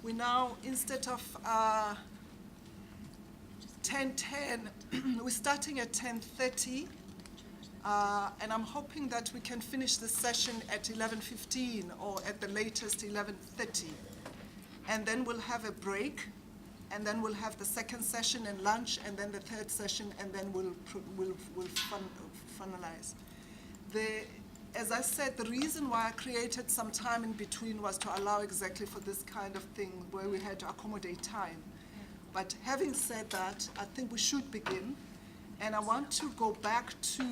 We now, instead of 10:10, we're starting at 10:30, and I'm hoping that we can finish the session at 11:15 or at the latest 11:30. And then we'll have a break, and then we'll have the second session and lunch, and then the third session, and then we'll finalize. As I said, the reason why I created some time in between was to allow exactly for this kind of thing where we had to accommodate time. But having said that, I think we should begin. And I want to go back to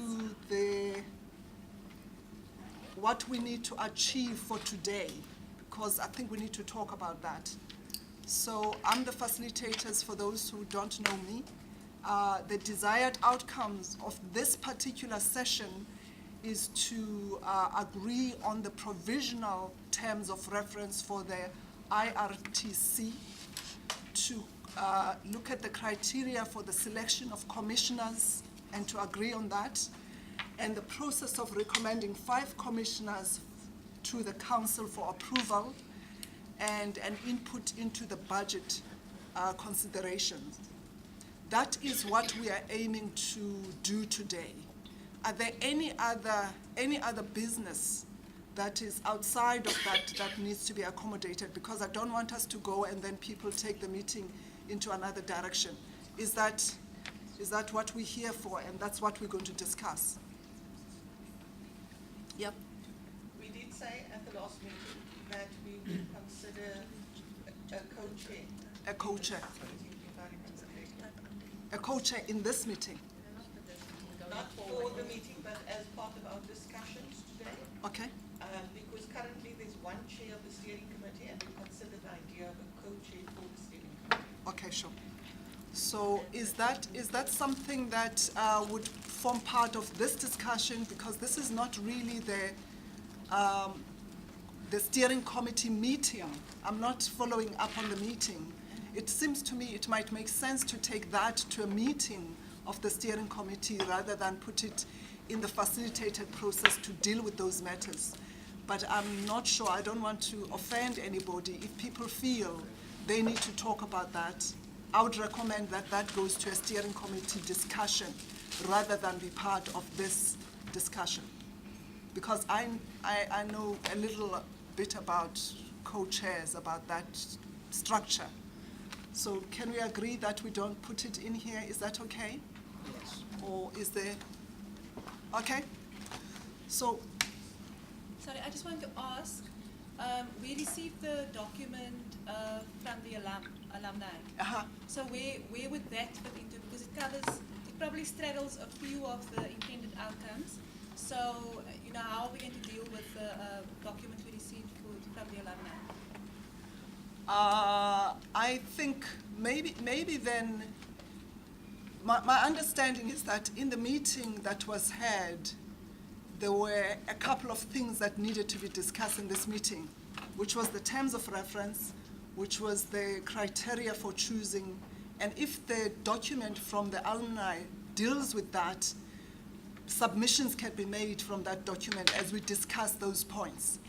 what we need to achieve for today, because I think we need to talk about that. So I'm the facilitators for those who don't know me. The desired outcomes of this particular session is to agree on the provisional terms of reference for the IRTC, to look at the criteria for the selection of commissioners and to agree on that, and the process of recommending 5 commissioners to the council for approval, and an input into the budget considerations. That is what we are aiming to do today. Are there any other business that is outside of that needs to be accommodated? Because I don't want us to go and then people take the meeting into another direction. Is that what we're here for, and that's what we're going to discuss? Yep. We did say at the last meeting that we would consider a co-chair. A co-chair. A co-chair in this meeting. Not for the meeting, but as part of our discussions today. Okay. Because currently there's one chair of the steering committee, and we consider the idea of a co-chair for the steering committee. Okay, sure. So is that something that would form part of this discussion? Because this is not really the steering committee meeting. I'm not following up on the meeting. It seems to me it might make sense to take that to a meeting of the steering committee rather than put it in the facilitated process to deal with those matters. But I'm not sure, I don't want to offend anybody. If people feel they need to talk about that, I would recommend that that goes to a steering committee discussion rather than be part of this discussion. Because I know a little bit about co-chairs, about that structure. So can we agree that we don't put it in here? Is that okay? Yes. Or is there, okay? So, sorry, I just want to ask, we received the document from the alumni. So where would that fit into? Because it probably straddles a few of the intended outcomes. So, how are we going to deal with the document we received from the alumni? I think maybe then, my understanding is that in the meeting that was had, there were a couple of things that needed to be discussed in this meeting, which was the terms of reference, which was the criteria for choosing, and if the document from the alumni deals with that, submissions can be made from that document as we discuss those points.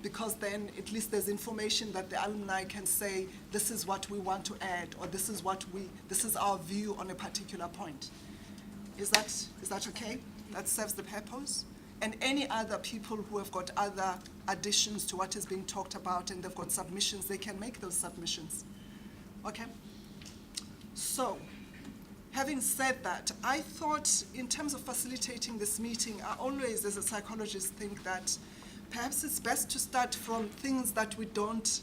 Because then at least there's information that the alumni can say, this is what we want to add, or this is our view on a particular point. Is that okay? That serves the purpose? And any other people who have got other additions to what is being talked about and they've got submissions, they can make those submissions. Okay? So, having said that, I thought in terms of facilitating this meeting, I always, as a psychologist, think that perhaps it's best to start from things that we don't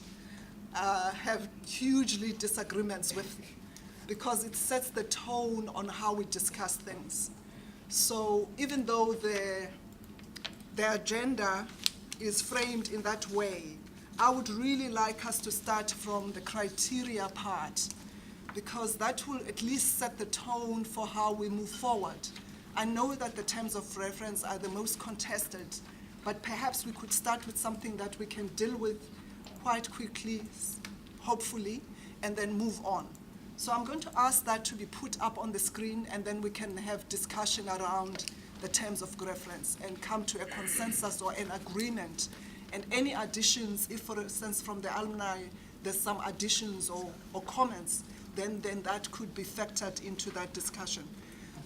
have hugely disagreements with, because it sets the tone on how we discuss things. So even though the agenda is framed in that way, I would really like us to start from the criteria part, because that will at least set the tone for how we move forward. I know that the terms of reference are the most contested, but perhaps we could start with something that we can deal with quite quickly, hopefully, and then move on. So I'm going to ask that to be put up on the screen, and then we can have discussion around the terms of reference and come to a consensus or an agreement. And any additions, if for instance from the alumni there's some additions or comments, then that could be factored into that discussion.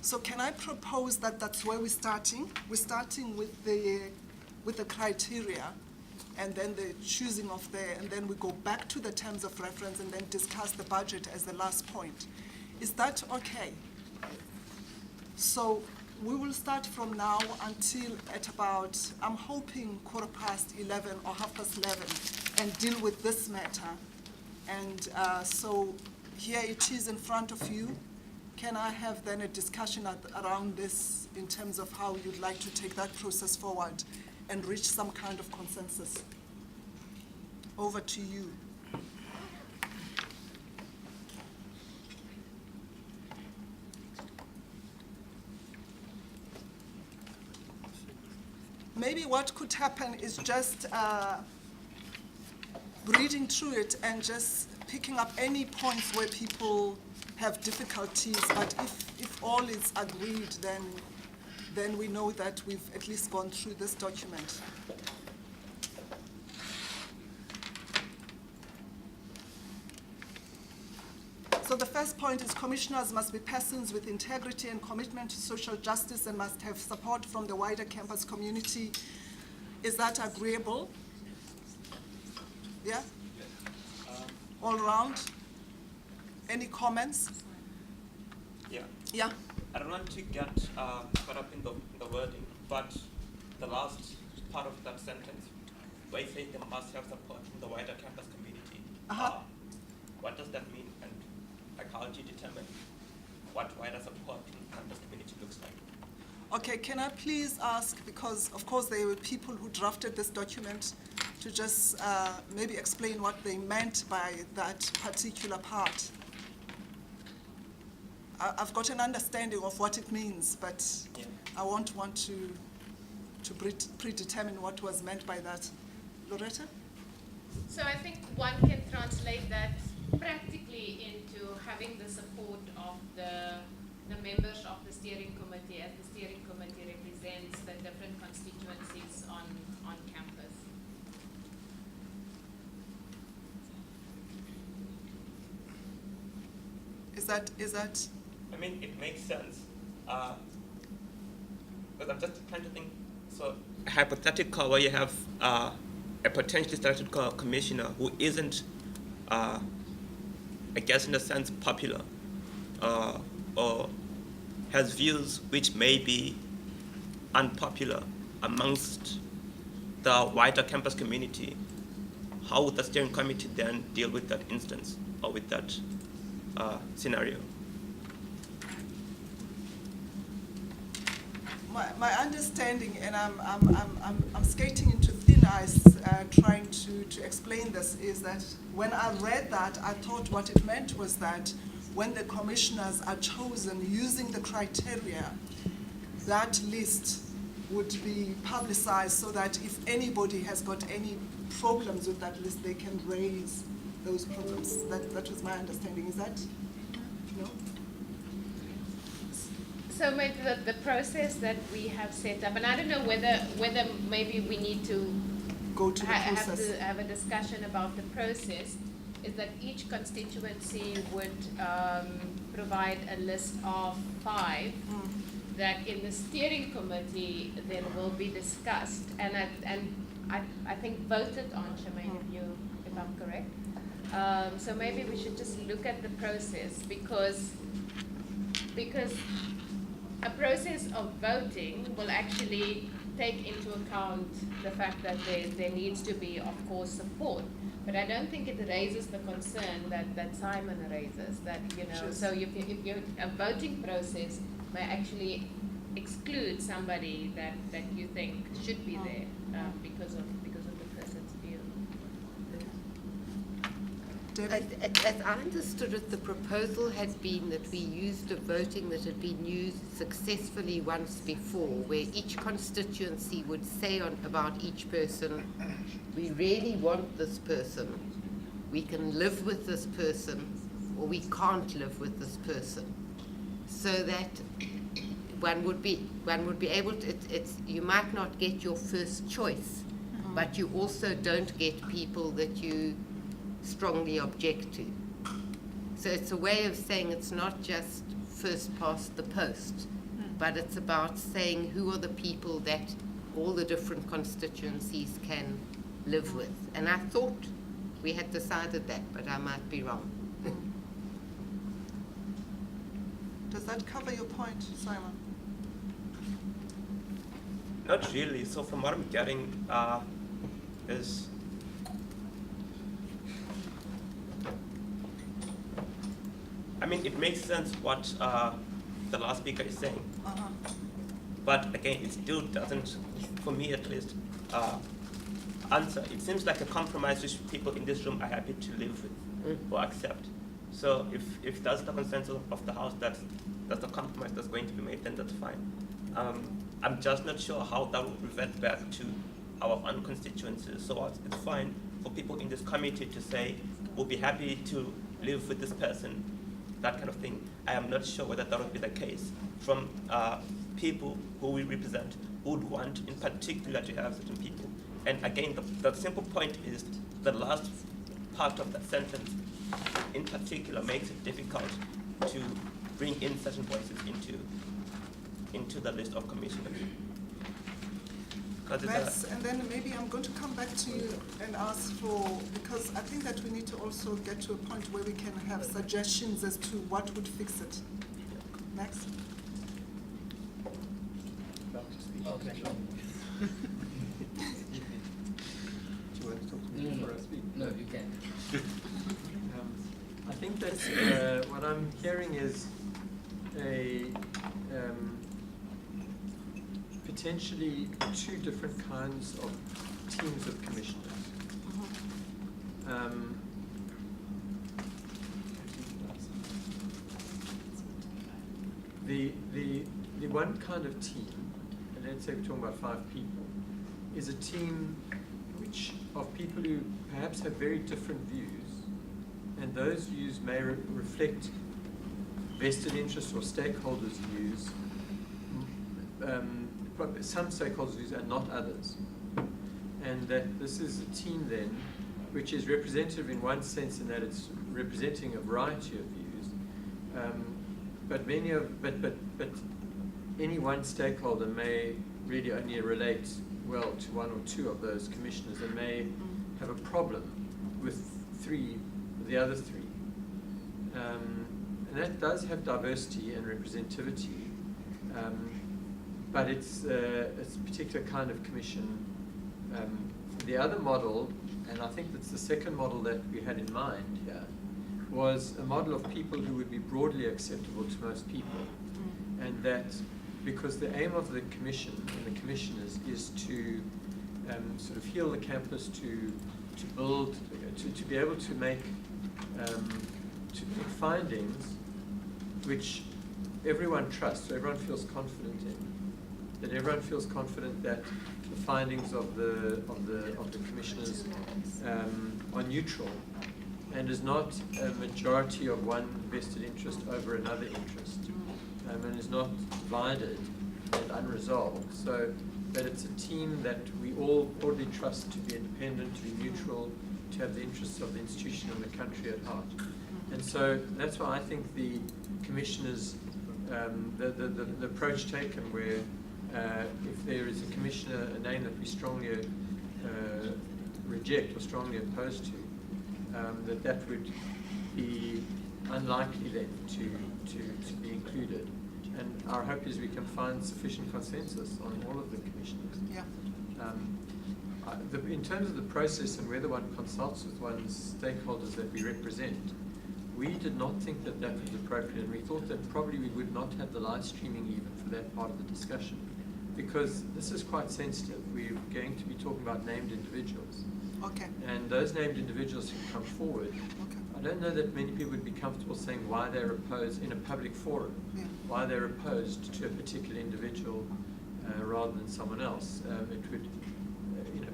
So can I propose that that's where we're starting? We're starting with the criteria, and then the choosing of and then we go back to the terms of reference and then discuss the budget as the last point. Is that okay? So we will start from now until at about, I'm hoping 11:15 or 11:30, and deal with this matter. And so here it is in front of you. Can I have then a discussion around this in terms of how you'd like to take that process forward and reach some kind of consensus? Over to you. Maybe what could happen is just reading through it and just picking up any points where people have difficulties, but if all is agreed, then we know that we've at least gone through this document. So the first point is commissioners must be persons with integrity and commitment to social justice and must have support from the wider campus community. Is that agreeable? Yeah? All round? Any comments? Yeah. Yeah? I don't want to get caught up in the wording, but the last part of that sentence, where you say they must have support from the wider campus community. What does that mean? And like, how do you determine what wider support from the campus community looks like? Okay, can I please ask, because of course there were people who drafted this document, to just maybe explain what they meant by that particular part. I've got an understanding of what it means, but Yeah. I won't want to predetermine what was meant by that. Loretta? So I think one can translate that practically into having the support of the members of the steering committee, as the steering committee represents the different constituencies on campus. Is that? I mean, it makes sense. But I'm just trying to think. So, hypothetical where you have a potentially started commissioner who isn't, I guess in a sense, popular, or has views which may be unpopular amongst the wider campus community. How would the steering committee then deal with that instance or with that scenario? My understanding, and I'm skating into thin ice trying to explain this, is that when I read that, I thought what it meant was that when the commissioners are chosen using the criteria, that list would be publicized so that if anybody has got any problems with that list, they can raise those problems. That was my understanding. Is that? No? So maybe the process that we have set up, and I don't know whether maybe we need to Go to the process. have to have a discussion about the process, is that each constituency would provide a list of 5 that in the steering committee then will be discussed and I think voted on, Shemaine, if I'm correct. So maybe we should just look at the process because a process of voting will actually take into account the fact that there needs to be, of course, support. But I don't think it raises the concern that Simon raises, that, Sure. so if a voting process may actually exclude somebody that you think should be there because of the person's view. Debbie? As I understood it, the proposal had been that we used a voting that had been used successfully once before, where each constituency would say about each person, we really want this person, we can live with this person, or we can't live with this person. So that one would be able to, you might not get your first choice, but you also don't get people that you strongly object to. So it's a way of saying it's not just first past the post, but it's about saying who are the people that all the different constituencies can live with. And I thought we had decided that, but I might be wrong. Does that cover your point, Simon? Not really. So from what I'm getting is I mean, it makes sense what the last speaker is saying, but again, it still doesn't, for me at least, answer. It seems like a compromise which people in this room are happy to live with or accept. So if that's the consensus of the House, that's the compromise that's going to be made, then that's fine. I'm just not sure how that will revert back to our own constituencies. So it's fine for people in this committee to say, we'll be happy to live with this person, that kind of thing. I am not sure whether that would be the case from people who we represent, who would want in particular to have certain people. And again, the simple point is the last part of that sentence in particular makes it difficult to bring in certain voices into the list of commissioners. And then maybe I'm going to come back to you and ask for, because I think that we need to also get to a point where we can have suggestions as to what would fix it. Next. Okay. Do you want to talk to me before I speak? No, you can. I think that what I'm hearing is a potentially two different kinds of teams of commissioners. The one kind of team, and let's say we're talking about 5 people, is a team which of people who perhaps have very different views, and those views may reflect vested interests or stakeholders' views, but some stakeholders' views and not others. And that this is a team then which is representative in one sense in that it's representing a variety of views, but any one stakeholder may really only relate well to 1 or 2 of those commissioners and may have a problem with the other 3. And that does have diversity and representativity, but it's a particular kind of commission. The other model, and I think that's the second model that we had in mind here, was a model of people who would be broadly acceptable to most people. And that because the aim of the commission and the commissioners is to sort of heal the campus, to build, to be able to make findings which everyone trusts, so everyone feels confident in. That everyone feels confident that the findings of the commissioners are neutral and is not a majority of one vested interest over another interest, and is not divided and unresolved. So that it's a team that we all broadly trust to be independent, to be neutral, to have the interests of the institution and the country at heart. And so that's why I think the commissioners, the approach taken where if there is a commissioner, a name that we strongly reject or strongly opposed to, that would be unlikely then to be included. And our hope is we can find sufficient consensus on all of the commissioners. Yeah. In terms of the process and whether one consults with one's stakeholders that we represent, we did not think that that was appropriate, and we thought that probably we would not have the live streaming even for that part of the discussion, because this is quite sensitive. We're going to be talking about named individuals. Okay. And those named individuals who come forward, Okay. I don't know that many people would be comfortable saying why they're opposed in a public forum, Yeah. why they're opposed to a particular individual rather than someone else. It would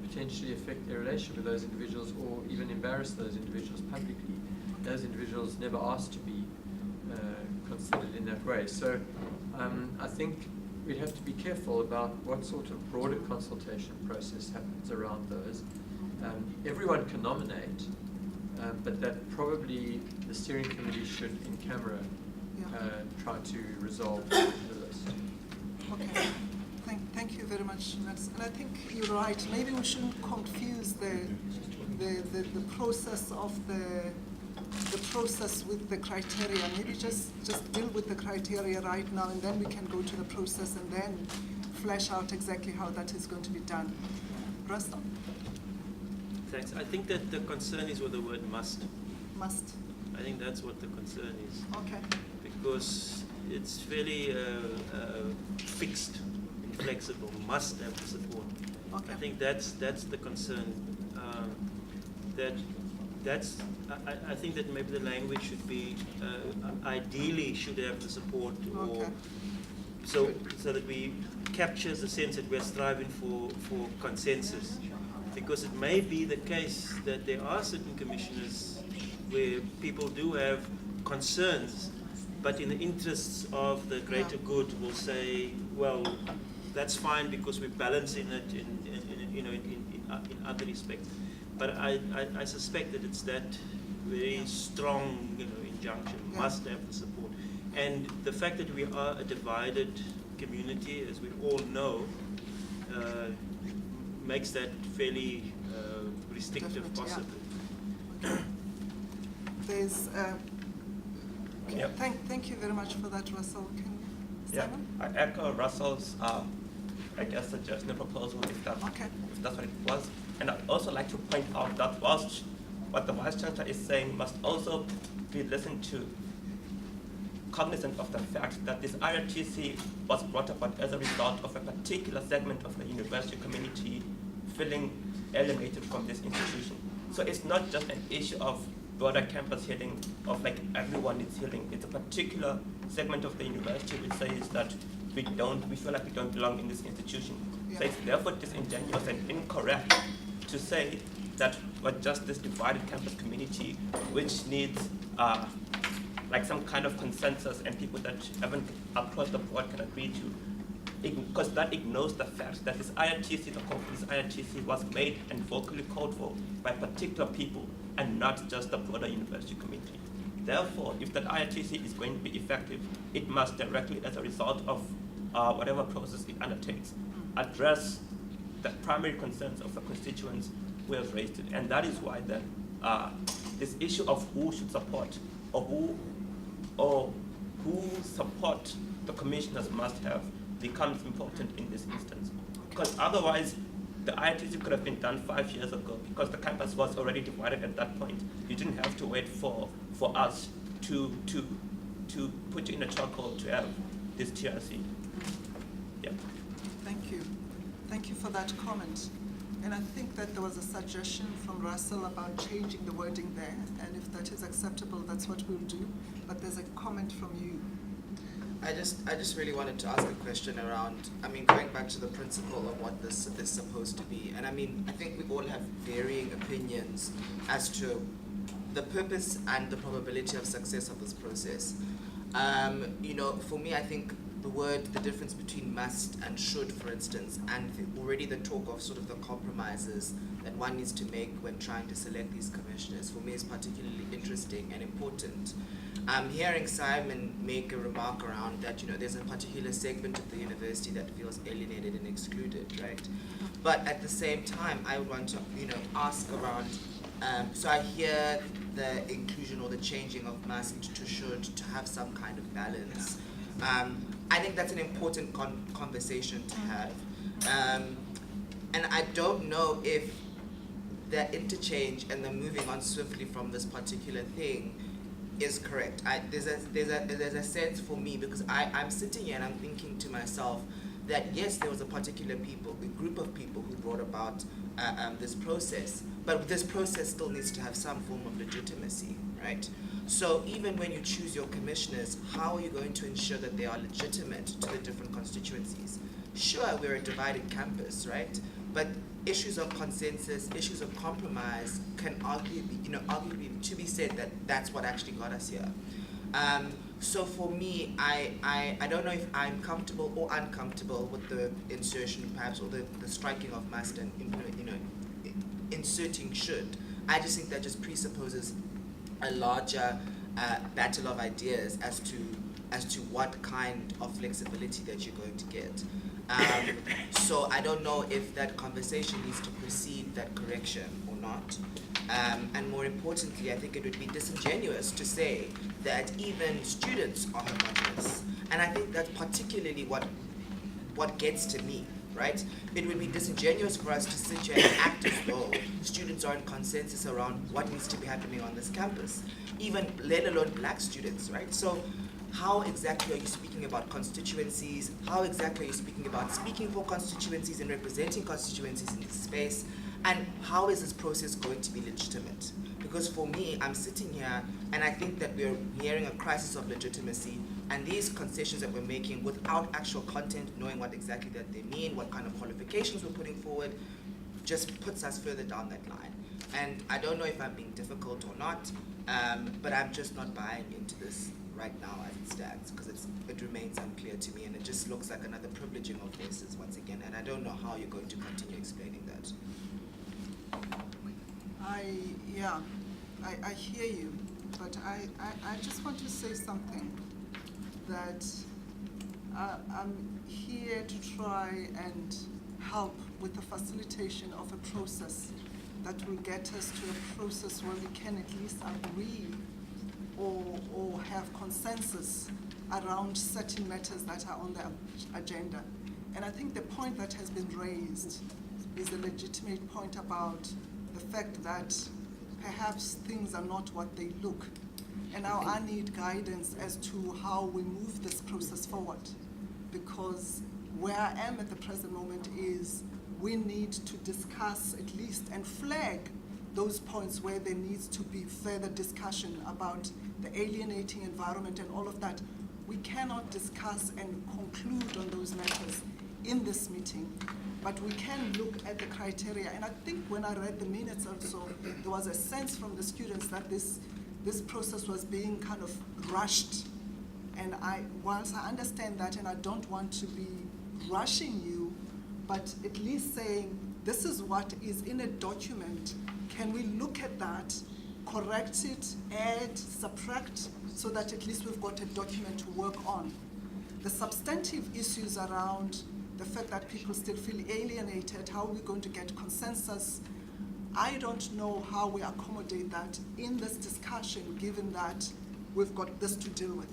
potentially affect their relationship with those individuals or even embarrass those individuals publicly. Those individuals never asked to be considered in that way. So I think we'd have to be careful about what sort of broader consultation process happens around those. Everyone can nominate but that probably the steering committee should, in camera, Yeah. try to resolve the list. Okay. Thank you very much, Nelson. And I think you're right. Maybe we shouldn't confuse the process of the process with the criteria. Maybe just deal with the criteria right now, and then we can go to the process and then flesh out exactly how that is going to be done. Russell? Thanks. I think that the concern is with the word must. Must. I think that's what the concern is, Okay. because it's fairly fixed, inflexible, must have the support. Okay. I think that's the concern. I think that maybe the language should be ideally should have the support, or Okay. so that we capture the sense that we're striving for consensus. Because it may be the case that there are certain commissioners where people do have concerns, but in the interests of the greater good will say, well, that's fine because we're balancing it in other respects. But I suspect that it's that very strong injunction, must have the support. And the fact that we are a divided community, as we all know, makes that fairly restrictive, Definitely, yeah. possibly. Okay. There's. Yep. Thank you very much for that, Russell. Yeah, Simon? I echo Russell's, I guess, suggestion and proposal if that's what it was. And I'd also like to point out that whilst what the Vice Chancellor is saying must also be listened to, cognizant of the fact that this IRTC was brought about as a result of a particular segment of the university community feeling alienated from this institution. So it's not just an issue of broader campus healing, of like everyone is healing. It's a particular segment of the university which says that we feel like we don't belong in this institution. Yeah. So it's therefore disingenuous and incorrect to say that we're just this divided campus community which needs like some kind of consensus and people that haven't across the board can agree to. Because that ignores the fact that this IRTC, the call for this IRTC was made and vocally called for by particular people and not just the broader university community. Therefore, if that IRTC is going to be effective, it must directly, as a result of whatever process it undertakes, address the primary concerns of the constituents who have raised it. And that is why then this issue of who should support or who support the commissioners must have becomes important in this instance. Because otherwise, the IRTC could have been done 5 years ago because the campus was already divided at that point. You didn't have to wait for us to put you in a chokehold to have this TRC. Yep. Thank you. Thank you for that comment. And I think that there was a suggestion from Russell about changing the wording there, and if that is acceptable, that's what we'll do. But there's a comment from you. I just really wanted to ask a question around, going back to the principle of what this is supposed to be. And I think we all have varying opinions as to the purpose and the probability of success of this process. For me, I think the difference between must and should, for instance, and already the talk of sort of the compromises that one needs to make when trying to select these commissioners, for me is particularly interesting and important. I'm hearing Simon make a remark around that, there's a particular segment of the university that feels alienated and excluded, right? But at the same time, I would want to, ask around, so I hear the inclusion or the changing of must to should to have some kind of balance. I think that's an important conversation to have. And I don't know if the interchange and the moving on swiftly from this particular thing is correct. There's a sense for me, because I'm sitting here and I'm thinking to myself that yes, there was a group of people who brought about this process, but this process still needs to have some form of legitimacy, right? So even when you choose your commissioners, how are you going to ensure that they are legitimate to the different constituencies? Sure, we're a divided campus, right? But issues of consensus, issues of compromise can arguably to be said that that's what actually got us here. So for me, I don't know if I'm comfortable or uncomfortable with the insertion perhaps, or the striking of must and inserting should. I just think that just presupposes a larger battle of ideas as to what kind of flexibility that you're going to get. So I don't know if that conversation needs to precede that correction or not. And more importantly, I think it would be disingenuous to say that even students are homogenous. And I think that's particularly what gets to me, right? It would be disingenuous for us to sit here and act as though students are in consensus around what needs to be happening on this campus, even let alone black students, right? So how exactly are you speaking about constituencies? How exactly are you speaking about speaking for constituencies and representing constituencies in this space? And how is this process going to be legitimate? Because for me, I'm sitting here and I think that we're hearing a crisis of legitimacy, and these concessions that we're making without actual content, knowing what exactly that they mean, what kind of qualifications we're putting forward, just puts us further down that line. And I don't know if I'm being difficult or not, but I'm just not buying into this right now as it stands, because it remains unclear to me, and it just looks like another privileging of voices once again, and I don't know how you're going to continue explaining that. I hear you, but I just want to say something, that I'm here to try and help with the facilitation of a process that will get us to a process where we can at least agree or have consensus around certain matters that are on the agenda. And I think the point that has been raised is a legitimate point about the fact that perhaps things are not what they look. And now I need guidance as to how we move this process forward. Because where I am at the present moment is we need to discuss at least and flag those points where there needs to be further discussion about the alienating environment and all of that. We cannot discuss and conclude on those matters in this meeting, but we can look at the criteria. And I think when I read the minutes also, there was a sense from the students that this process was being kind of rushed. And whilst I understand that, and I don't want to be rushing you, but at least saying, this is what is in a document. Can we look at that, correct it, add, subtract, so that at least we've got a document to work on? The substantive issues around the fact that people still feel alienated, how are we going to get consensus? I don't know how we accommodate that in this discussion, given that we've got this to deal with.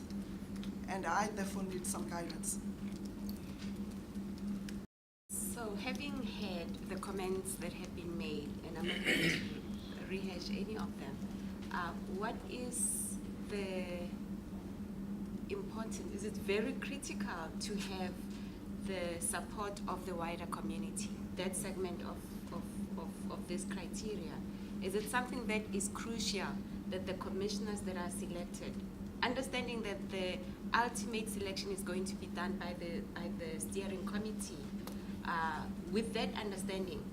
And I therefore need some guidance. So having heard the comments that have been made, and I'm not going to rehash any of them, what is the important, is it very critical to have the support of the wider community, that segment of this criteria? Is it something that is crucial that the commissioners that are selected, understanding that the ultimate selection is going to be done by the steering committee, with that understanding,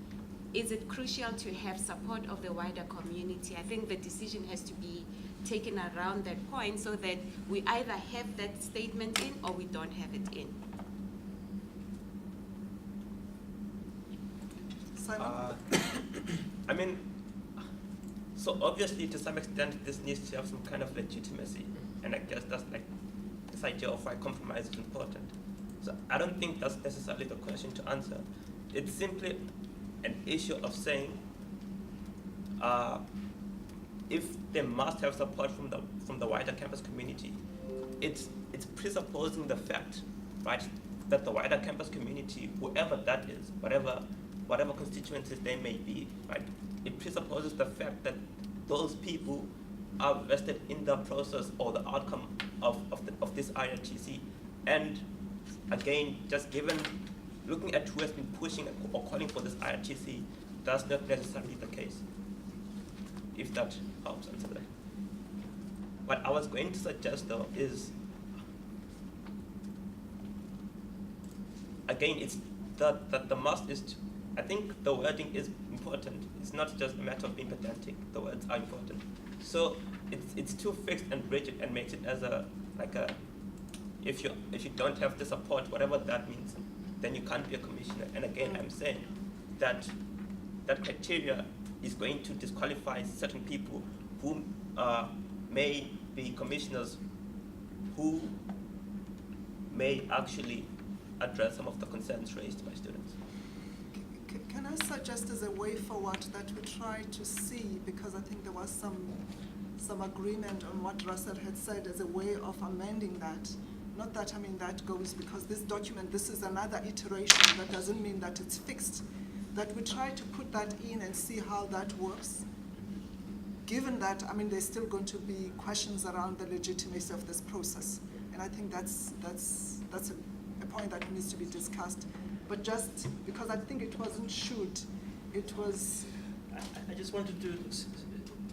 is it crucial to have support of the wider community? I think the decision has to be taken around that point so that we either have that statement in or we don't have it in. I mean, so obviously to some extent this needs to have some kind of legitimacy, and I guess that's like this idea of why compromise is important. So I don't think that's necessarily the question to answer. It's simply an issue of saying if they must have support from the wider campus community, it's presupposing the fact, right, that the wider campus community, whoever that is, whatever constituencies they may be, right, it presupposes the fact that those people are vested in the process or the outcome of this IRTC. And again, just looking at who has been pushing or calling for this IRTC, that's not necessarily the case, if that helps answer that. What I was going to suggest though is, again, it's that the must is, I think the wording is important. It's not just a matter of being pedantic. The words are important. So it's too fixed and rigid and makes it as if you don't have the support, whatever that means, then you can't be a commissioner. And again, I'm saying that criteria is going to disqualify certain people who may be commissioners who may actually address some of the concerns raised by students. Can I suggest as a way forward that we try to see, because I think there was some agreement on what Russell had said as a way of amending that. Not that, I mean, that goes, because this document, this is another iteration, that doesn't mean that it's fixed. That we try to put that in and see how that works. Given that, I mean, there's still going to be questions around the legitimacy of this process. And I think that's a point that needs to be discussed. But just because I think it wasn't should, it was. I just wanted to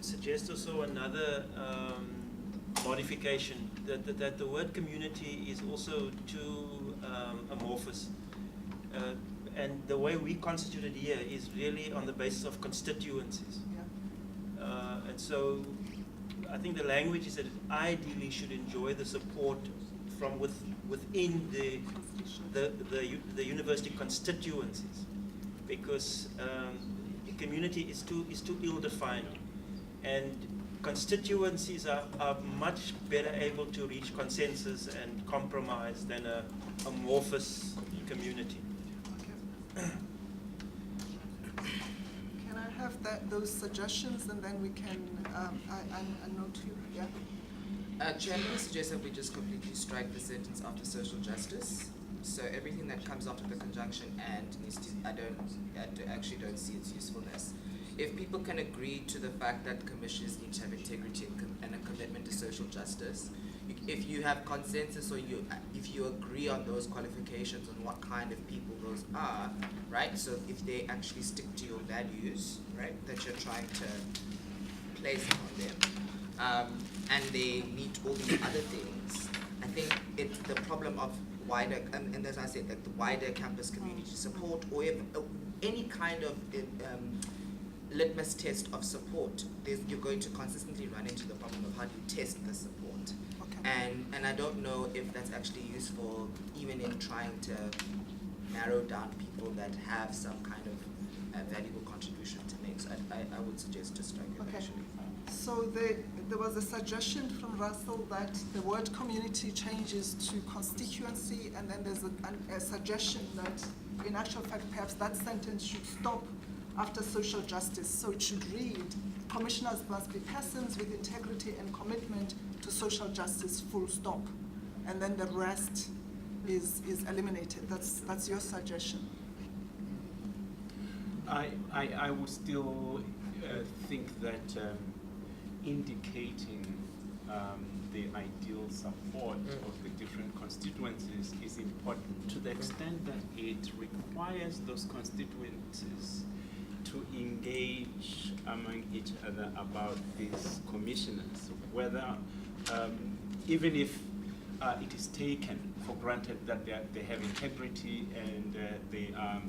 suggest also another modification, that the word community is also too amorphous. And the way we constitute it here is really on the basis of constituencies. Yeah. And so I think the language is that it ideally should enjoy the support from within the university constituencies, because community is too ill-defined, and constituencies are much better able to reach consensus and compromise than a amorphous community. Can I have those suggestions, and then we can, I note you, yeah? Chairman suggests that we just completely strike the sentence after social justice. So everything that comes after the conjunction and needs to, I actually don't see its usefulness. If people can agree to the fact that commissioners need to have integrity and a commitment to social justice, if you have consensus, or if you agree on those qualifications on what kind of people those are, right? So if they actually stick to your values, right, that you're trying to place on them, and they meet all these other things, I think it's the problem of wider, and as I said, like the wider campus community support, or if, any kind of litmus test of support, you're going to consistently run into the problem of how do you test the support. Okay. And I don't know if that's actually useful even in trying to narrow down people that have some kind of valuable contribution to make. So I would suggest just strike it Okay. actually. So there was a suggestion from Russell that the word community changes to constituency, and then there's a suggestion that in actual fact perhaps that sentence should stop after social justice. So it should read, commissioners must be persons with integrity and commitment to social justice, full stop. And then the rest is eliminated. That's your suggestion. I would still think that indicating the ideal support of the different constituencies is important, to the extent that it requires those constituencies to engage among each other about these commissioners, whether even if it is taken for granted that they have integrity and they are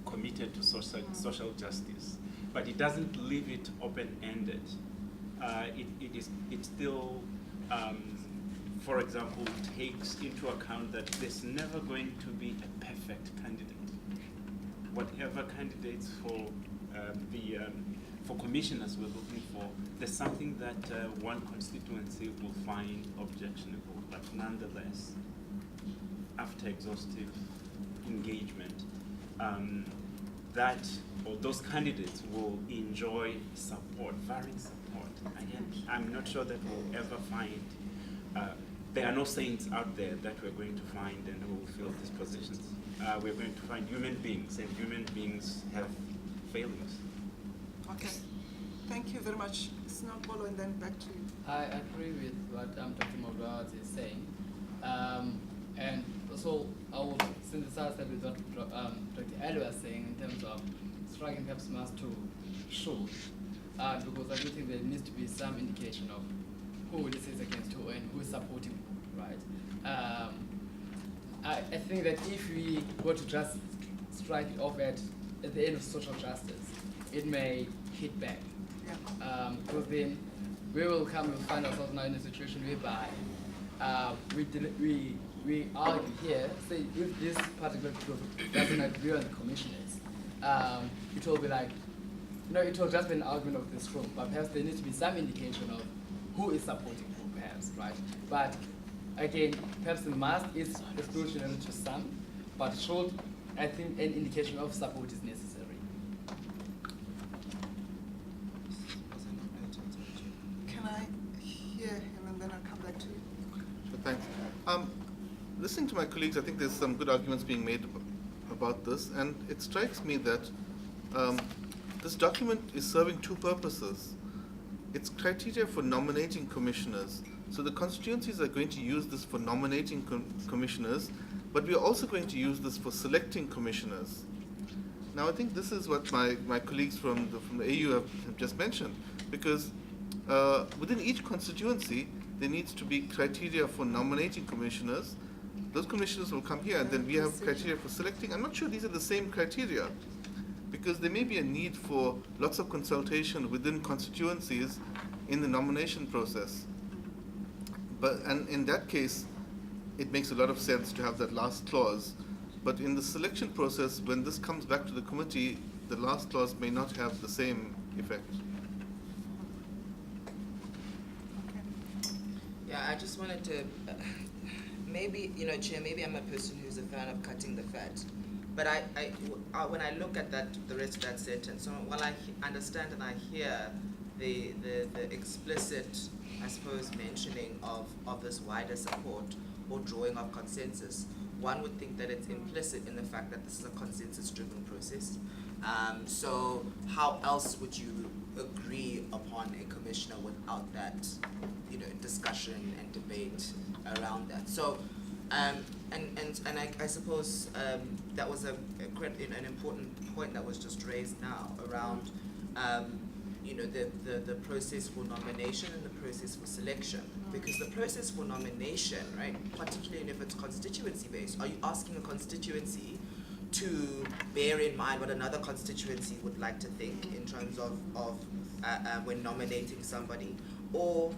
committed to social justice, but it doesn't leave it open-ended. It still, for example, takes into account that there's never going to be a perfect candidate. Whatever candidates for for commissioners we're looking for, there's something that one constituency will find objectionable, but nonetheless, after exhaustive engagement, that or those candidates will enjoy support, varying support. Again, I'm not sure that we'll ever find, there are no saints out there that we're going to find and who will fill these positions. We're going to find human beings, and human beings have failings. Okay. Thank you very much. Snowball, and then back to you. I agree with what Dr. Mogawat is saying. And also, I will synthesize that with what Dr. Ed was saying in terms of striking perhaps must to should, because I do think there needs to be some indication of who this is against who and who is supporting who, right? I think that if we were to just strike it off at the end of social justice, it may hit back. Yeah. Because then we will find ourselves now in a situation whereby we argue here, say if this particular group doesn't agree on the commissioners, it will be like it will just be an argument of this room, but perhaps there needs to be some indication of who is supporting who, perhaps, right? But again, perhaps the must is exclusionary to some, but should, I think, an indication of support is necessary. Can I hear him and then I'll come back to you? Sure, thanks. Listening to my colleagues, I think there's some good arguments being made about this, and it strikes me that this document is serving two purposes. It's criteria for nominating commissioners. So the constituencies are going to use this for nominating commissioners, but we are also going to use this for selecting commissioners. Now, I think this is what my colleagues from the AU have just mentioned, because within each constituency, there needs to be criteria for nominating commissioners. Those commissioners will come here, and then we have criteria for selecting. I'm not sure these are the same criteria, because there may be a need for lots of consultation within constituencies in the nomination process. And in that case, it makes a lot of sense to have that last clause. But in the selection process, when this comes back to the committee, the last clause may not have the same effect. Yeah, I just wanted to, maybe, Chair, maybe I'm a person who's a fan of cutting the fat. But when I look at the rest of that sentence, so while I understand and I hear the explicit, I suppose, mentioning of this wider support or drawing of consensus, one would think that it's implicit in the fact that this is a consensus-driven process. So how else would you agree upon a commissioner without that, discussion and debate around that? So, and I suppose that was an important point that was just raised now around, the process for nomination and the process for selection. Because the process for nomination, right, particularly if it's constituency-based, are you asking a constituency to bear in mind what another constituency would like to think in terms of when nominating somebody? Or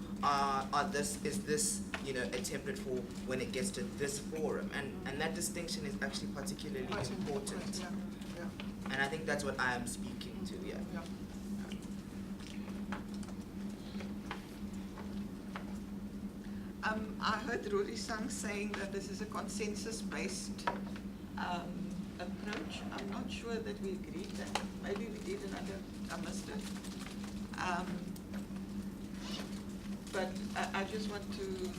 is this a template for when it gets to this forum? And that distinction is actually particularly important. Yeah. And I think that's what I am speaking to, yeah. I heard Rory Sang saying that this is a consensus-based approach. I'm not sure that we agreed that. Maybe we did and I missed it. But I just want to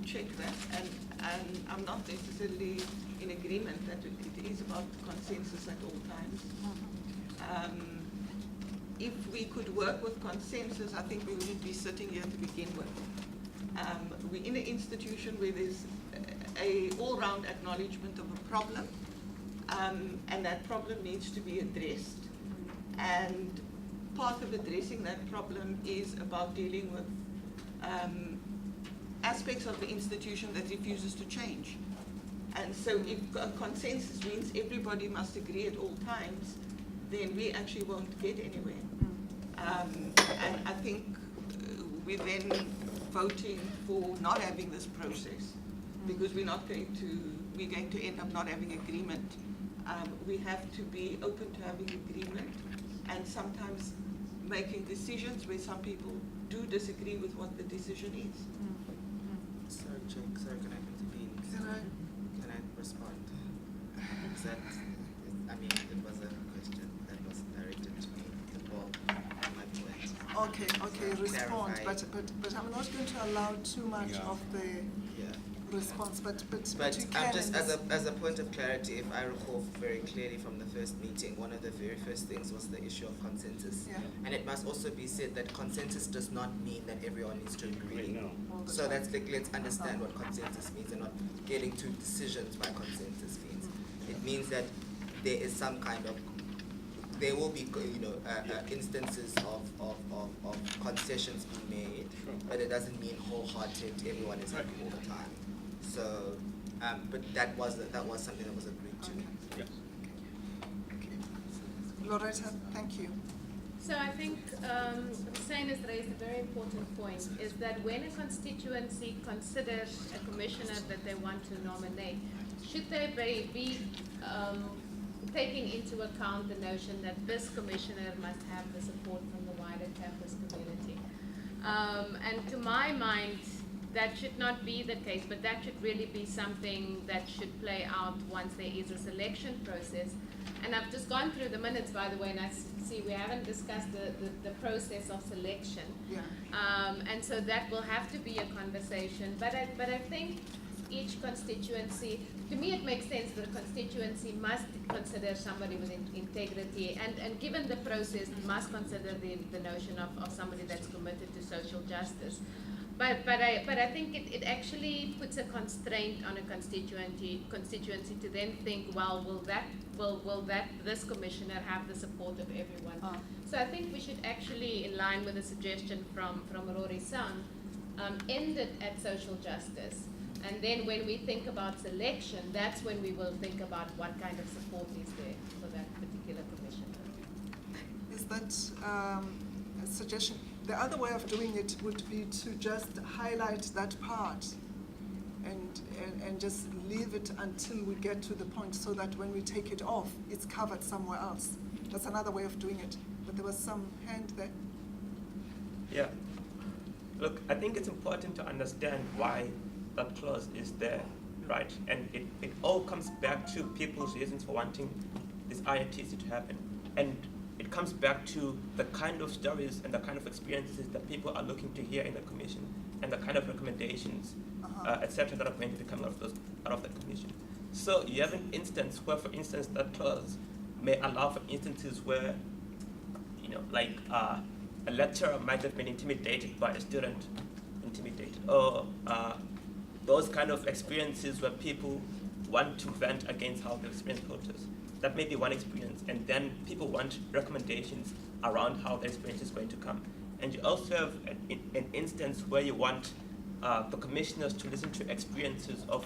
check that, and I'm not necessarily in agreement that it is about consensus at all times. If we could work with consensus, I think we wouldn't be sitting here to begin with. We're in an institution where there's a all-round acknowledgement of a problem, and that problem needs to be addressed. And part of addressing that problem is about dealing with aspects of the institution that refuses to change. And so if a consensus means everybody must agree at all times, then we actually won't get anywhere. And I think we're then voting for not having this process, because we're going to end up not having agreement. We have to be open to having agreement, and sometimes making decisions where some people do disagree with what the decision is. Sorry, can I intervene? Can I respond? It was a question that was directed to me, the ball, my point. Okay, respond, but I'm not going to allow too much of the response, but you can. Just as a point of clarity, if I recall very clearly from the first meeting, one of the very first things was the issue of consensus. Yeah. And it must also be said that consensus does not mean that everyone needs to agree. No. So let's understand what consensus means, and not getting to decisions by consensus means. It means that there is some kind of, there will be instances of concessions being made, but it doesn't mean wholehearted everyone is happy all the time. So, but that was something that was agreed to. Yeah. Loretta, thank you. So I think Hussein has raised a very important point, is that when a constituency considers a commissioner that they want to nominate, should they be taking into account the notion that this commissioner must have the support from the wider campus community. And to my mind, that should not be the case, but that should really be something that should play out once there is a selection process. And I've just gone through the minutes, by the way, and I see we haven't discussed the process of selection. Yeah. And so that will have to be a conversation. But I think each constituency, to me it makes sense that a constituency must consider somebody with integrity, and given the process, must consider the notion of somebody that's committed to social justice. But I think it actually puts a constraint on a constituency to then think, well, will this commissioner have the support of everyone? So I think we should actually, in line with the suggestion from Rory Sang, end it at social justice. And then when we think about selection, that's when we will think about what kind of support is there for that particular commissioner. Is that a suggestion? The other way of doing it would be to just highlight that part and just leave it until we get to the point, so that when we take it off, it's covered somewhere else. That's another way of doing it. But there was some hand there. Yeah. Look, I think it's important to understand why that clause is there, right? And it all comes back to people's reasons for wanting this IITC to happen. And it comes back to the kind of stories and the kind of experiences that people are looking to hear in the commission, and the kind of recommendations, etc., that are going to be coming out of the commission. So you have an instance where, for instance, that clause may allow for instances where, like a lecturer might have been intimidated by a student, or those kind of experiences where people want to vent against how they experience protests. That may be one experience, and then people want recommendations around how the experience is going to come. And you also have an instance where you want the commissioners to listen to experiences of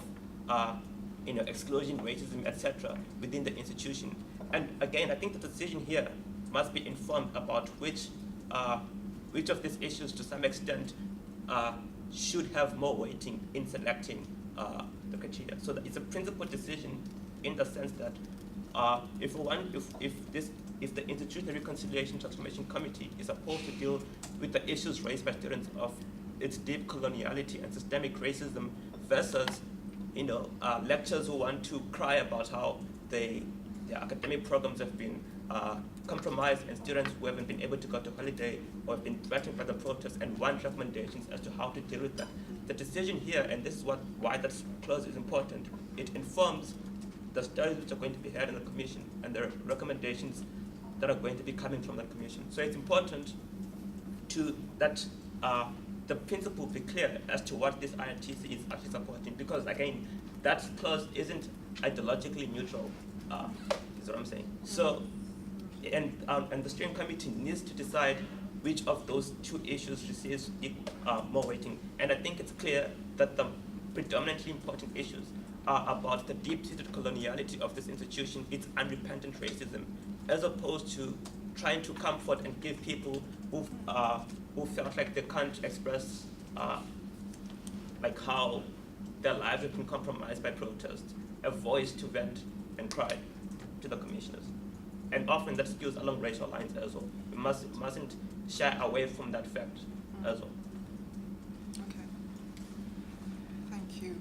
exclusion, racism, etc. within the institution. And again, I think the decision here must be informed about which of these issues, to some extent, should have more weighting in selecting the criteria. So that it's a principled decision in the sense that if the Institutional Reconciliation Transformation Committee is supposed to deal with the issues raised by students of its deep coloniality and systemic racism versus lecturers who want to cry about how their academic programs have been compromised, and students who haven't been able to go to holiday or have been threatened by the protests, and want recommendations as to how to deal with that. The decision here, and this is why that clause is important, it informs the studies which are going to be held in the commission and the recommendations that are going to be coming from the commission. So it's important that the principle be clear as to what this IITC is actually supporting, because again, that clause isn't ideologically neutral, is what I'm saying. So, and the steering committee needs to decide which of those two issues receives more weighting. And I think it's clear that the predominantly important issues are about the deep-seated coloniality of this institution, its unrepentant racism, as opposed to trying to comfort and give people who felt like they can't express like how their lives have been compromised by protest, a voice to vent and cry to the commissioners. And often that skews along racial lines as well. We mustn't shy away from that fact as well. Okay. Thank you.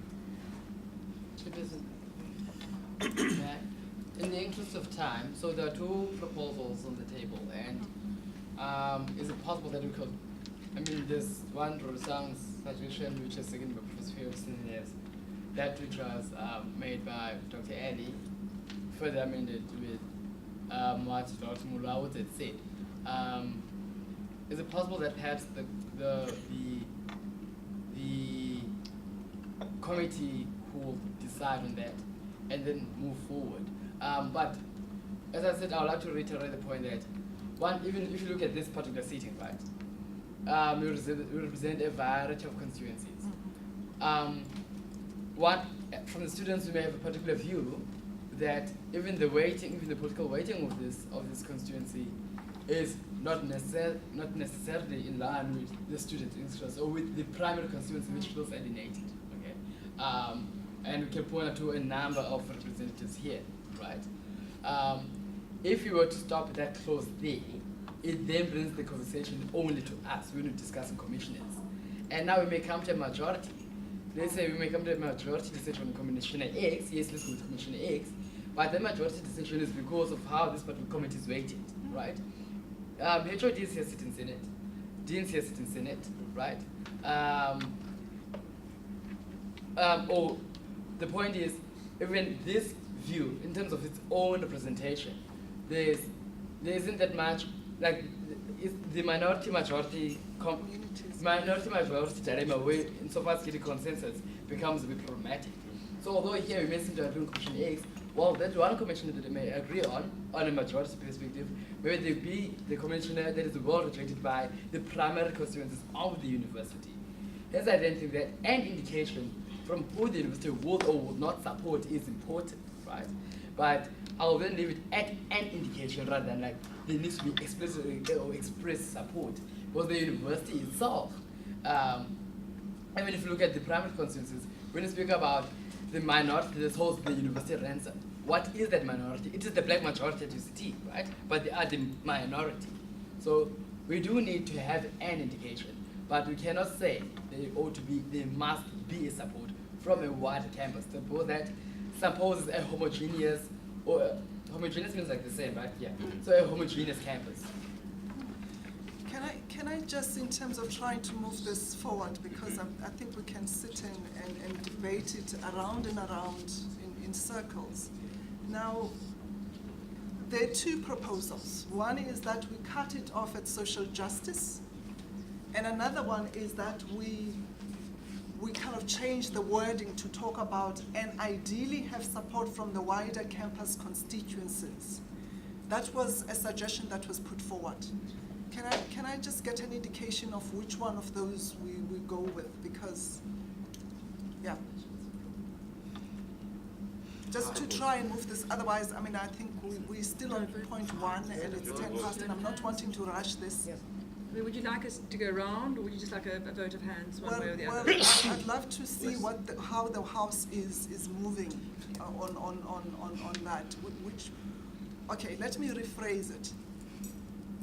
In the interest of time, so there are two proposals on the table, and is it possible that we could, there's one Rosang's suggestion, which is seconded by Professor Fios, that which was made by Dr. Eddie, further amended with what Dr. Mulawut had said. Is it possible that perhaps the committee will decide on that and then move forward? But as I said, I would like to reiterate the point that one, even if you look at this particular sitting, right, we represent a variety of constituencies. From the students, we may have a particular view that even the political weighting of this constituency is not necessarily in line with the student interest or with the primary constituency which feels alienated. Okay, and we can point to a number of representatives here, right? If you were to stop that clause there, it then brings the conversation only to us when we're discussing commissioners. And now we may come to a majority. Let's say we may come to a majority decision on Commissioner X. Yes, let's go to Commissioner X. But the majority decision is because of how this particular committee is weighted, right? HOD is here sitting in Senate. Dean's here sitting in Senate, right? Or the point is, even this view, in terms of its own representation, there isn't that much, like, the minority-majority dilemma, where insofar as getting consensus becomes a bit problematic. So although here we may seem to agree on Commissioner X, well, that one commissioner that they may agree on a majority perspective, maybe there be the commissioner that is well rejected by the primary constituencies of the university. Hence, I don't think that an indication from who the university would or would not support is important, right? But I'll then leave it at an indication rather than like there needs to be explicit or express support, because the university itself, I mean, if you look at the primary consensus, when you speak about the minority that holds the university ransom, what is that minority? It is the black majority at UCT, right? But they are the minority. So we do need to have an indication, but we cannot say there must be a support from a wider campus. Suppose that supposes a homogeneous, or homogeneous means like the same, right? Yeah. So a homogeneous campus. Can I just, in terms of trying to move this forward, because I think we can sit and debate it around and around in circles. Now, there are two proposals. One is that we cut it off at social justice, and another one is that we kind of change the wording to talk about and ideally have support from the wider campus constituencies. That was a suggestion that was put forward. Can I just get an indication of which one of those we go with? Because, yeah. Just to try and move this, otherwise, I mean, I think we're still on point 1 and it's 10 past and I'm not wanting to rush this. I mean, would you like us to go around, or would you just like a vote of hands one way or the other? Well, I'd love to see how the House is moving on that. Okay, let me rephrase it.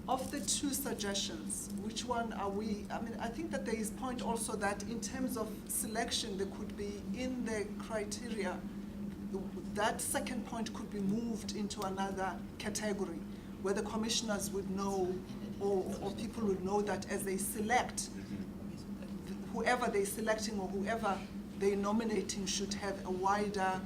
Of the two suggestions, which one are we? I mean, I think that there is point also that in terms of selection, there could be in the criteria, that second point could be moved into another category, where the commissioners would know, or people would know that as they select, whoever they're selecting or whoever they're nominating should have a wider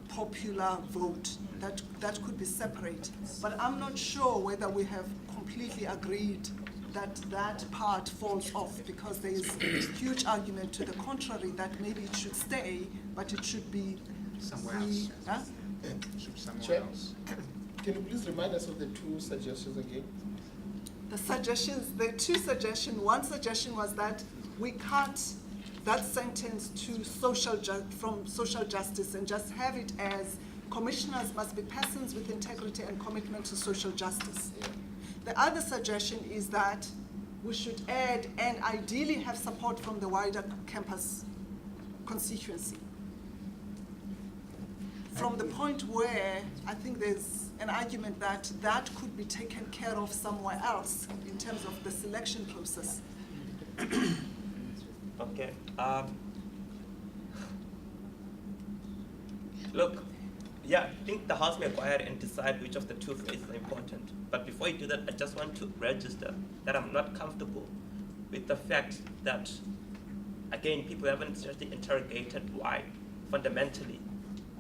popular vote. That could be separate. But I'm not sure whether we have completely agreed that that part falls off, because there is a huge argument to the contrary that maybe it should stay, but it should be somewhere else. Huh? Somewhere else. Can you please remind us of the two suggestions again? The two suggestions, one suggestion was that we cut that sentence to from social justice and just have it as commissioners must be persons with integrity and commitment to social justice. Yeah. The other suggestion is that we should add and ideally have support from the wider campus constituency. From the point where I think there's an argument that that could be taken care of somewhere else in terms of the selection process. Okay. Look, yeah, I think the House may acquire and decide which of the two phrases are important. But before you do that, I just want to register that I'm not comfortable with the fact that, again, people haven't seriously interrogated why, fundamentally,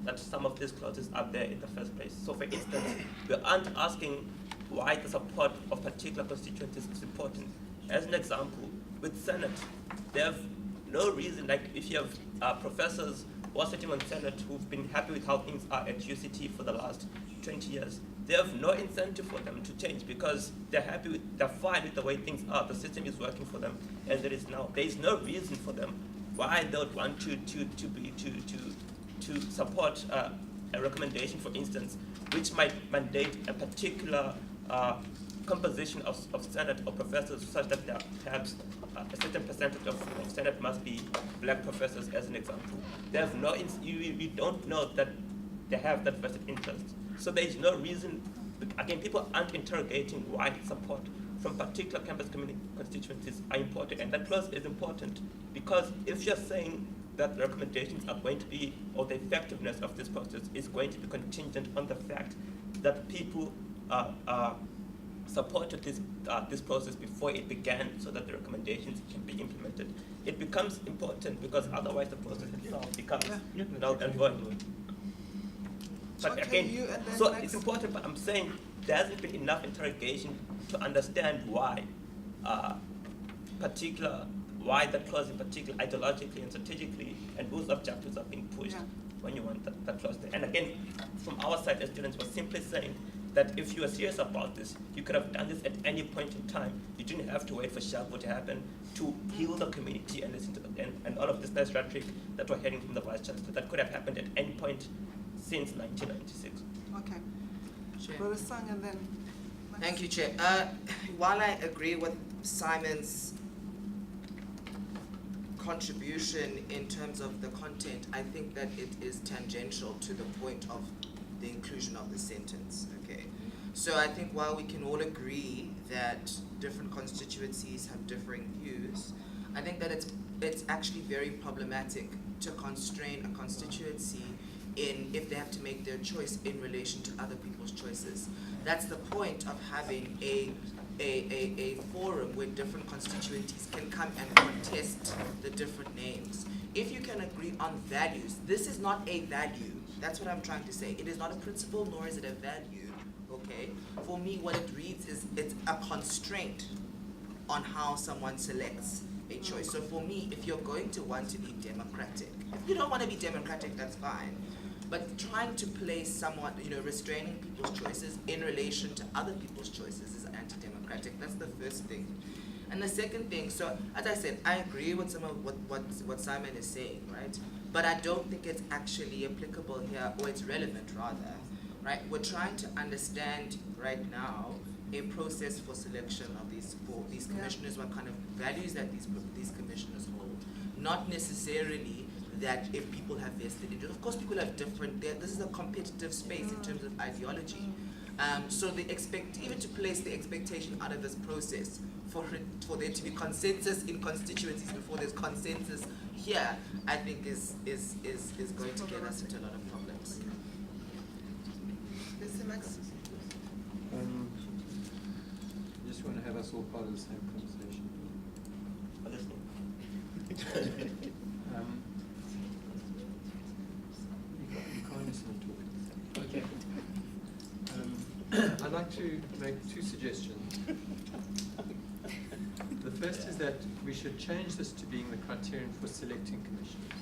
that some of these clauses are there in the first place. So for instance, we aren't asking why the support of particular constituencies is important. As an example, with Senate, they have no reason, like if you have professors who are sitting on Senate who've been happy with how things are at UCT for the last 20 years, they have no incentive for them to change because they're fine with the way things are. The system is working for them as it is now. There is no reason for them why they would want to support a recommendation, for instance, which might mandate a particular composition of Senate or professors such that there perhaps a certain percentage of Senate must be black professors, as an example. They have no, you don't know that they have that vested interest. So there is no reason, again, people aren't interrogating why support from particular campus community constituencies are important, and that clause is important because if you're saying that the recommendations are going to be, or the effectiveness of this process is going to be contingent on the fact that people supported this process before it began so that the recommendations can be implemented. It becomes important because otherwise the process itself becomes null and void. But Okay, again, so it's important, but I'm saying there hasn't been enough interrogation to understand why why that clause in particular, ideologically and strategically, and those objectives are being pushed when you want that clause there. And again, from our side as students, we're simply saying that if you are serious about this, you could have done this at any point in time. You didn't have to wait for Sharpo to happen to heal the community and listen to and all of this nice rhetoric that we're hearing from the Vice Chancellor. That could have happened at any point since 1996. Okay. Chair. Borisang and then. Thank you, Chair. While I agree with Simon's contribution in terms of the content, I think that it is tangential to the point of the inclusion of the sentence, okay? So I think while we can all agree that different constituencies have differing views, I think that it's actually very problematic to constrain a constituency in if they have to make their choice in relation to other people's choices. That's the point of having a forum where different constituencies can come and contest the different names. If you can agree on values, this is not a value. That's what I'm trying to say. It is not a principle, nor is it a value, okay? For me, what it reads is it's a constraint on how someone selects a choice. So for me, if you're going to want to be democratic, if you don't want to be democratic, that's fine. But trying to place someone, restraining people's choices in relation to other people's choices is anti-democratic. That's the first thing. And the second thing, so as I said, I agree with some of what Simon is saying, right? But I don't think it's actually applicable here, or it's relevant rather, right? We're trying to understand right now a process for selection of these commissioners, what kind of values that these commissioners hold, not necessarily that if people have vested interest. Of course, people have different. This is a competitive space in terms of ideology. So even to place the expectation out of this process for there to be consensus in constituencies before there's consensus here, I think is going to get us into a lot of problems. Mr. Max? I just want to have us all part of the same conversation. You can't listen to talk. Okay. I'd like to make two suggestions. The first is that we should change this to being the criterion for selecting commissioners.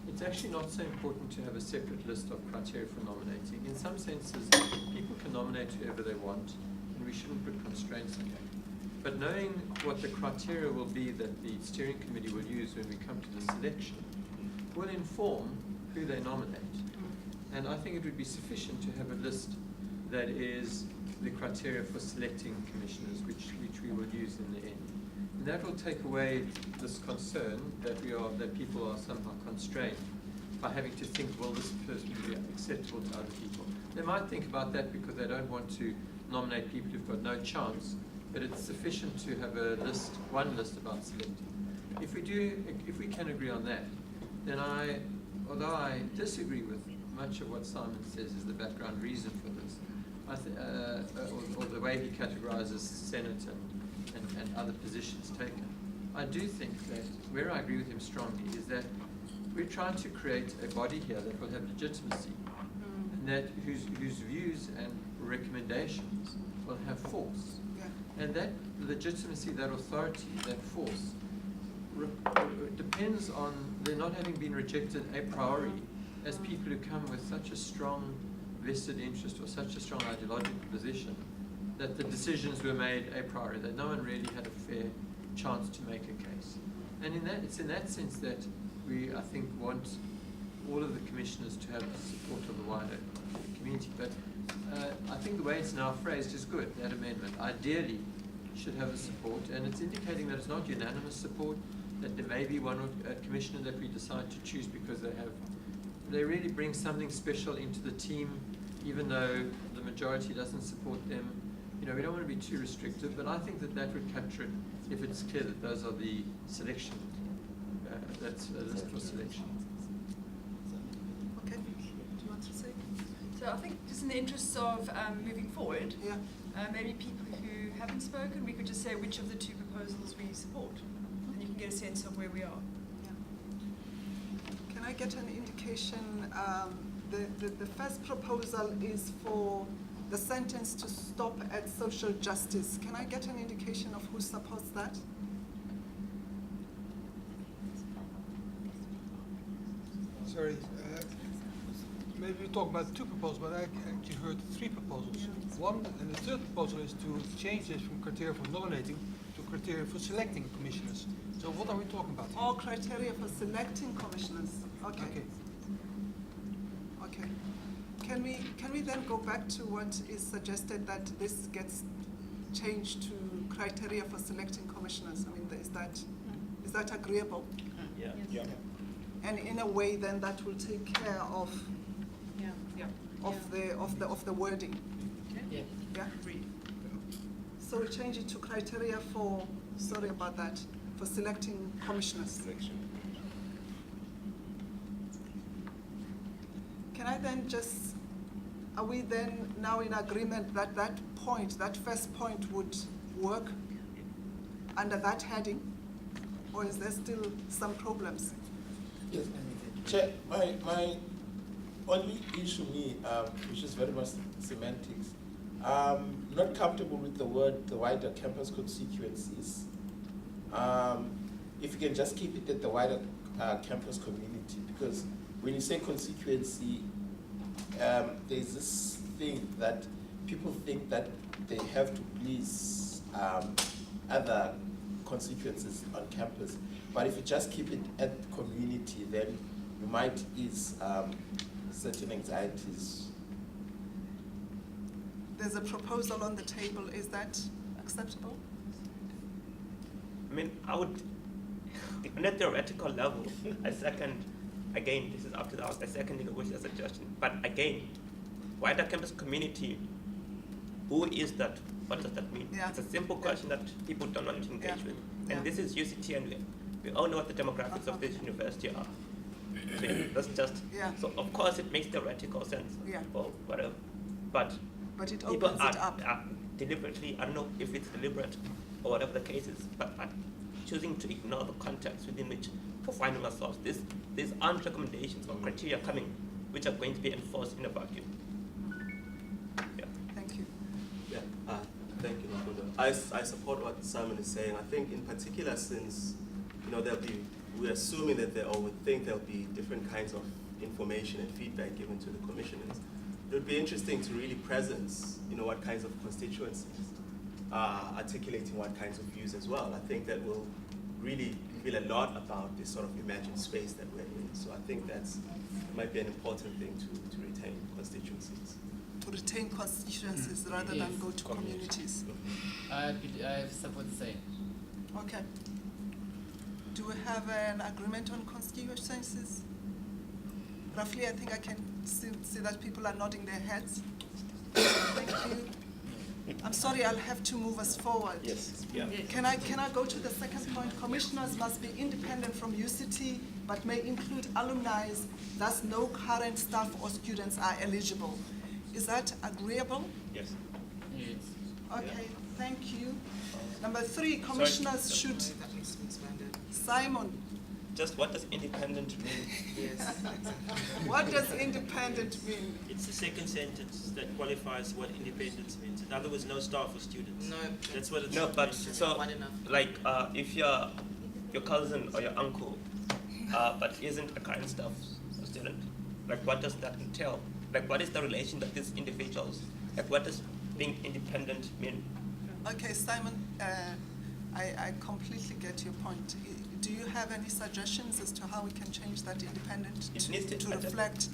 It's actually not so important to have a separate list of criteria for nominating. In some senses, people can nominate whoever they want, and we shouldn't put constraints on that. But knowing what the criteria will be that the steering committee will use when we come to the selection will inform who they nominate. And I think it would be sufficient to have a list that is the criteria for selecting commissioners, which we will use in the end. And that will take away this concern that people are somehow constrained by having to think, well, this person will be acceptable to other people. They might think about that because they don't want to nominate people who've got no chance, but it's sufficient to have one list about selecting. If we can agree on that, then although I disagree with much of what Simon says is the background reason for this, or the way he categorizes Senate and other positions taken, I do think that where I agree with him strongly is that we're trying to create a body here that will have legitimacy, and that whose views and recommendations will have force. And that legitimacy, that authority, that force depends on there not having been rejected a priori as people who come with such a strong vested interest or such a strong ideological position that the decisions were made a priori, that no one really had a fair chance to make a case. And it's in that sense that we, I think, want all of the commissioners to have the support of the wider community. But I think the way it's now phrased is good, that amendment. Ideally, should have the support, and it's indicating that it's not unanimous support, that there may be one commissioner that we decide to choose because they really bring something special into the team even though the majority doesn't support them. You know, we don't want to be too restrictive, but I think that that would capture it if it's clear that those are the selection. That's a list for selection. Okay, do you want to say? So I think just in the interests of moving forward, Yeah. maybe people who haven't spoken, we could just say which of the two proposals we support, and you can get a sense of where we are. Can I get an indication, the first proposal is for the sentence to stop at social justice. Can I get an indication of who supports that? Sorry, maybe we talk about two proposals, but I actually heard three proposals. One, and the third proposal is to change this from criteria for nominating to criteria for selecting commissioners. So what are we talking about here? All criteria for selecting commissioners. Okay. Okay. Can we then go back to what is suggested, that this gets changed to criteria for selecting commissioners? I mean, is that agreeable? Yeah. Yeah. And in a way, then that will take care of the wording. Yeah. Yeah. So we change it to criteria for. Sorry about that. For selecting commissioners. Can I then just? Are we then now in agreement that that first point, would work under that heading, or is there still some problems? Yes, Chair, my only issue which is very much semantics, not comfortable with the word the wider campus constituencies. If you can just keep it at the wider campus community, because when you say constituency, there's this thing that people think that they have to please other constituencies on campus. But if you just keep it at community, then you might ease certain anxieties. There's a proposal on the table. Is that acceptable? I mean, I would, on a theoretical level, I second, again, this is up to the House, I second negotiate suggestion. But again, wider campus community, who is that? What does that mean? Yeah. It's a simple question that people don't want to engage with. And Yeah. this is UCT, and we all know what the demographics of this university are. I mean, that's just, so of course it makes theoretical sense, or whatever. But it people opens are, it up. are deliberately, I don't know if it's deliberate or whatever the case is, but are choosing to ignore the context within which we're finding ourselves. These aren't recommendations or criteria coming which are going to be enforced in a vacuum. Yeah. Thank you. Yeah, thank you, Makuda. I support what Simon is saying. I think in particular, since we're assuming that there, or would think there'll be different kinds of information and feedback given to the commissioners. It would be interesting to really presence, what kinds of constituencies are articulating what kinds of views as well. I think that will really reveal a lot about this sort of imagined space that we're in. So I think it might be an important thing to retain constituencies. To retain constituencies rather than go to communities. I support the same. Okay. Do we have an agreement on constituencies? Roughly, I think I can see that people are nodding their heads. Thank you. I'm sorry, I'll have to move us forward. Yes. Yeah. Can I go to the second point? Commissioners must be independent from UCT, but may include alumni, thus no current staff or students are eligible. Is that agreeable? Yes. Yes. Okay, thank you. Number 3, commissioners should. Simon. Just what does independent mean? Yes. What does independent mean? It's the second sentence that qualifies what independence means. In other words, no staff or students. No. That's what it's No, but mentioned. so, like, if your cousin or your uncle, but isn't a current staff or student, like, what does that entail? Like, what is the relation that these individuals, like, what does being independent mean? Okay, Simon, I completely get your point. Do you have any suggestions as to how we can change that independent to reflect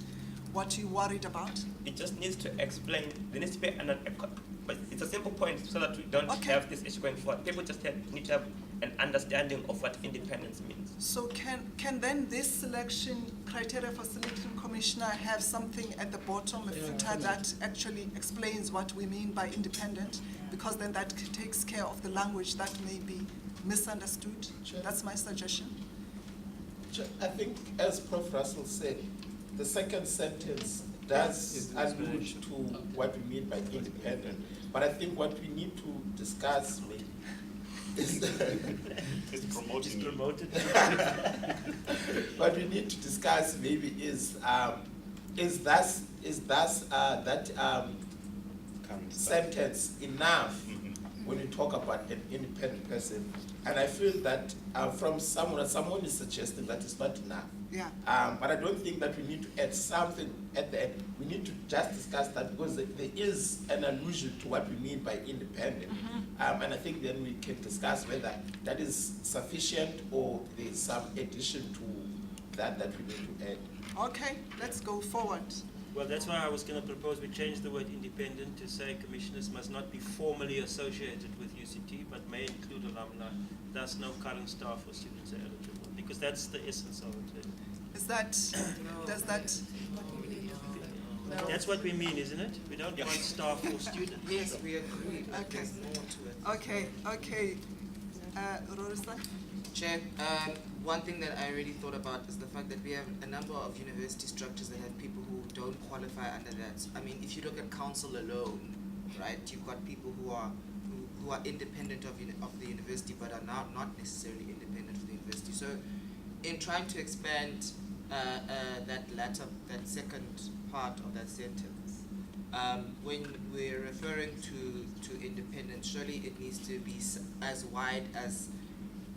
what you're worried about? It just needs to explain, there needs to be but it's a simple point so that we don't have this issue going forward. People just need to have an understanding of what independence means. So can then this selection criteria for selecting commissioner have something at the bottom, a footer that actually explains what we mean by independent? Because then that takes care of the language that may be misunderstood. Sure. That's my suggestion. I think, as Prof. Russell said, the second sentence does allude to what we mean by independent. But I think what we need to discuss maybe is what we need to discuss maybe is that sentence enough when you talk about an independent person? And I feel that from someone is suggesting that it's not enough. Yeah. But I don't think that we need to add something at the end. We need to just discuss that because there is an allusion to what we mean by independent. And I think then we can discuss whether that is sufficient or there's some addition to that we need to add. Okay, let's go forward. Well, that's why I was going to propose we change the word independent to say commissioners must not be formally associated with UCT, but may include alumni. Thus, no current staff or students are eligible, because that's the essence of it. Is that, does that? No. That's what we mean, isn't it? We don't want staff or students. Yes, we agree. Okay. There's more to it. Okay. Rorisa? Chair, one thing that I really thought about is the fact that we have a number of university structures that have people who don't qualify under that. I mean, if you look at council alone, right, you've got people who are independent of the university but are now not necessarily independent of the university. So, in trying to expand that second part of that sentence, when we're referring to independence, surely it needs to be as wide as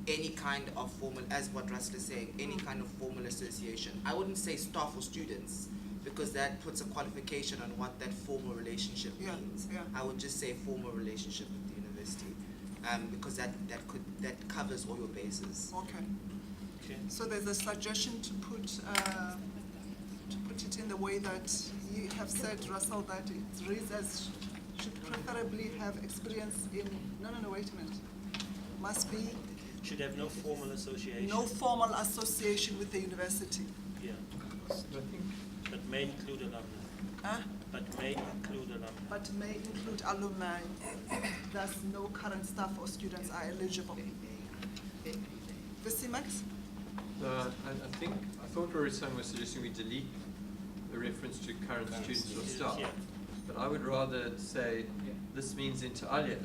any kind of formal, as what Russell is saying, any kind of formal association. I wouldn't say staff or students, because that puts a qualification on what that formal relationship means. Yeah. I would just say formal relationship with the university, because that covers all your bases. Okay. So there's a suggestion to put it in the way that you have said, Russell, that it reads as should preferably have experience in. No, wait a minute. Must be. Should have no formal association. No formal association with the university. Yeah. But may include alumni. But may include alumni. But may include alumni. Thus, no current staff or students are eligible. Max? I thought Rorisang was suggesting we delete the reference to current students or staff. Yeah. But I would rather say this means inter alia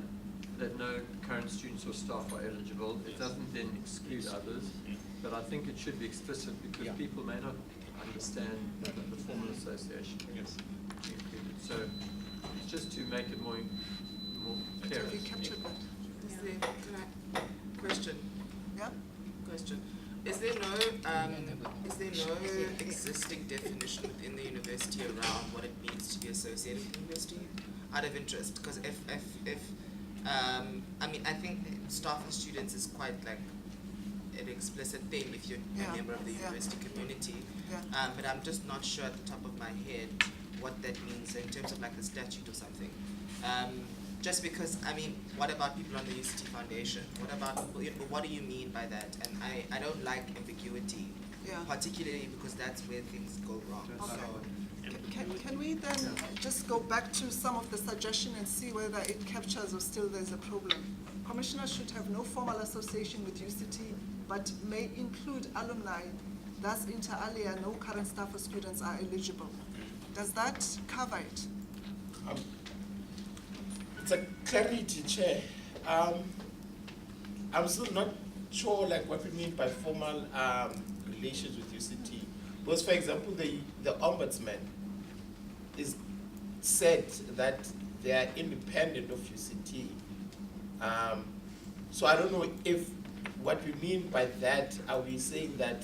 that no current students or staff are eligible. It doesn't then exclude others, but I think it should be explicit because people may not understand the formal association included. So it's just to make it more clear. Have you captured that? Question? Yeah? Question. Is there no existing definition within the university around what it means to be associated with the university? Out of interest, because I think staff and students is quite like an explicit thing if you're a member of the university community. Yeah. But I'm just not sure at the top of my head what that means in terms of like the statute or something. Just because, what about people on the UCT Foundation? What do you mean by that? And I don't like ambiguity, particularly because that's where things go wrong. Okay. So, Can we then just go back to some of the suggestion and see whether it captures or still there's a problem? Commissioners should have no formal association with UCT, but may include alumni. Thus, inter alia, no current staff or students are eligible. Does that cover it? It's a clarity, Chair. I'm still not sure what we mean by formal relations with UCT. Because, for example, the Ombudsman is said that they are independent of UCT. So I don't know if what we mean by that, are we saying that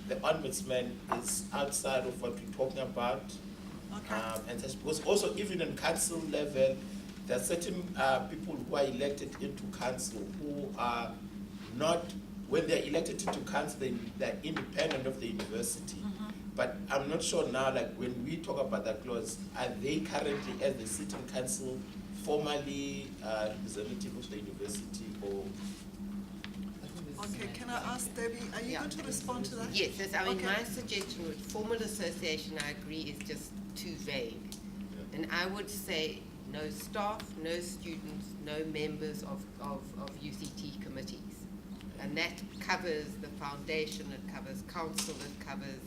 the Ombudsman is outside of what we're talking about? Okay. And that's because also even in council level, there are certain people who are elected into council who are not, when they're elected into council, they're independent of the university. But I'm not sure now, when we talk about that clause, are they currently, as they sit in council, formally representative of the university or? Okay, can I ask Debbie, are you going to respond to that? Yes, I mean, Okay. my suggestion with formal association, I agree, is just too vague. And I would say no staff, no students, no members of UCT committees. And that covers the foundation, it covers council, it covers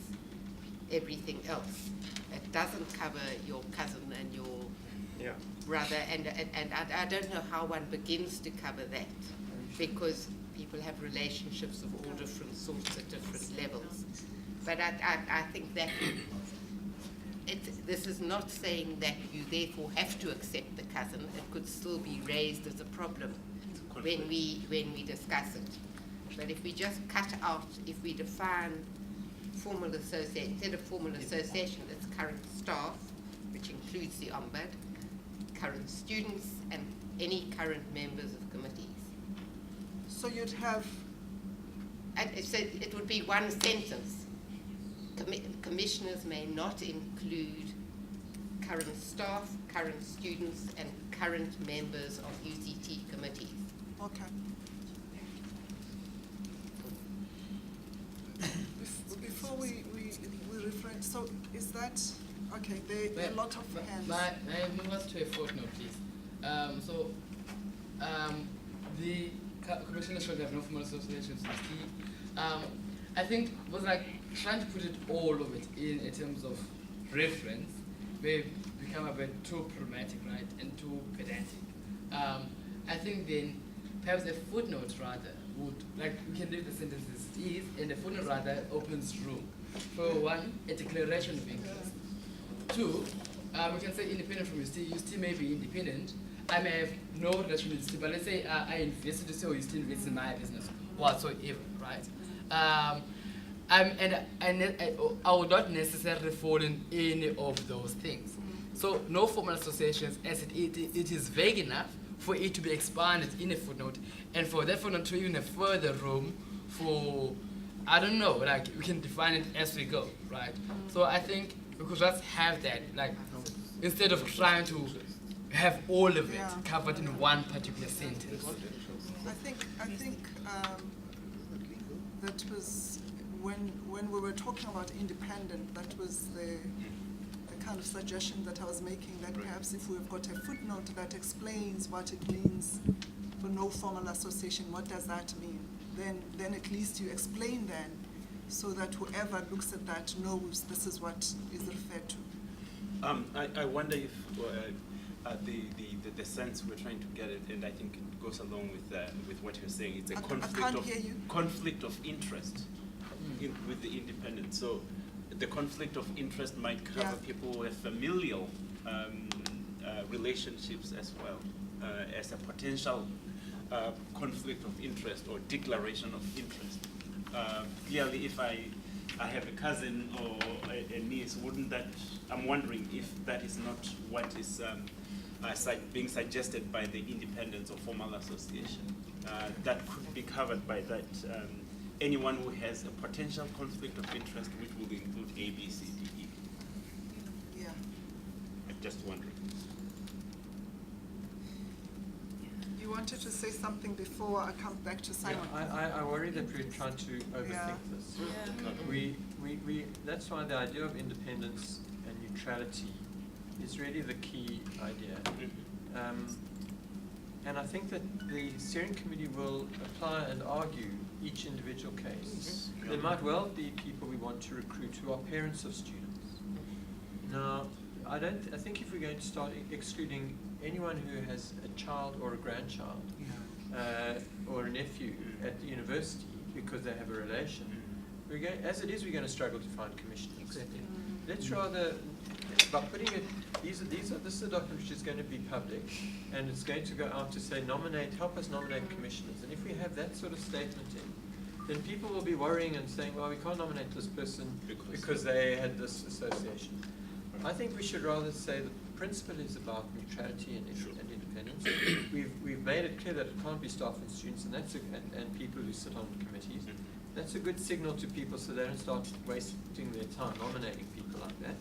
everything else. It doesn't cover your cousin and your brother, and I don't know how one begins to cover that, because people have relationships of all different sorts at different levels. But I think that this is not saying that you therefore have to accept the cousin. It could still be raised as a problem when we discuss it. But if we just cut out, if we define formal association, instead of formal association, it's current staff, which includes the Ombud, current students, and any current members of committees. So you'd have... And so it would be one sentence. Commissioners may not include current staff, current students, and current members of UCT committees. Okay. Before we refrain, so is that, okay, there are a lot of hands. My members to a footnote, please. The commissioners should have no formal associations with the I think was like trying to put it all of it in terms of reference may become a bit too problematic, right, and too pedantic. I think then perhaps a footnote rather would, like we can leave the sentences as is, and a footnote rather opens room for one, a declaration of interest. Two, we can say independent from UCT. UCT may be independent. I may have no relation with UCT, but let's say I invested to say, or UCT invests in my business whatsoever, right? And I would not necessarily fall in any of those things. So no formal associations, as it is vague enough for it to be expanded in a footnote, and for that footnote to even have further room for, I don't know, like we can define it as we go, right? So I think we could just have that, like instead of trying to have all of it covered in one particular sentence. I think that was when we were talking about independent, that was the kind of suggestion that I was making, that perhaps if we've got a footnote that explains what it means for no formal association, what does that mean? Then at least you explain then, so that whoever looks at that knows this is what is referred to. I wonder if the sense we're trying to get it, and I think it goes along with what you're saying. It's a conflict of interest with the independent. So the conflict of interest might cover people with familial relationships as well as a potential conflict of interest or declaration of interest. Clearly, if I have a cousin or a niece, wouldn't that? I'm wondering if that is not what is being suggested by the independence of formal association. That could be covered by that. Anyone who has a potential conflict of interest, which will include A, B, C, D, E. Yeah. I'm just wondering. You wanted to say something before I come back to Simon? I worry that we're trying to overthink this. We that's why the idea of independence and neutrality is really the key idea. And I think that the steering committee will apply and argue each individual case. There might well be people we want to recruit who are parents of students. Now, I think if we're going to start excluding anyone who has a child or a grandchild or a nephew at the university because they have a relation, as it is, we're going to struggle to find commissioners. Let's rather, by putting it, this is a document which is going to be public, and it's going to go out to say, help us nominate commissioners. And if we have that sort of statement in, then people will be worrying and saying, well, we can't nominate this person because they had this association. I think we should rather say the principle is about neutrality and independence. We've made it clear that it can't be staff and students, and and people who sit on committees. That's a good signal to people so they don't start wasting their time nominating people like that.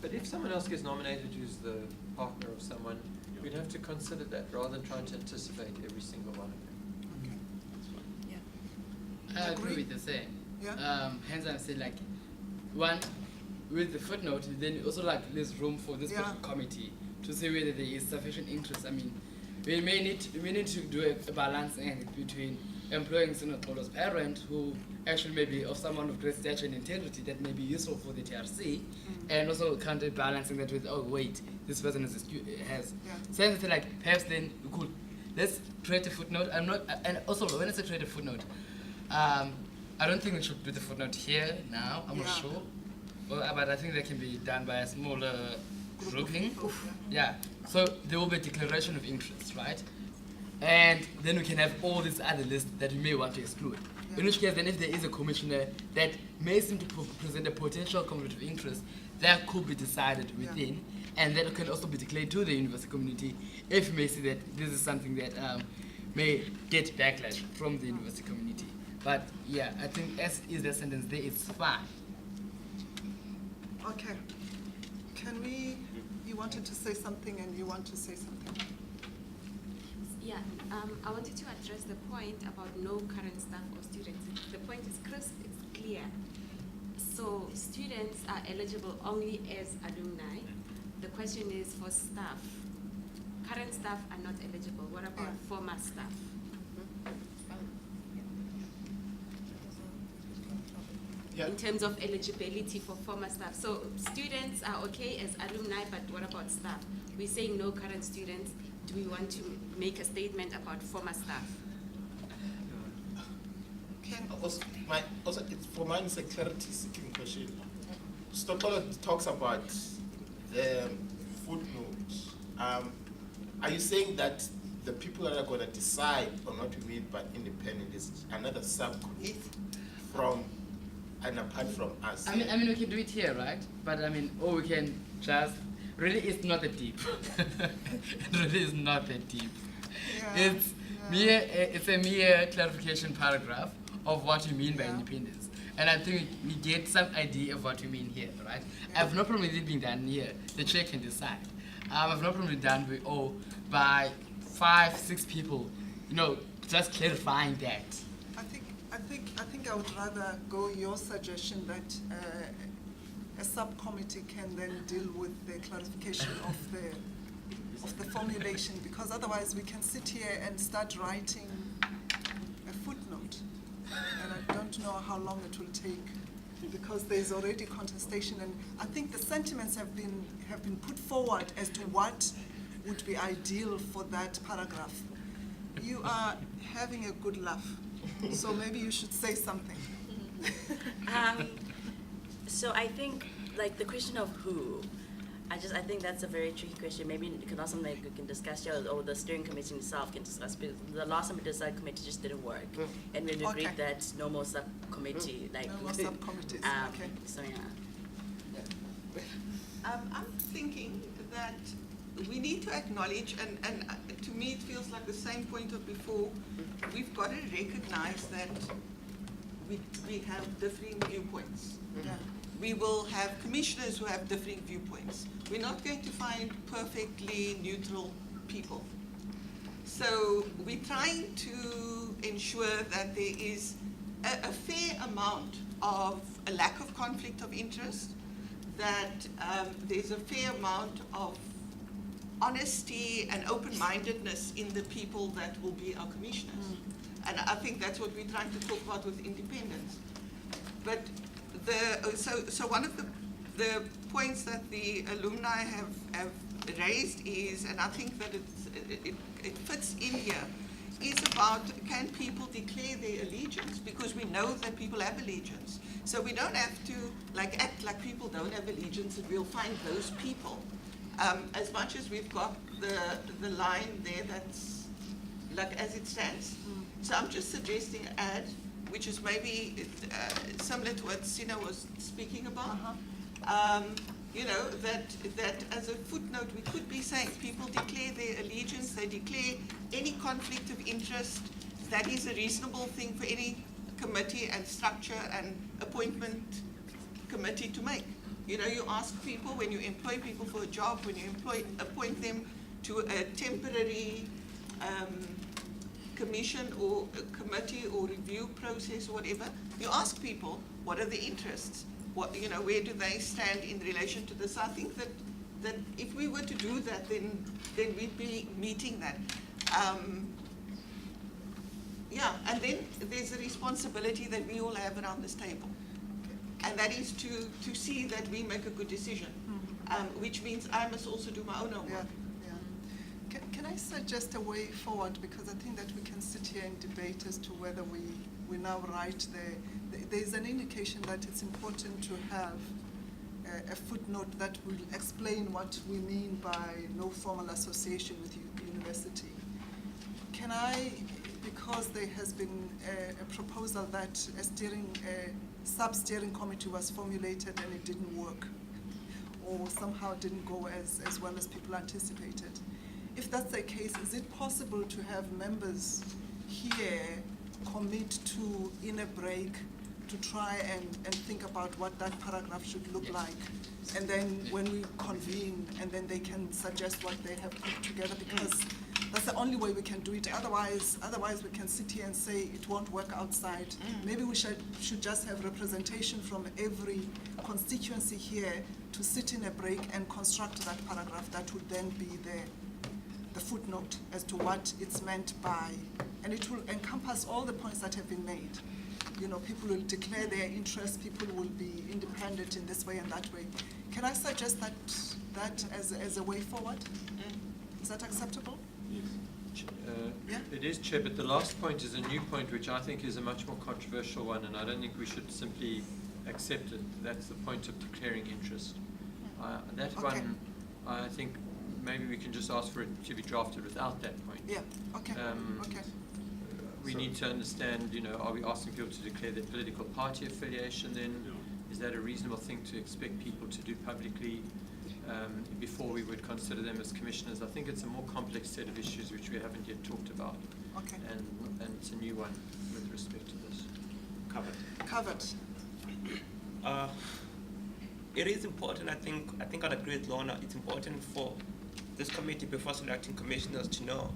But if someone else gets nominated who's the partner of someone We'd have to consider that rather than trying to anticipate every single one of them. I agree with the same. Yeah. Hence I'm saying like, one, with the footnote, then you also like there's room for this Yeah. committee to see whether there is sufficient interest. I mean, we need to do a balancing between employing Senate holders parent who actually may be of someone of great stature and integrity that may be useful for the TRC, and also counterbalancing that with, oh wait, this person has sense that like perhaps then we could let's create a footnote. I'm not, and also when I say create a footnote, I don't think we should do the footnote here now. I'm not sure, but I think that can be done by a smaller grouping. Yeah. So there will be a declaration of interest, right? And then we can have all these other lists that we may want to exclude. In which case, then if there is a commissioner that may seem to present a potential conflict of interest, that could be decided within, and that can also be declared to the university community if we may see that this is something that may get backlash from the university community. But yeah, I think as is the sentence there, it's fine. Okay. Can we, you wanted to say something and you want to say something? Yeah, I wanted to address the point about no current staff or students. The point is crisp, it's clear. So students are eligible only as alumni. The question is for staff. Current staff are not eligible. What about former staff? In terms of eligibility for former staff. So students are okay as alumni, but what about staff? We're saying no current students. Do we want to make a statement about former staff? Also, it's for mine, it's a clarity-seeking question. Stokolo talks about the footnote. Are you saying that the people that are going to decide on what we mean by independent is another subgroup from and apart from us? I mean, we can do it here, right? But I mean, or we can just. Really, it's not that deep. It really is not that deep. It's a mere clarification paragraph of what you mean by independence. And I think we get some idea of what you mean here, right? I have no problem with it being done here. The chair can decide. I have no problem with it done by 5, 6 people, just clarifying that. I think I would rather go your suggestion that a subcommittee can then deal with the clarification of the formulation, because otherwise we can sit here and start writing a footnote, and I don't know how long it will take, because there's already contestation, and I think the sentiments have been put forward as to what would be ideal for that paragraph. You are having a good laugh, so maybe you should say something. So I think, like, the question of who, I think that's a very tricky question. Maybe it can also something we can discuss here, or the steering committee itself can discuss. Because the last time we did subcommittee just didn't work, and we agreed that no more subcommittee. No more subcommittees. Okay. So yeah. I'm thinking that we need to acknowledge, and to me it feels like the same point of before. We've got to recognize that we have differing viewpoints. We will have commissioners who have differing viewpoints. We're not going to find perfectly neutral people. So we're trying to ensure that there is a fair amount of a lack of conflict of interest, that there's a fair amount of honesty and open-mindedness in the people that will be our commissioners. And I think that's what we're trying to talk about with independence. But so one of the points that the alumni have raised is, and I think that it fits in here, is about, can people declare their allegiance? Because we know that people have allegiance. So we don't have to act like people don't have allegiance, and we'll find those people. As much as we've got the line there that's like as it stands. So I'm just suggesting add, which is maybe similar to what Sina was speaking about. That as a footnote, we could be saying people declare their allegiance, they declare any conflict of interest. That is a reasonable thing for any committee and structure and appointment committee to make. You ask people when you employ people for a job, when you appoint them, to a temporary commission or a committee or review process or whatever, you ask people, what are the interests? What, you know, where do they stand in relation to this? I think that if we were to do that, then we'd be meeting that. Yeah, and then there's a responsibility that we all have around this table. And that is to see that we make a good decision, which means I must also do my own homework. Can I suggest a way forward? Because I think that we can sit here and debate as to whether we now write there's an indication that it's important to have a footnote that will explain what we mean by no formal association with university. Can I, because there has been a proposal that a sub-steering committee was formulated and it didn't work, or somehow didn't go as well as people anticipated. If that's the case, is it possible to have members here commit to, in a break, to try and think about what that paragraph should look like? And then when we convene, and then they can suggest what they have put together, because that's the only way we can do it. Otherwise we can sit here and say it won't work outside. Maybe we should just have representation from every constituency here to sit in a break and construct that paragraph that would then be the footnote as to what it's meant by, and it will encompass all the points that have been made. You know, people will declare their interest, people will be independent in this way and that way. Can I suggest that as a way forward? Is that acceptable? It is, Chair, but the last point is a new point which I think is a much more controversial one, and I don't think we should simply accept it. That's the point of declaring interest. That one, I think maybe we can just ask for it to be drafted without that point. Yeah, okay, okay. We need to understand, you know, are we asking people to declare their political party affiliation then? Is that a reasonable thing to expect people to do publicly before we would consider them as commissioners? I think it's a more complex set of issues which we haven't yet talked about. Okay. And it's a new one with respect to this. Covered. It is important, I think I'd agree with Lorna, it's important for this committee before selecting commissioners to know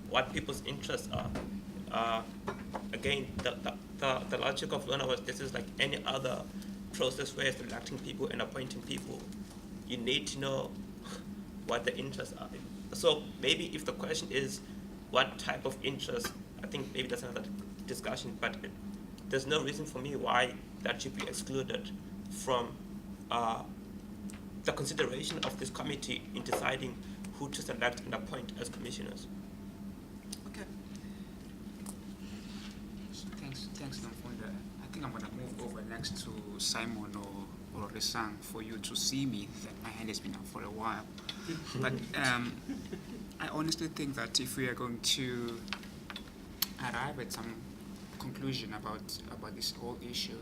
what people's interests are. Again, the logic of Lorna was this is like any other process where you're selecting people and appointing people. You need to know what the interests are. So maybe if the question is what type of interest, I think maybe that's another discussion, but there's no reason for me why that should be excluded from the consideration of this committee in deciding who to select and appoint as commissioners. Okay. Thanks, Namfunda. I think I'm going to move over next to Simon or Resang for you to see me. That my hand has been up for a while. But I honestly think that if we are going to arrive at some conclusion about this whole issue,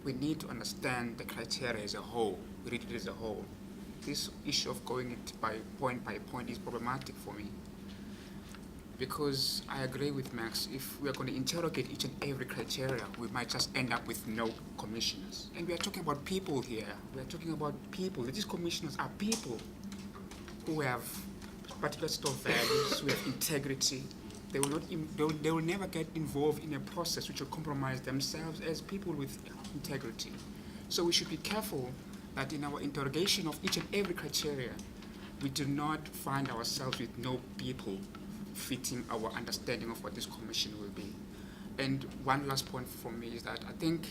we need to understand the criteria as a whole, read it as a whole. This issue of going it by point is problematic for me. Because I agree with Max, if we are going to interrogate each and every criteria, we might just end up with no commissioners. And we are talking about people here. We are talking about people. These commissioners are people who have particular set of values, who have integrity. They will never get involved in a process which will compromise themselves as people with integrity. So we should be careful that in our interrogation of each and every criteria, we do not find ourselves with no people fitting our understanding of what this commission will be. And one last point for me is that I think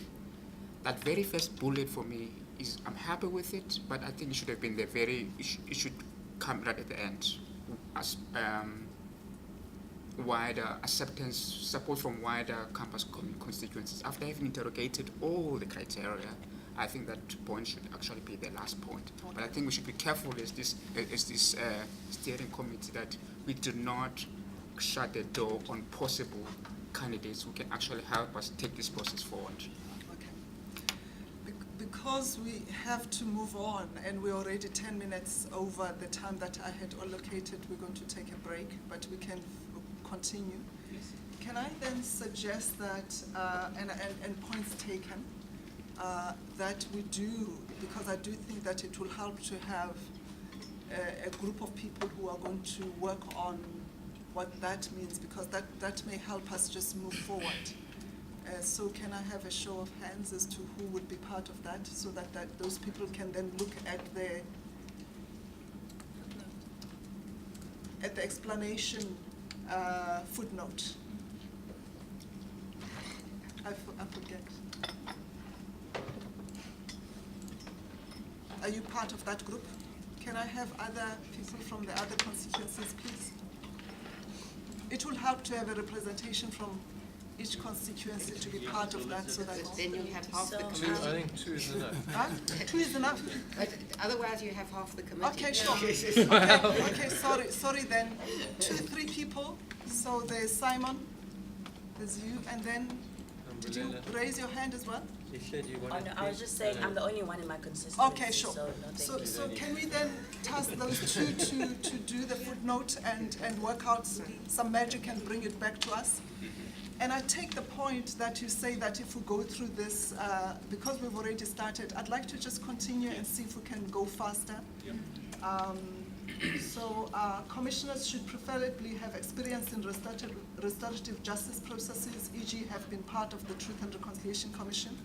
that very first bullet for me is I'm happy with it, but I think it should have been it should come right at the end. As wider acceptance, support from wider campus constituencies. After having interrogated all the criteria, I think that point should actually be the last point. But I think we should be careful as this steering committee that we do not shut the door on possible candidates who can actually help us take this process forward. Because we have to move on and we're already 10 minutes over the time that I had allocated, we're going to take a break, but we can continue. Yes. Can I then suggest that, and points taken, that we do, because I do think that it will help to have a group of people who are going to work on what that means, because that may help us just move forward. So can I have a show of hands as to who would be part of that, so that those people can then look at the explanation footnote. I forget. Are you part of that group? Can I have other people from the other constituencies, please? It will help to have a representation from each constituency to be part of that, so that then you have half the I committee. think 2 is enough. Huh? 2 is enough. But otherwise, you have half the committee. Okay, sure. Okay, sorry then. 2, 3 people. So there's Simon, there's you, and then did you raise your hand as well? He said you Oh, wanted no, I was just saying I'm the only one in my consistency. Okay, sure. So, no, thank you. So can we then task those 2 to do the footnote and work out some magic and bring it back to us? And I take the point that you say that if we go through this, because we've already started, I'd like to just continue and see if we can go faster. So commissioners should preferably have experience in restorative justice processes, e.g. have been part of the Truth and Reconciliation Commission.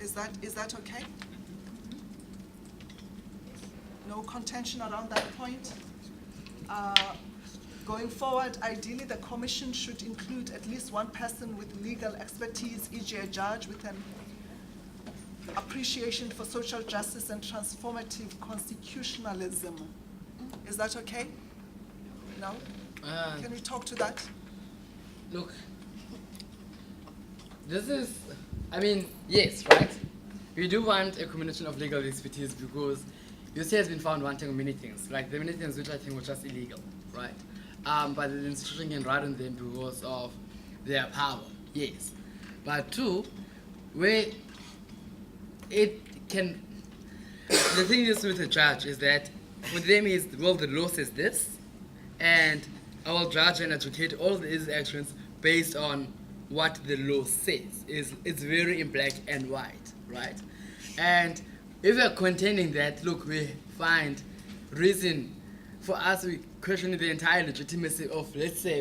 Is that okay? No contention around that point? Going forward, ideally the commission should include at least one person with legal expertise, e.g. a judge with an appreciation for social justice and transformative constitutionalism. Is that okay? No? Can we talk to that? Look, this is, I mean, yes, right? We do want a combination of legal expertise because UC has been found wanting many things, like the many things which I think were just illegal, right? But the institution can ride on them because of their power, yes. But 2, where it can, the thing is with the judge is that with them is, well, the law says this, and I will judge and advocate all these actions based on what the law says. It's very in black and white, right? And if we're contending that, look, we find reason for us, we question the entire legitimacy of, let's say,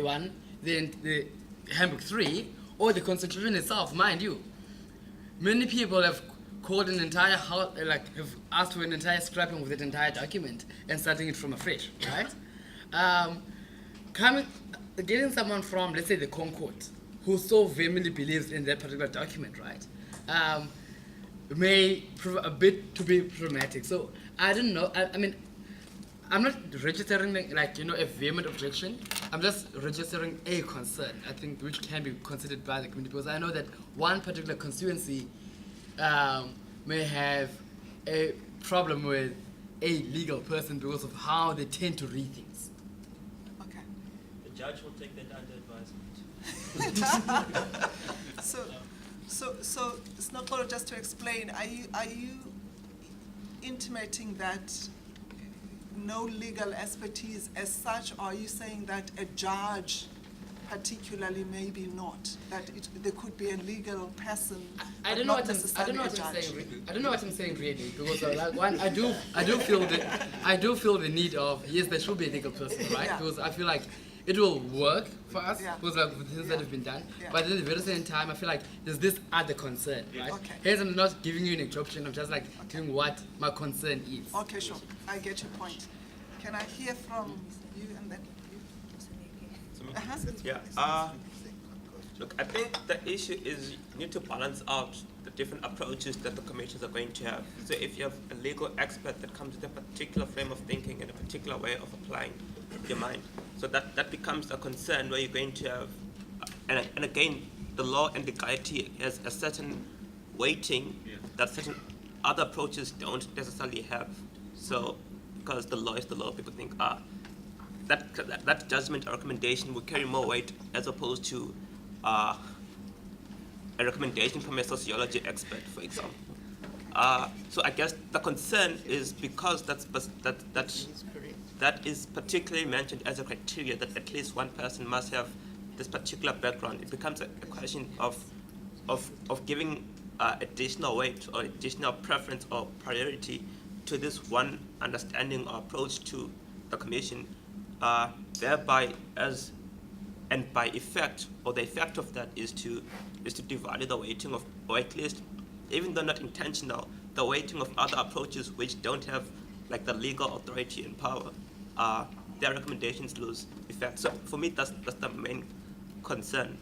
the Handbook 3, or the Constitution itself, mind you. Many people have called an entire house, have asked for an entire scrapping of that entire document and starting it from afresh, right? Getting someone from, let's say, the Concord, who so vehemently believes in that particular document, right, may prove a bit to be problematic. So I don't know. I mean, I'm not registering a vehement objection. I'm just registering a concern, I think, which can be considered by the community, because I know that one particular constituency may have a problem with a legal person because of how they tend to read things. Okay. The judge will take that under advisement. So it's not going just to explain. Are you intimating that no legal expertise as such, or are you saying that a judge particularly maybe not, that there could be a legal person? I don't know what I'm saying. I don't know what I'm saying really, because I do feel the need of, yes, there should be a legal person, right? Yeah. Because I feel like it will work for us, because of the things that have been done. Yeah. But at the very same time, I feel like there's this other concern, right? Okay. Hence, I'm not giving you an interruption. I'm just telling what my concern is. Okay, sure. I get your point. Can I hear from you and then you? Yeah. Look, I think the issue is you need to balance out the different approaches that the commissions are going to have. So if you have a legal expert that comes with a particular frame of thinking and a particular way of applying your mind, so that becomes a concern where you're going to have, and again, the law and legality has a certain weighting that certain other approaches don't necessarily have. So, because the law is the law, people think, that judgment or recommendation will carry more weight as opposed to a recommendation from a sociology expert, for example. So I guess the concern is because that is particularly mentioned as a criteria that at least one person must have this particular background. It becomes a question of giving additional weight or additional preference or priority to this one understanding or approach to the commission, thereby and by effect, or the effect of that is to devalue the weighting of, or at least, even though not intentional, the weighting of other approaches which don't have like the legal authority and power. Their recommendations lose effect. So for me, that's the main concern.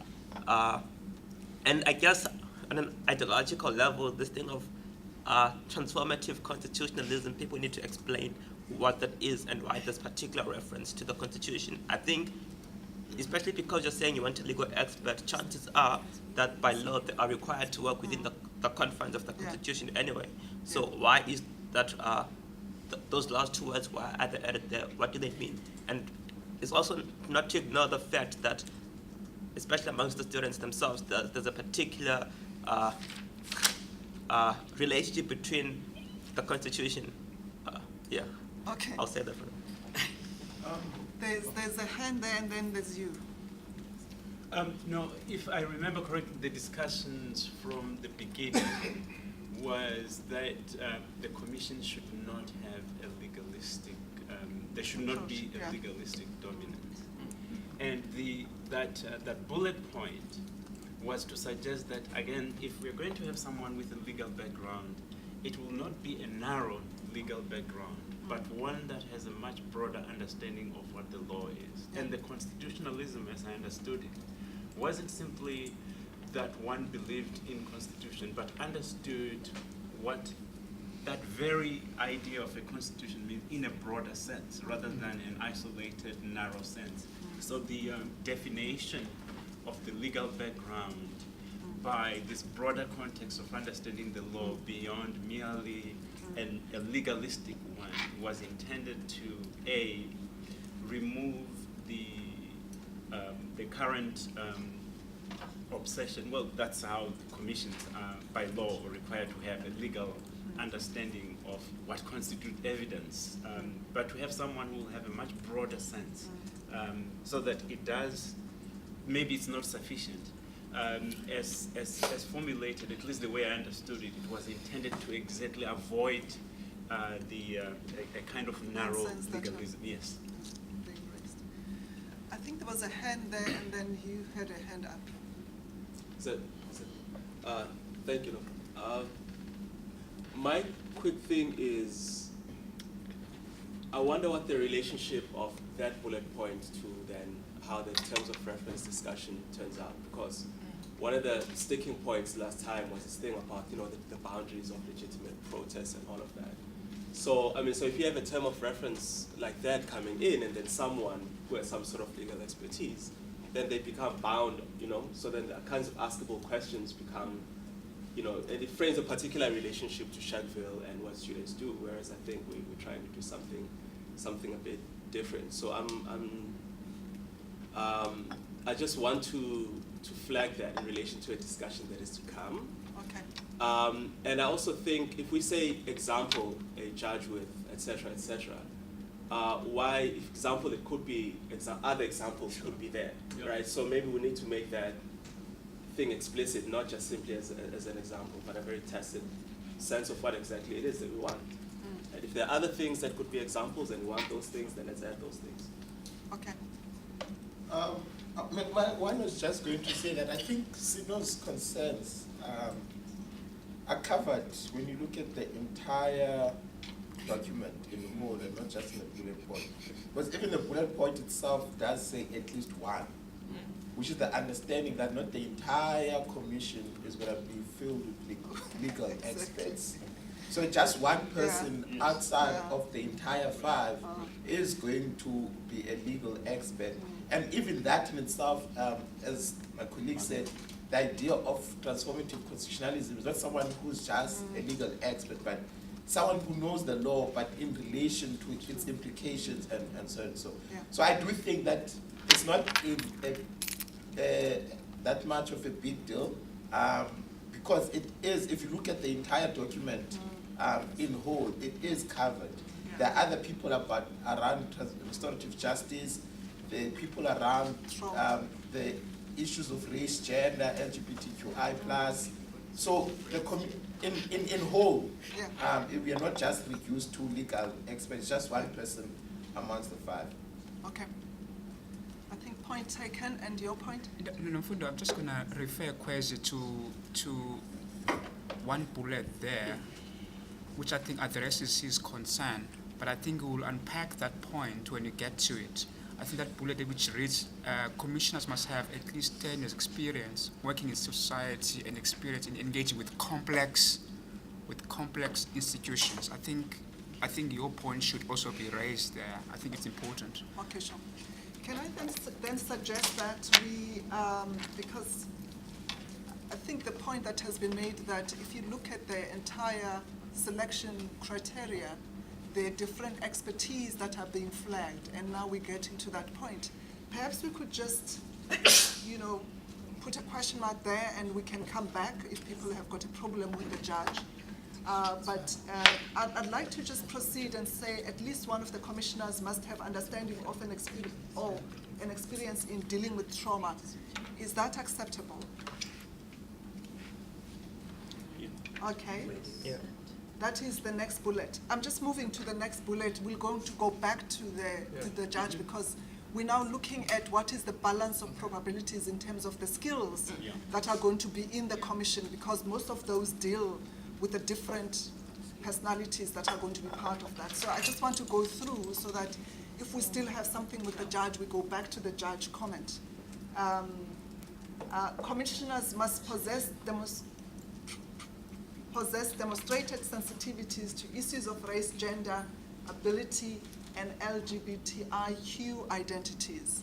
And I guess on an ideological level, this thing of transformative constitutionalism, people need to explain what that is and why there's particular reference to the Constitution. I think, especially because you're saying you want a legal expert, chances are that by law they are required to work within the confines of the Constitution anyway. So why is that, those last two words, why are they added there? What do they mean? And it's also not to ignore the fact that, especially amongst the students themselves, there's a particular relationship between the Constitution. Yeah. Okay. I'll say that for now. There's a hand there, and then there's you. No, if I remember correctly, the discussions from the beginning was that the commission should not have a legalistic, there should not be a legalistic dominance. And that bullet point was to suggest that, again, if we're going to have someone with a legal background, it will not be a narrow legal background, but one that has a much broader understanding of what the law is. And the constitutionalism, as I understood it, wasn't simply that one believed in constitution, but understood what that very idea of a constitution means in a broader sense, rather than an isolated, narrow sense. So the definition of the legal background by this broader context of understanding the law beyond merely a legalistic one was intended to, A, remove the current obsession. Well, that's how commissions by law are required to have a legal understanding of what constitutes evidence, but to have someone who will have a much broader sense, so that it does, maybe it's not sufficient. As formulated, at least the way I understood it, it was intended to exactly avoid a kind of narrow legalism. Yes. I think there was a hand there, and then you had a hand up. Thank you. My quick thing is, I wonder what the relationship of that bullet point to then how the terms of reference discussion turns out, because one of the sticking points last time was this thing about, the boundaries of legitimate protest and all of that. So, so if you have a term of reference like that coming in, and then someone who has some sort of legal expertise, then they become bound, so then the kinds of askable questions become, and it frames a particular relationship to Sharkville and what students do, whereas I think we're trying to do something a bit different. So I just want to flag that in relation to a discussion that is to come. Okay. And I also think if we say example, a judge with, etc., why, if example, it could be, other examples could be there, right? So maybe we need to make that thing explicit, not just simply as an example, but a very tested sense of what exactly it is that we want. And if there are other things that could be examples and we want those things, then let's add those things. Okay. One was just going to say that I think Sino's concerns are covered when you look at the entire document in whole and not just in the bullet point. Because even the bullet point itself does say at least one, which is the understanding that not the entire commission is going to be filled with legal experts. So just one person outside of the entire five is going to be a legal expert. And even that in itself, as my colleague said, the idea of transformative constitutionalism is not someone who's just a legal expert, but someone who knows the law, but in relation to its implications and so on. So I do think that it's not that much of a big deal, because it is, if you look at the entire document in whole, it is covered. There are other people around restorative justice, the people around the issues of race, gender, LGBTQI+, So the in whole, Yeah. we are not just reduced to legal experts, just one person amongst the five. Okay. I think point taken, and your point? No, Fundo, I'm just going to refer Kwesi to one bullet there, which I think addresses his concern, but I think we'll unpack that point when we get to it. I think that bullet which reads, commissioners must have at least 10 years experience working in society and experience in engaging with complex institutions. I think your point should also be raised there. I think it's important. Okay, sure. Can I then suggest that we, because I think the point that has been made that if you look at the entire selection criteria, there are different expertise that are being flagged, and now we're getting to that point. Perhaps we could just, put a question mark there, and we can come back if people have got a problem with the judge. But I'd like to just proceed and say at least one of the commissioners must have understanding of an experience in dealing with trauma. Is that acceptable? Yeah. Okay. Yeah. That is the next bullet. I'm just moving to the next bullet. We're going to go back to the judge because we're now looking at what is the balance of probabilities in terms of the skills that are going to be in the commission, because most of those deal with the different personalities that are going to be part of that. So I just want to go through so that if we still have something with the judge, we go back to the judge comment. Commissioners must possess demonstrated sensitivities to issues of race, gender, ability, and LGBTIQ identities.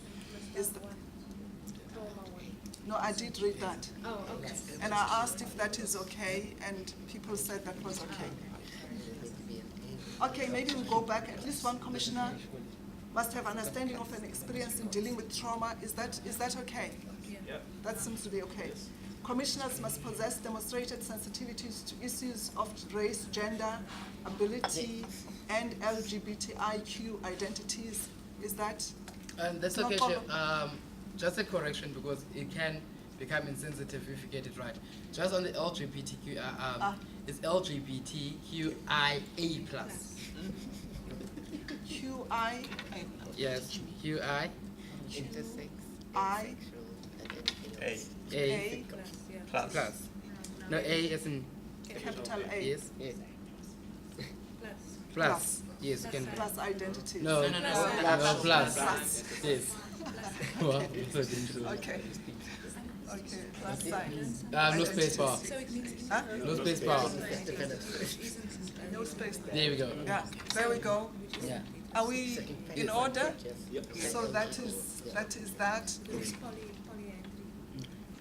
No, I did read that. Oh, okay. And I asked if that is okay, and people said that was okay. Okay, maybe we go back. At least one commissioner must have understanding of an experience in dealing with trauma. Is that okay? Yeah. That seems to be okay. Commissioners must possess demonstrated sensitivities to issues of race, gender, ability, and LGBTIQ identities. Is that? That's no okay, problem? Chair. Just a correction because it can become insensitive if you get it right. Just on the LGBTQ, it's LGBTQIA+. QI? Yes, QI. Intersex. I? A. Plus. No, A is in Capital A. Yes. Plus. Yes, you can. Plus identities. No, no, plus. Yes. Wow. Okay. Okay, plus sign. No space bar. Huh? No space bar. No space there. There we go. Yeah, there we go. Yeah. Are we in order? So that is that.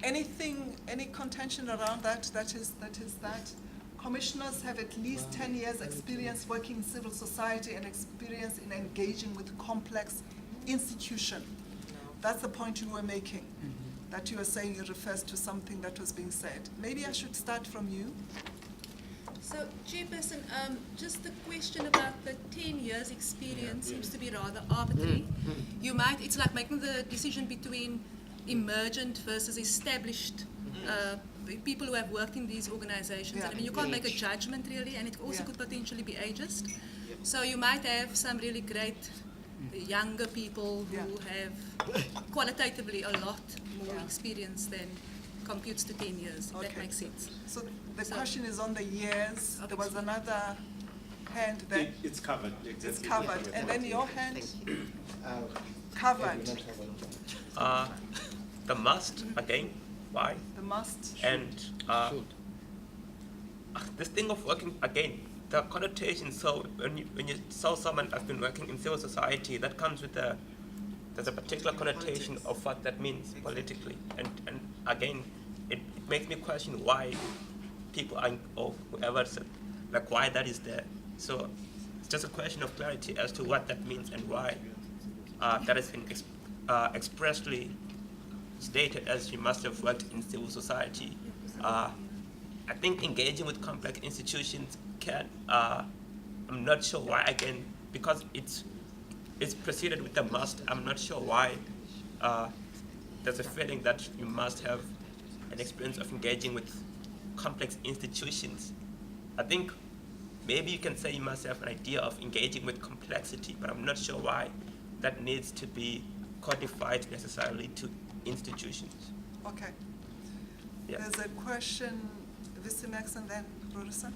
Any contention around that? That is that. Commissioners have at least 10 years experience working in civil society and experience in engaging with complex institution. That's the point you were making, that you were saying it refers to something that was being said. Maybe I should start from you. So, Chairperson, just the question about the 10 years experience seems to be rather arbitrary. It's like making the decision between emergent versus established people who have worked in these organizations. Yeah. And I mean, you can't make a judgment really, and it also could potentially be ageist. So you might have some really great younger people who have qualitatively a lot more experience than computes to 10 years, if that makes sense. So the question is on the years. There was another hand there. It's covered. It's covered. And then your hand? Covered. The must, again, why? The must. And this thing of working, again, the connotation, so when you saw someone has been working in civil society, that comes with there's a particular connotation of what that means politically. And again, it makes me question why people are, or whoever said, like why that is there. So it's just a question of clarity as to what that means and why that has been expressly stated as you must have worked in civil society. I think engaging with complex institutions can, I'm not sure why, again, because it's preceded with the must. I'm not sure why there's a feeling that you must have an experience of engaging with complex institutions. I think maybe you can say you must have an idea of engaging with complexity, but I'm not sure why that needs to be codified necessarily to institutions. Okay. Yeah. There's a question, Visimax and then Rorisa.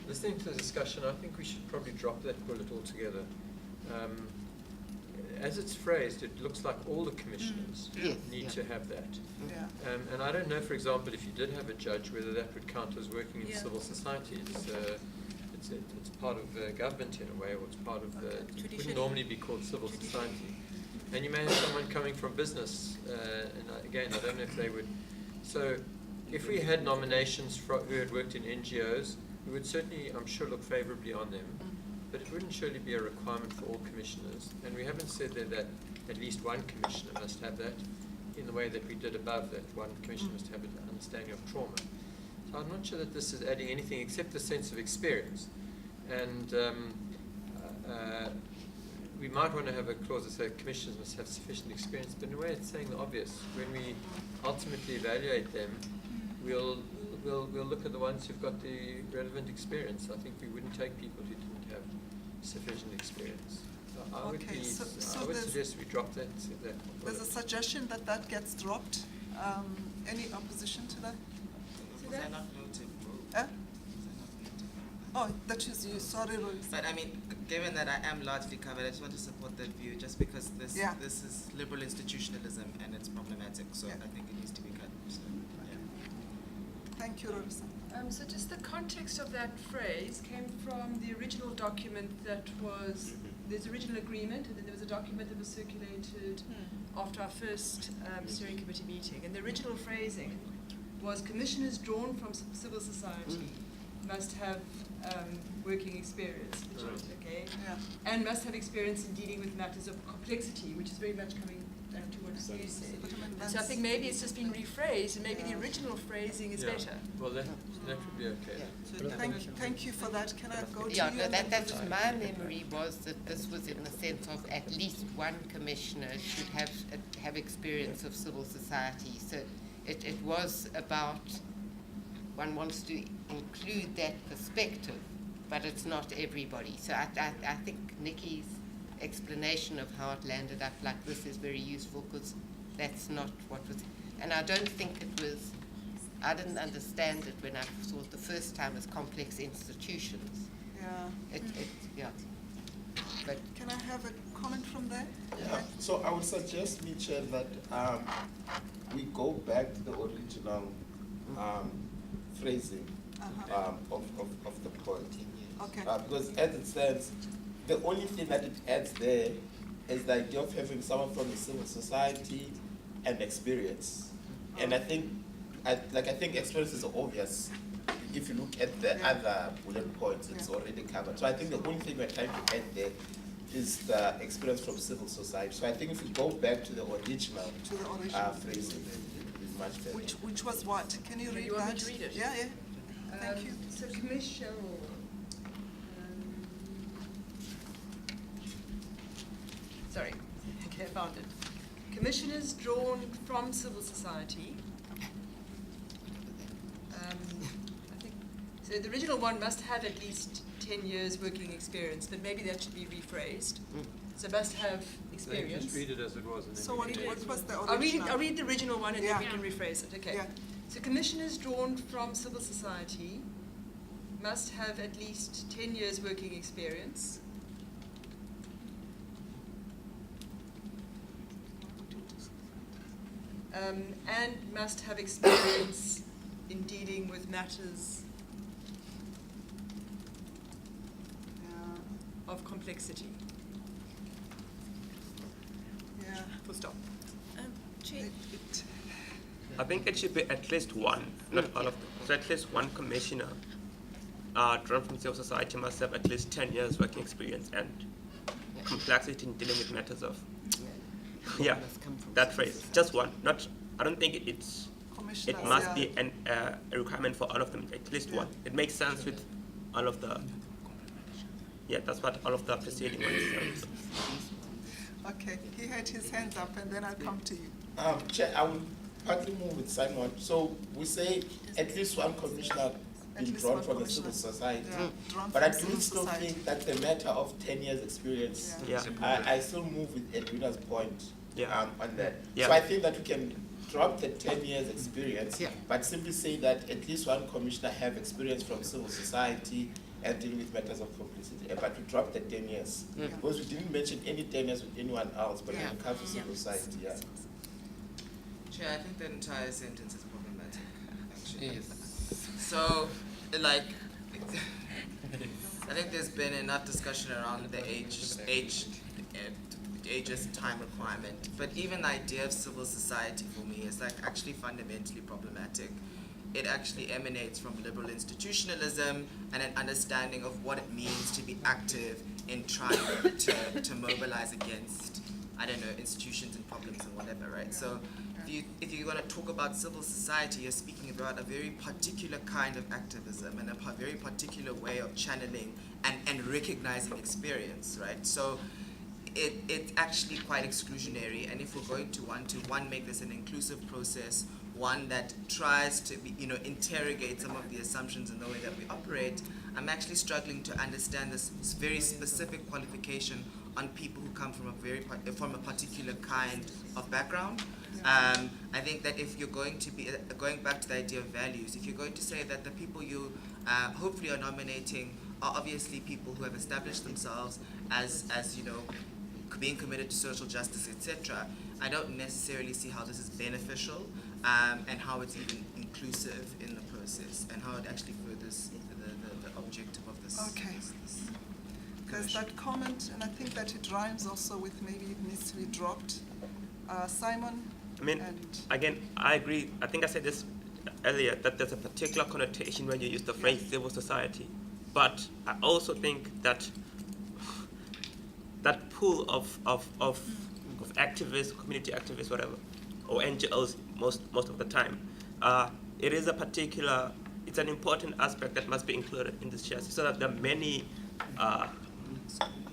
Listening to the discussion, I think we should probably drop that bullet altogether. As it's phrased, it looks like all the commissioners need to have that. Yeah. And I don't know, for example, if you did have a judge, whether that would count as working in civil society. It's part of government in a way, or it's part of it wouldn't normally be called civil society. And you may have someone coming from business, and again, I don't know if they would. So, if we had nominations who had worked in NGOs, we would certainly, I'm sure, look favourably on them. But it wouldn't surely be a requirement for all commissioners. And we haven't said there that at least one commissioner must have that in the way that we did above, that one commissioner must have an understanding of trauma. So I'm not sure that this is adding anything except the sense of experience. And we might want to have a clause that says commissioners must have sufficient experience, but in a way it's saying the obvious. When we ultimately evaluate them, we'll look at the ones who've got the relevant experience. I think we wouldn't take people who didn't have sufficient experience. I would suggest we drop that. There's a suggestion that that gets dropped. Any opposition to that? Was I not noted? Oh, that is you. Sorry, Rorisa. But I mean, given that I am largely covered, I just want to support that view, just because this is liberal institutionalism and it's problematic. So I think it needs to be cut. So, Thank you, Rorisa. So just the context of that phrase came from the original document that was, there's original agreement, and then there was a document that was circulated after our first steering committee meeting. And the original phrasing was commissioners drawn from civil society must have working experience, okay? And must have experience in dealing with matters of complexity, which is very much coming back to what you said. So I think maybe it's just been rephrased, and maybe the original phrasing is better. Well, that would be okay. Thank you for that. Can I go to you? Yeah, no, that's my memory was that this was in the sense of at least one commissioner should have experience of civil society. So it was about one wants to include that perspective, but it's not everybody. So I think Nikki's explanation of how it landed up like this is very useful, because that's not what was, and I don't think it was, I didn't understand it when I saw it the first time as complex institutions. But can I have a comment from there? Yeah. So I would suggest, Mitchell, that we go back to the original phrasing of the point. Okay. Because as it stands, the only thing that it adds there is the idea of having someone from the civil society and experience. And I think experience is obvious. If you look at the other bullet points, it's already covered. So I think the only thing we're trying to add there is the experience from civil society. So I think if we go back to the original phrasing, it's much better. Which was what? Can you read you want that? me to read it? Yeah. Thank you. So commission. Sorry, okay, I found it. Commissioners drawn from civil society. I think so. The original one must have at least 10 years working experience, but maybe that should be rephrased. So must have experience. Just read it as it was. And then So what was the original? I'll read the original one and then we can rephrase it. Okay. So commissioners drawn from civil society must have at least 10 years working experience. And must have experience in dealing with matters of complexity. Yeah. Full stop. I think it should be at least one, not all of them. So at least one commissioner drawn from civil society must have at least 10 years working experience and complexity in dealing with matters of that phrase. Just one. Not. I don't think it must be a requirement for all of them. At least one. It makes sense with all of the. Yeah, that's what all of the preceding ones say. Okay, he had his hands up, and then I'll come to you. Chair, I would partly move with Simon. So we say at least one commissioner being least drawn one from the commissioner. civil society. Yeah, drawn But I from do civil still society. think that the matter of 10 years experience, Yeah. I still move with Edwina's point on that. Yeah. So I think that we can drop the 10 years experience, Yeah. but simply say that at least one commissioner have experience from civil society and dealing with matters of complicity. But we drop the 10 years. Yeah. Because we didn't mention any 10 years with anyone else, but when Yeah. it comes to civil society, yeah. Chair, I think the entire sentence is problematic, actually. So, like, I think there's been enough discussion around the ageist time requirement, but even the idea of civil society for me is like actually fundamentally problematic. It actually emanates from liberal institutionalism and an understanding of what it means to be active in trying to mobilize against, I don't know, institutions and problems and whatever, right? So if you're going to talk about civil society, you're speaking about a very particular kind of activism and a very particular way of channeling and recognizing experience, right? So it's actually quite exclusionary, and if we're going to want to make this an inclusive process, one that tries to be, interrogate some of the assumptions in the way that we operate, I'm actually struggling to understand this very specific qualification on people who come from a particular kind of background. I think that if you're going to be going back to the idea of values, if you're going to say that the people you hopefully are nominating are obviously people who have established themselves as being committed to social justice, etc., I don't necessarily see how this is beneficial and how it's even inclusive in the process and how it actually furthers the objective of this. Okay. There's that comment, and I think that it rhymes also with maybe it needs to be dropped. Simon? I mean, again, I agree. I think I said this earlier, that there's a particular connotation when you use the phrase civil society. But I also think that that pool of activists, community activists, whatever, or NGOs most of the time, it is it's an important aspect that must be included in this chassis, so that there are many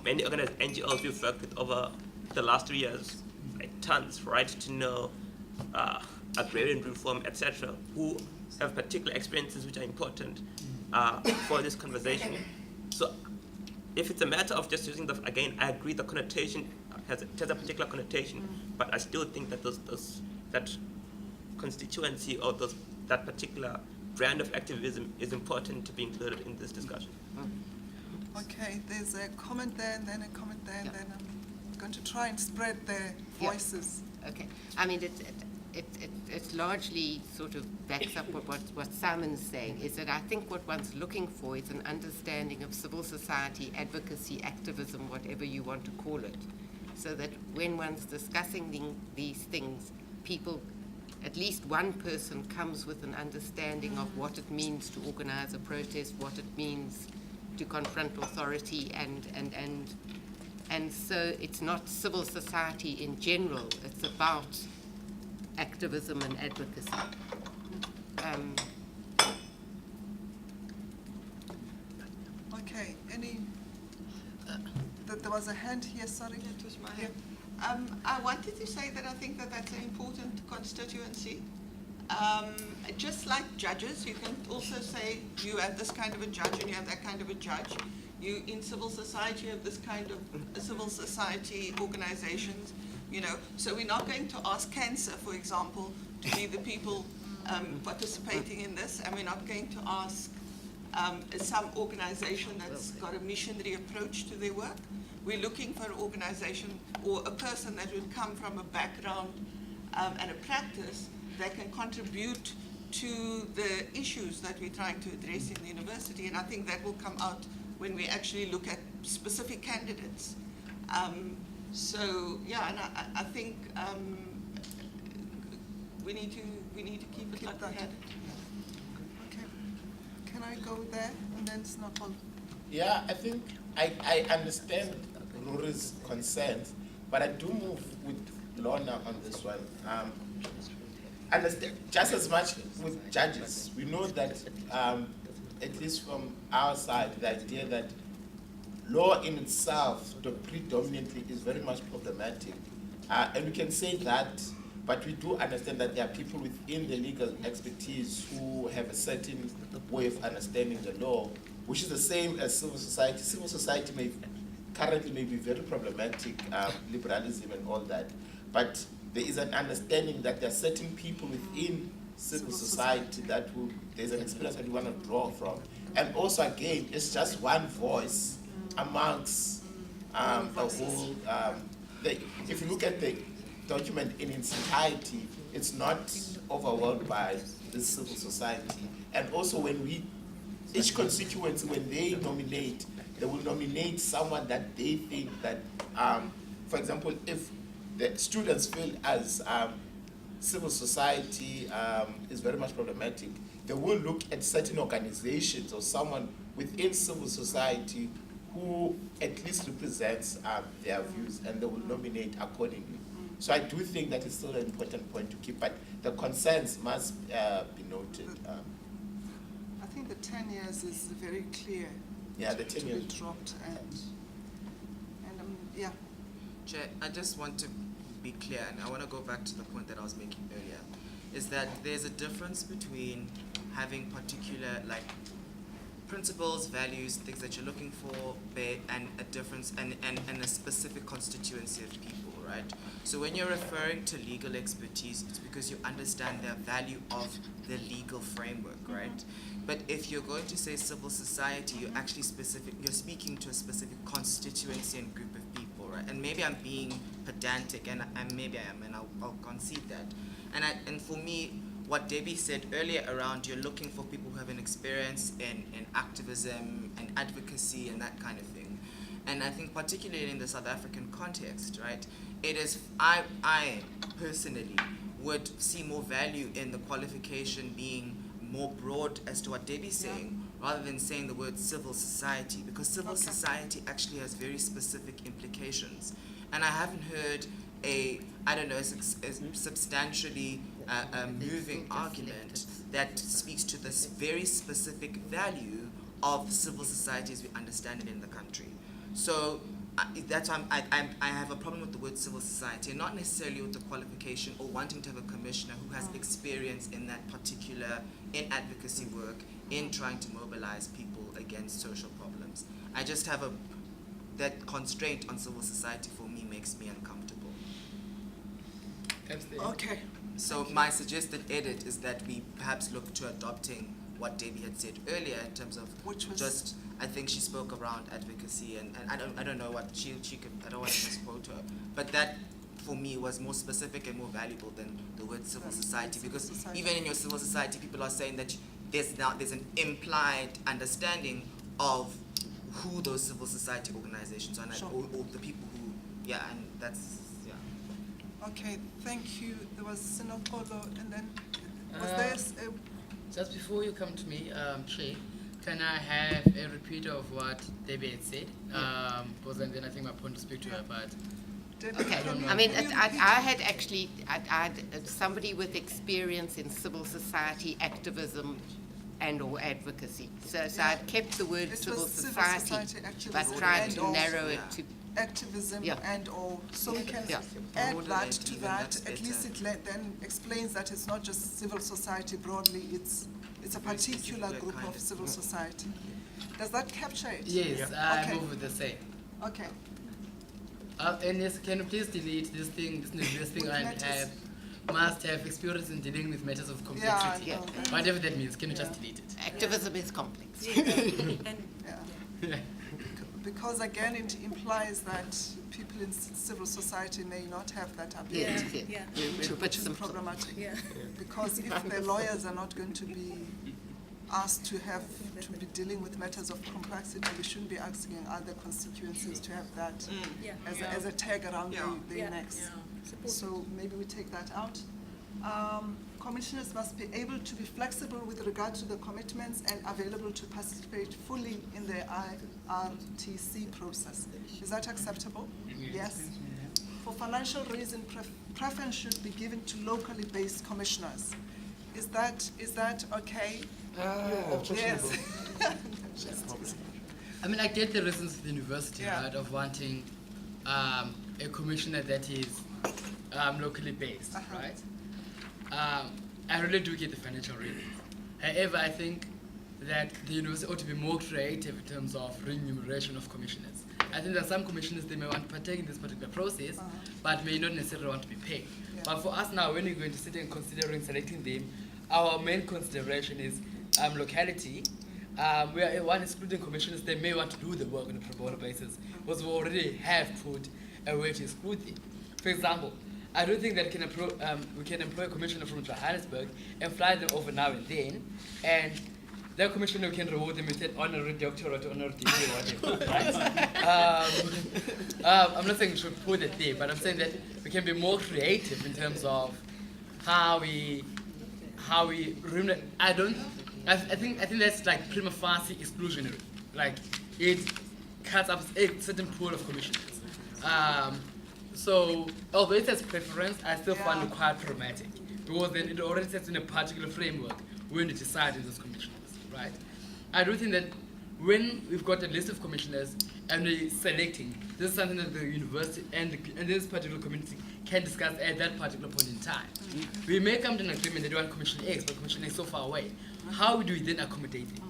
organized NGOs we've worked with over the last 3 years, like tons, right, to know agrarian reform, etc., who have particular experiences which are important for this conversation. So if it's a matter of just using again, I agree the connotation has a particular connotation, but I still think that that constituency or that particular brand of activism is important to be included in this discussion. Okay, there's a comment there and then a comment there, and then I'm going to try and spread their voices. Okay, I mean, it largely sort of backs up what Simon's saying, is that I think what one's looking for is an understanding of civil society, advocacy, activism, whatever you want to call it, so that when one's discussing these things, people, at least one person comes with an understanding of what it means to organize a protest, what it means to confront authority, and so it's not civil society in general, it's about activism and advocacy. Okay, there was a hand here, sorry. It was my hand. I wanted to say that I think that that's an important constituency. Just like judges, you can also say you have this kind of a judge and you have that kind of a judge. You, in civil society, you have this kind of civil society organizations, So we're not going to ask cancer, for example, to be the people participating in this, and we're not going to ask some organization that's got a missionary approach to their work. We're looking for an organization or a person that would come from a background and a practice that can contribute to the issues that we're trying to address in the university, and I think that will come out when we actually look at specific candidates. So yeah, and I think we need to keep it like that. Okay, can I go there and then Snowball? Yeah, I think I understand Rory's concerns, but I do move with Lorna on this one. Understand just as much with judges. We know that, at least from our side, the idea that law in itself, predominantly, is very much problematic. And we can say that but we do understand that there are people within the legal expertise who have a certain way of understanding the law, which is the same as civil society. Civil society currently may be very problematic, liberalism and all that, but there is an understanding that there are certain people within civil society that there's an experience that you want to draw from. And also, again, it's just one voice amongst the whole. If you look at the document in its entirety, it's not overwhelmed by the civil society. And also, when each constituency, when they nominate, they will nominate someone that they think that, for example, if the students feel as civil society is very much problematic, they will look at certain organizations or someone within civil society who at least represents their views, and they will nominate accordingly. So I do think that is still an important point to keep, but the concerns must be noted. I think the 10 years is very clear. Yeah, the 10 years. To be dropped and yeah. Chair, I just want to be clear, and I want to go back to the point that I was making earlier, is that there's a difference between having particular, like, principles, values, things that you're looking for, and a difference, and a specific constituency of people, right? So when you're referring to legal expertise, it's because you understand the value of the legal framework, right? But if you're going to say civil society, you're actually you're speaking to a specific constituency and group of people, right? And maybe I'm being pedantic, and maybe I am, and I'll concede that. And for me, what Debbie said earlier around you're looking for people who have an experience in activism and advocacy and that kind of thing. And I think particularly in the South African context, right, it is, I personally would see more value in the qualification being more broad as to what Debbie's saying, rather than saying the word civil society, because civil society actually has very specific implications. And I haven't heard a substantially moving argument that speaks to this very specific value of civil society as we understand it in the country. So that's why I have a problem with the word civil society, and not necessarily with the qualification or wanting to have a commissioner who has experience in that particular, in advocacy work, in trying to mobilize people against social problems. I just have that constraint on civil society for me makes me uncomfortable. Okay. So my suggested edit is that we perhaps look to adopting what Debbie had said earlier in terms of I think she spoke around advocacy, and I don't know what she could, I don't want to misquote her, but that for me was more specific and more valuable than the word civil society, because even in your civil society people are saying that there's an implied understanding of who those civil society organizations are, or the people who, and that's, Okay, thank you. There was Sinopolo, and then was there just before you come to me, Chair, can I have a repeat of what Debbie had said? Because then I think my point to speak to her, but okay. I mean, I had somebody with experience in civil society activism and or advocacy. So I kept the word civil society, but tried to narrow it to activism and or, so we can add that to that. At least it then explains that it's not just civil society broadly, it's a particular group of civil society. Does that capture it? Yes, I move with the same. Okay. And yes, can you please delete this thing, this thing I have, must have experience in dealing with matters of complexity. Whatever that means, can you just delete it? Activism is complex. Because again, it implies that people in civil society may not have that ability, which is problematic. Because if the lawyers are not going to be asked to be dealing with matters of complexity, we shouldn't be asking other constituencies to have that as a tag around their necks. So maybe we take that out. Commissioners must be able to be flexible with regard to the commitments and available to participate fully in the IRTC process. Is that acceptable? Yes. For financial reasons, preference should be given to locally based commissioners. Is that okay? Yes. I mean, I get the reasons of the university, right, of wanting a commissioner that is locally based, right? I really do get the financial reasons. However, I think that the university ought to be more creative in terms of remuneration of commissioners. I think that some commissioners, they may want to partake in this particular process, but may not necessarily want to be paid. But for us now, when we're going to sit and considering selecting them, our main consideration is locality. We are one excluding commissioners, they may want to do the work on a pro bono basis, because we already have put a way to exclude them. For example, I don't think that we can employ a commissioner from Johannesburg and fly them over now and then, and that commissioner, we can reward them with an honorary doctorate, honorary degree, whatever, right? I'm not saying we should put it there, but I'm saying that we can be more creative in terms of how we remunerate. I think that's like prima facie exclusionary. Like it cuts up a certain pool of commissioners. So although it has preference, I still find it quite problematic because then it already sets in a particular framework when it decides those commissioners, right? I do think that when we've got a list of commissioners and we're selecting, this is something that the university and this particular community can discuss at that particular point in time. We may come to an agreement that we want Commissioner X, but Commissioner X is so far away. How do we then accommodate them?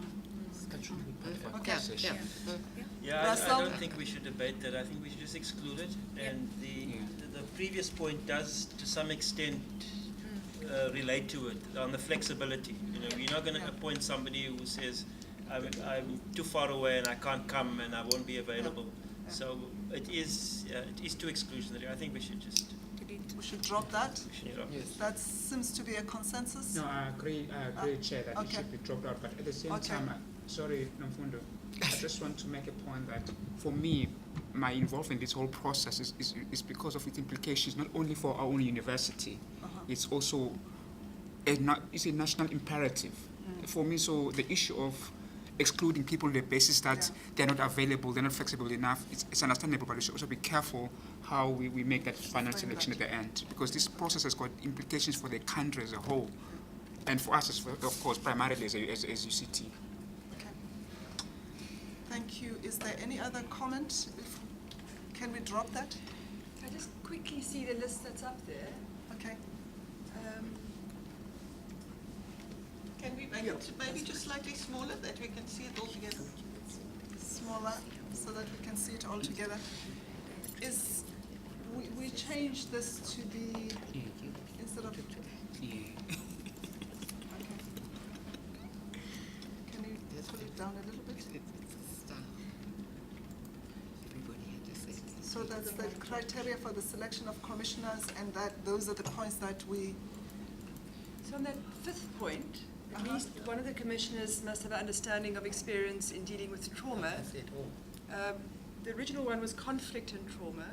Yeah, I don't think we should debate that. I think we should just exclude it. And the previous point does, to some extent, relate to it on the flexibility. You know, we're not going to appoint somebody who says, I'm too far away and I can't come and I won't be available. So it is too exclusionary. I think we should just. We should drop that. Yes. That seems to be a consensus. No, I agree, Chair, that it should be dropped out. But at the same time, sorry, Namfundo, I just want to make a point that for me, my involvement in this whole process is because of its implications, not only for our own university, it's also it's a national imperative. For me, so the issue of excluding people on the basis that they're not available, they're not flexible enough, it's understandable, but we should also be careful how we make that final selection at the end, because this process has got implications for the country as a whole, and for us, of course, primarily as UCT. Okay. Thank you. Is there any other comment? Can we drop that? I just quickly see the list that's up there. Okay. Can we make it maybe just slightly smaller that we can see it all together? Smaller, so that we can see it all together. We changed this to the instead of. Okay. Can you pull it down a little bit? So that's the criteria for the selection of commissioners, and those are the points that we. So on that fifth point, at least one of the commissioners must have an understanding of experience in dealing with trauma. The original one was conflict and trauma.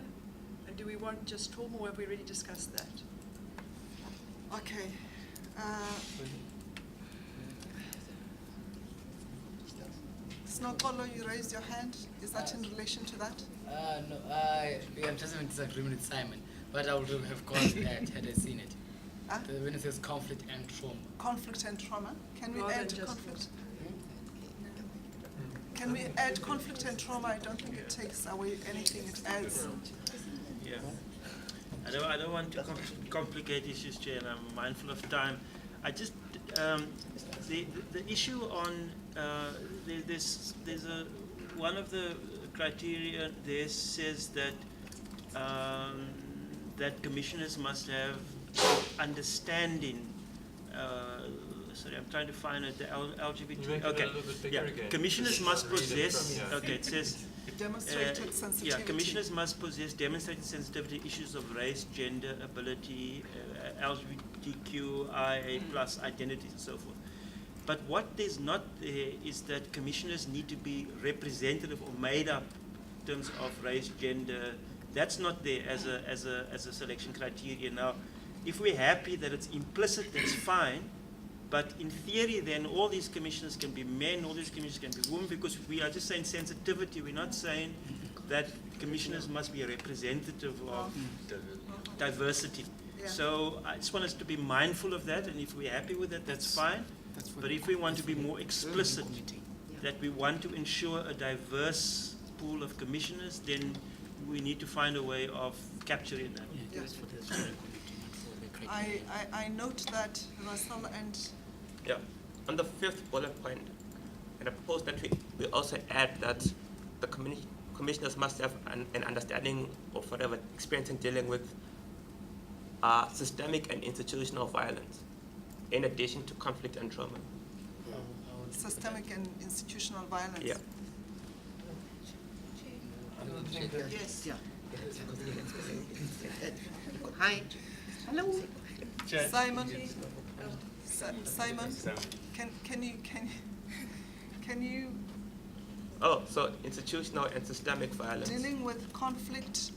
And do we want just trauma, or have we already discussed that? Okay. Snokolo, you raised your hand. Is that in relation to that? No, I'm just in disagreement with Simon, but I would have called that had I seen it. When it says conflict and trauma. Conflict and trauma. Can we Rather add than just conflict? Can we add conflict and trauma? I don't think it takes away anything. It adds. Yeah. I don't want to complicate issues, Chair, and I'm mindful of time. I just the issue on there's one of the criteria there says that that commissioners must have understanding. Sorry, I'm trying to find it. The LGBT. Okay. Yeah. Commissioners must possess. Okay, it says. Demonstrated sensitivity. Yeah, commissioners must possess demonstrated sensitivity to issues of race, gender, ability, LGBTQIA plus identities and so forth. But what there's not there is that commissioners need to be representative or made up in terms of race, gender. That's not there as a selection criteria. Now, if we're happy that it's implicit, that's fine. But in theory, then all these commissioners can be men, all these commissioners can be women, because we are just saying sensitivity. We're not saying that commissioners must be a representative of diversity. Yeah. So I just want us to be mindful of that, and if we're happy with that, that's fine. But if we want to be more explicit that we want to ensure a diverse pool of commissioners, then we need to find a way of capturing that. Yeah. That's for the steering committee, not for the criteria. I note that, Russell, and Yeah. On the fifth bullet point, and I propose that we also add that the commissioners must have an understanding of whatever experience in dealing with systemic and institutional violence, in addition to conflict and trauma. systemic and institutional violence. Yeah. Yes. Yeah. Hi. Hello. Simon. Simon. Can you Oh, so institutional and systemic violence. dealing with conflict,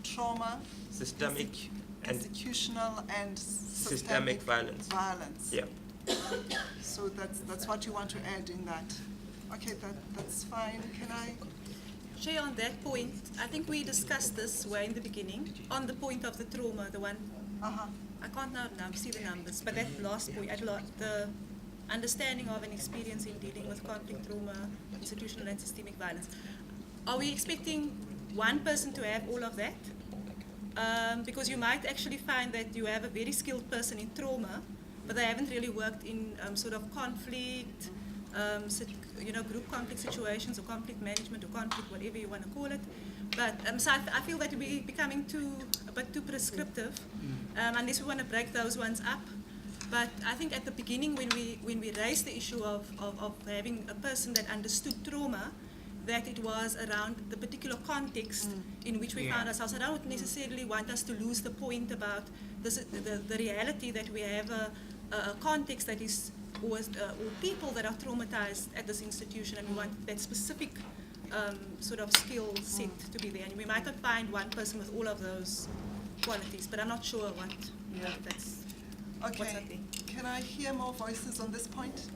trauma, Systemic and institutional and systemic violence. violence. Yeah. So that's what you want to add in that. Okay, that's fine. Can I? Shay, on that point, I think we discussed this way in the beginning, on the point of the trauma, the one, I can't now see the numbers, but that last point, the understanding of an experience in dealing with conflict, trauma, institutional and systemic violence. Are we expecting one person to have all of that? Because you might actually find that you have a very skilled person in trauma, but they haven't really worked in sort of conflict, group conflict situations or conflict management or conflict, whatever you want to call it. But so I feel that we're becoming a bit too prescriptive, unless we want to break those ones up. But I think at the beginning, when we raised the issue of having a person that understood trauma, that it was around the particular context in which we found ourselves. I don't necessarily want us to lose the point about the reality that we have a context that is or people that are traumatized at this institution, and we want that specific sort of skill set to be there. And we might not find one person with all of those qualities, but I'm not sure what that's. What's up Okay. there. Can I hear more voices on this point?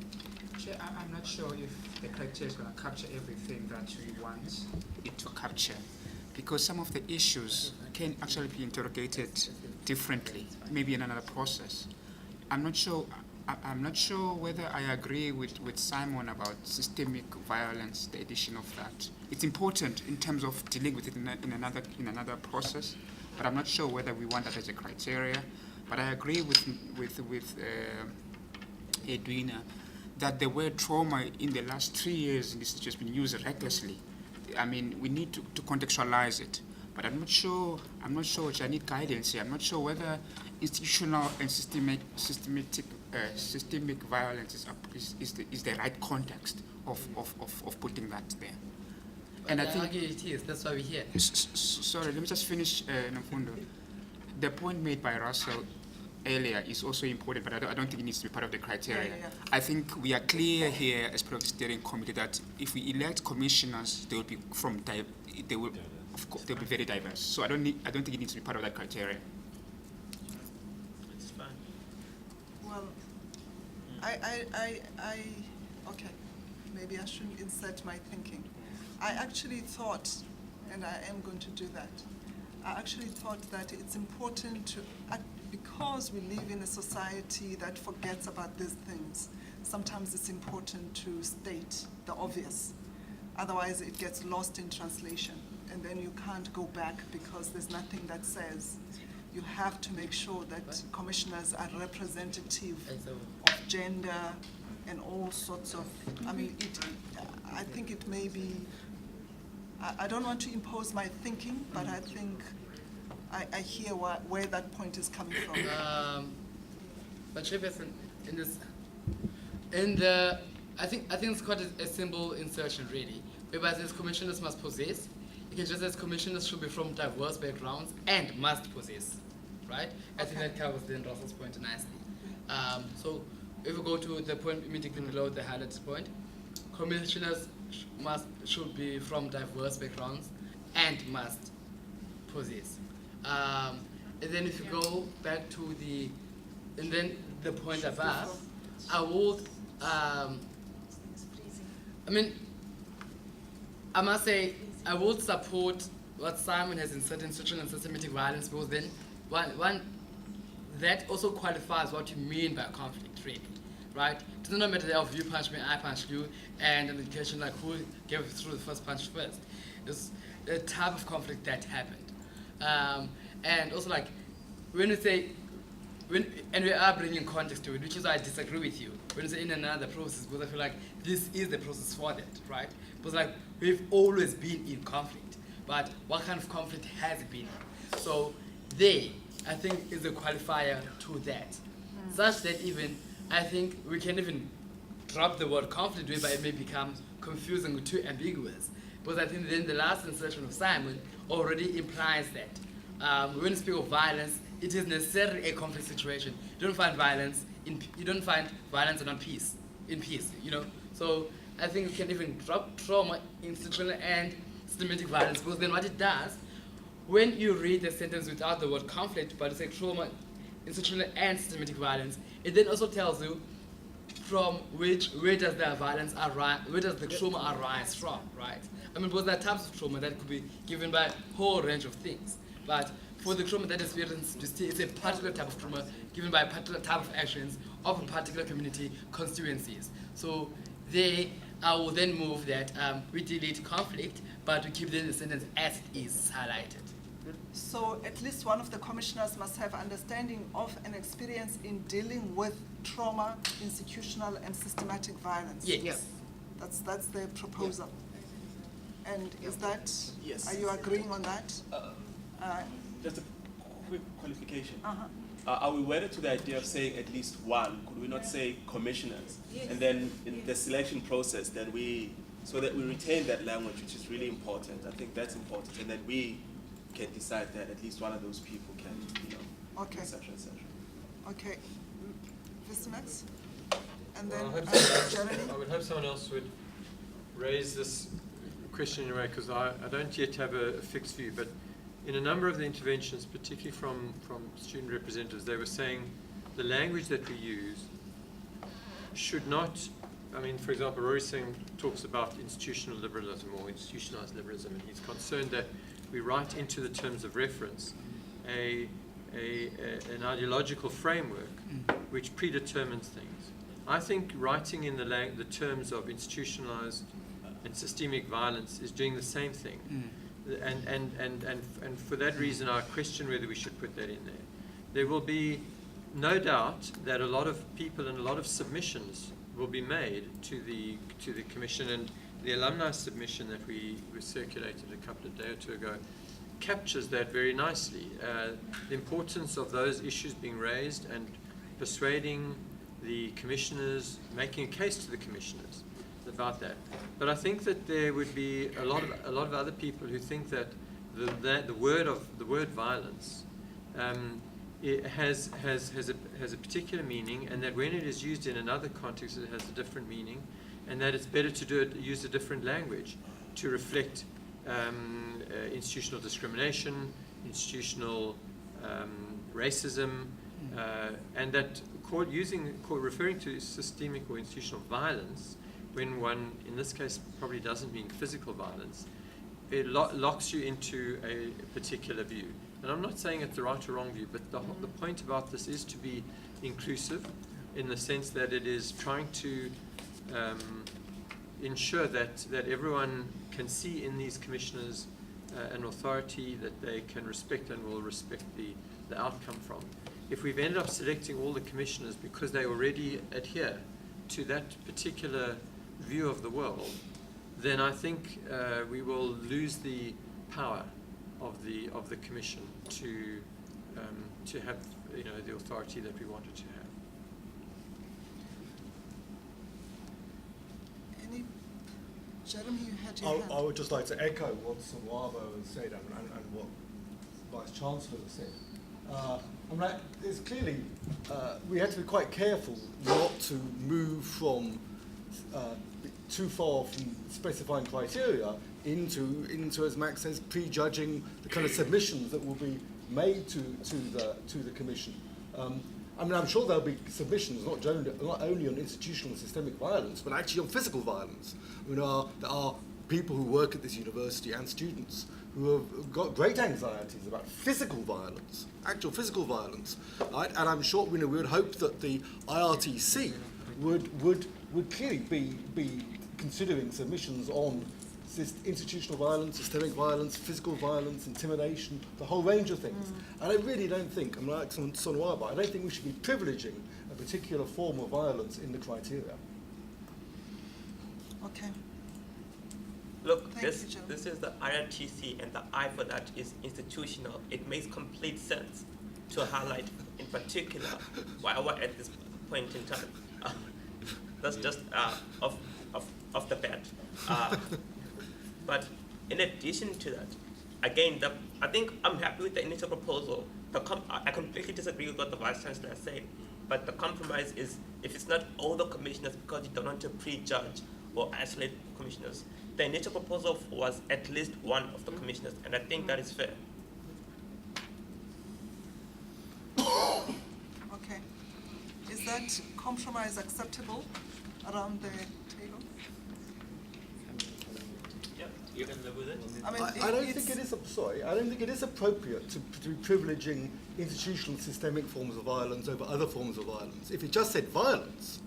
Chair, I'm not sure if the criteria is going to capture everything that we want it to capture, because some of the issues can actually be interrogated differently, maybe in another process. I'm not sure whether I agree with Simon about systemic violence, the addition of that. It's important in terms of dealing with it in another process, but I'm not sure whether we want that as a criteria. But I agree with Edwina that the word trauma in the last 3 years in this has just been used recklessly. I mean, we need to contextualize it. But I'm not sure, which I need guidance here. I'm not sure whether institutional and systemic violence is the right context of putting that there. And I think it is, that's why we're here. Sorry, let me just finish, Namfundo. The point made by Russell earlier is also important, but I don't think it needs to be part of the criteria. I think we are clear here as part of the steering committee that if we elect commissioners, they will be they'll be very diverse. So I don't think it needs to be part of that criteria. It's fine. Well, okay, maybe I shouldn't insert my thinking. I actually thought, and I am going to do that, I actually thought that it's important to, because we live in a society that forgets about these things, sometimes it's important to state the obvious. Otherwise it gets lost in translation, and then you can't go back because there's nothing that says you have to make sure that commissioners are representative of gender and all sorts of, I mean, I think it may be, I don't want to impose my thinking, but I think I hear where that point is coming from. But Chairperson, I think it's quite a simple insertion really, whereby it says commissioners must possess. It can just say commissioners should be from diverse backgrounds and must possess, right? I think that covers then Russell's point nicely. So if we go to the point immediately below the highlighted point, commissioners should be from diverse backgrounds and must possess. And then if you go back to the point above, I would, I must say, I would support what Simon has inserted in social and systematic violence, because then one that also qualifies what you mean by conflict, really, right? It doesn't matter if you punch me, I punch you, and an indication like who gave through the first punch first. It's the type of conflict that happened. And also like, when we say, and we are bringing context to it, which is why I disagree with you. When you say in another process, because I feel like this is the process for that, right? Because like, we've always been in conflict, but what kind of conflict has it been? So they, I think, is a qualifier to that. Such that even, I think we can even drop the word conflict, whereby it may become confusing or too ambiguous. Because I think then the last insertion of Simon already implies that. When you speak of violence, it is necessarily a conflict situation. You don't find violence and peace in peace, you know? So I think we can even drop trauma, institutional and systematic violence, because then what it does, when you read the sentence without the word conflict, but it's like trauma, institutional and systematic violence, it then also tells you from where does the violence arise, where does the trauma arise from, right? I mean, because there are types of trauma that could be given by a whole range of things, but for the trauma that experience, it's a particular type of trauma given by a particular type of actions of a particular community constituencies. So I will then move that we delete conflict, but we keep the sentence as it is highlighted. So at least one of the commissioners must have understanding of and experience in dealing with trauma, institutional and systematic violence. Yes. Yep. That's the proposal. Yep. And is that, yes. Are you agreeing on that? Just a quick qualification. Are we wedded to the idea of saying at least one? Could we not say commissioners? Yes. And then in the selection process, then so that we retain that language, which is really important. I think that's important. And then we can decide that at least one of those people can, okay. et cetera, et cetera. Okay. Mr. Max? And then I would hope someone else would raise this question in a way, because I don't yet have a fixed view, but in a number of the interventions, particularly from student representatives, they were saying the language that we use should not, I mean, for example, Rory Singh talks about institutional liberalism or institutionalized liberalism, and he's concerned that we write into the terms of reference an ideological framework which predetermines things. I think writing in the terms of institutionalized and systemic violence is doing the same thing. And for that reason, I question whether we should put that in there. There will be no doubt that a lot of people and a lot of submissions will be made to the commission, and the alumni submission that we circulated a couple of days or two ago captures that very nicely. The importance of those issues being raised and persuading the commissioners, making a case to the commissioners about that. But I think that there would be a lot of other people who think that the word violence it has a particular meaning, and that when it is used in another context it has a different meaning, and that it's better to use a different language to reflect institutional discrimination, institutional racism, and that referring to systemic or institutional violence, when one, in this case, probably doesn't mean physical violence, it locks you into a particular view. And I'm not saying it's the right or wrong view, but the point about this is to be inclusive in the sense that it is trying to ensure that everyone can see in these commissioners an authority that they can respect and will respect the outcome from. If we've ended up selecting all the commissioners because they already adhere to that particular view of the world, then I think we will lose the power of the commission to have the authority that we wanted to have. Jeremy, you had your hand. I would just like to echo what Sawabo has said and what Vice Chancellor has said. It's clearly, we have to be quite careful not to move from too far from specifying criteria into as Max says, prejudging the kind of submissions that will be made to the Commission. I'm sure there'll be submissions not only on institutional and systemic violence, but actually on physical violence. There are people who work at this university and students who have got great anxieties about physical violence, actual physical violence, right? And I'm sure we would hope that the IRTC would clearly be considering submissions on institutional violence, systemic violence, physical violence, intimidation, the whole range of things. And I really don't think, I'm like Sonwaba, I don't think we should be privileging a particular form of violence in the criteria. Okay. Look, Thank this you, Joe. this is the IRTC, and the I for that is institutional. It makes complete sense to highlight in particular why we're at this point in time. That's just off the bat. But in addition to that, again, I think I'm happy with the initial proposal. I completely disagree with what the Vice Chancellor said, but the compromise is if it's not all the commissioners because you don't want to prejudge or isolate commissioners. The initial proposal was at least one of the commissioners, and I think that is fair. Okay. Is that compromise acceptable around the table? Yep, you can live with it. I mean, I don't think it is. Sorry, I don't think it is appropriate to be privileging institutional systemic forms of violence over other forms of violence. If it just said violence,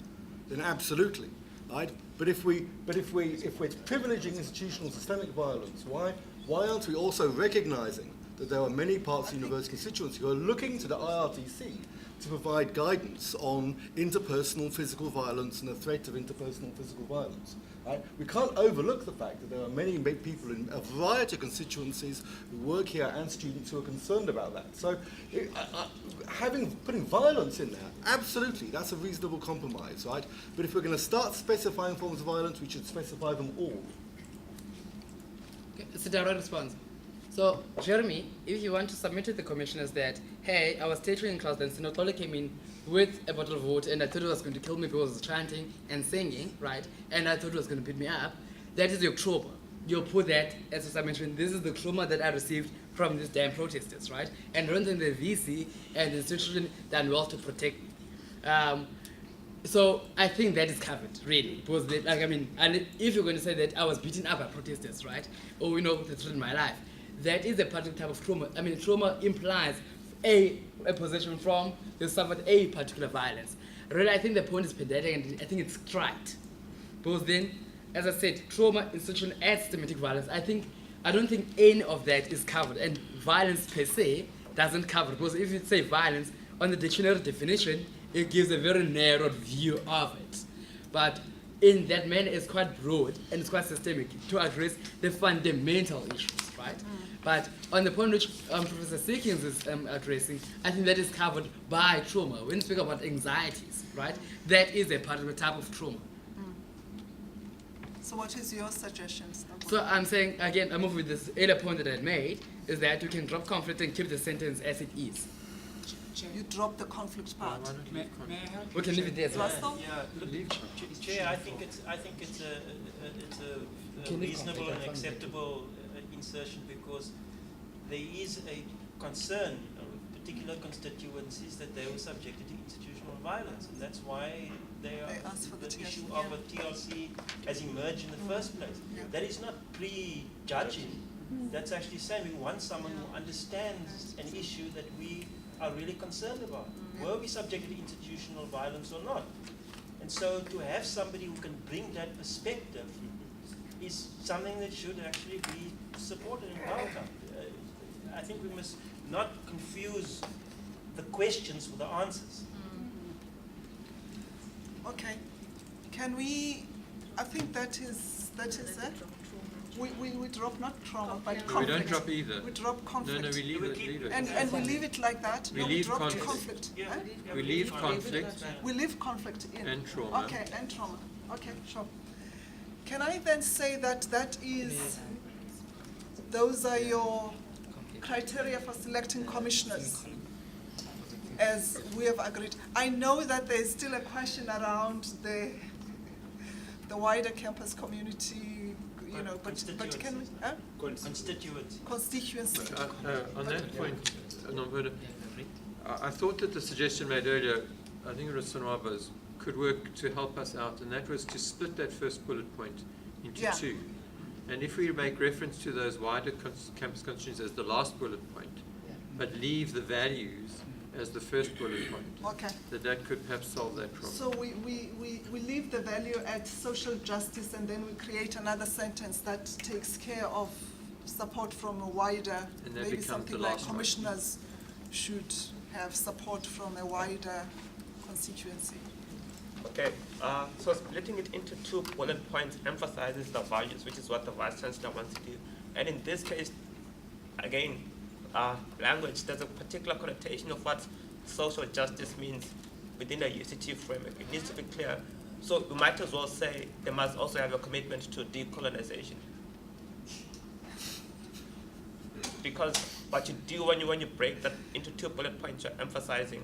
then absolutely, right? But if we're privileging institutional systemic violence, why aren't we also recognizing that there are many parts of the university constituency who are looking to the IRTC to provide guidance on interpersonal physical violence and the threat of interpersonal physical violence? Right? We can't overlook the fact that there are many people in a variety of constituencies who work here and students who are concerned about that. So putting violence in there, absolutely, that's a reasonable compromise, right? But if we're going to start specifying forms of violence, we should specify them all. Okay, it's a direct response. So, Jeremy, if you want to submit to the commissioners that, hey, I was teaching in class, then Sinotole came in with a bottle of water, and I thought it was going to kill me because I was chanting and singing, right? And I thought it was going to beat me up. That is your trauma. You'll put that as I mentioned, this is the trauma that I received from these damn protesters, right? And I don't think the VC and the institution done well to protect me. So I think that is covered, really, because and if you're going to say that I was beaten up by protesters, right? Or they threatened my life, that is a particular type of trauma. I mean, trauma implies a possession from, they suffered a particular violence. Really, I think the point is pedantic, and I think it's trite. Because then, as I said, trauma, institution, and systematic violence, I don't think any of that is covered, and violence per se doesn't cover it. Because if you say violence, on the dictionary definition, it gives a very narrow view of it. But in that manner, it's quite broad and it's quite systemic to address the fundamental issues, right? But on the point which Professor Seekins is addressing, I think that is covered by trauma. When you speak about anxieties, right, that is a particular type of trauma. So what is your suggestion? So I'm saying, again, I move with this earlier point that I had is that you can drop conflict and keep the sentence as it is. You drop the conflict part. We can leave it there as well. Chair, I think it's a reasonable and acceptable insertion because there is a concern of particular constituencies that they were subjected to institutional violence, and that's why the issue of a TLC has emerged in the first place. That is not prejudging. That's actually saying we want someone who understands an issue that we are really concerned about. Were we subjected to institutional violence or not? And so to have somebody who can bring that perspective is something that should actually be supported and welcomed. I think we must not confuse the questions with the answers. Okay. Can we, I think that is it. We drop not trauma, but conflict. No, we don't drop either. We drop conflict. No, we leave it. And we leave it like that? We leave conflict. Huh? We leave conflict. We leave conflict in. And trauma. Okay, and trauma. Okay, sure. Can I then say that those are your criteria for selecting commissioners, as we have agreed? I know that there's still a question around the wider campus community, but can we? Constituency. On that point, I thought that the suggestion made earlier, I think it was Sonwaba's, could work to help us out, and that was to split that first bullet point into two. And if we make reference to those wider campus constituencies as the last bullet point, but leave the values as the first bullet point. Okay. That could perhaps solve that problem. So we leave the value at social justice, and then we create another sentence that takes care of support from a wider, And that maybe becomes something the like last one. commissioners should have support from a wider constituency. Okay, so splitting it into 2 bullet points emphasizes the values, which is what the Vice Chancellor wants to do. And in this case, again, language, there's a particular connotation of what social justice means within the UCT framework. It needs to be clear. So we might as well say they must also have a commitment to decolonization. Because what you do when you break that into 2 bullet points, you're emphasizing,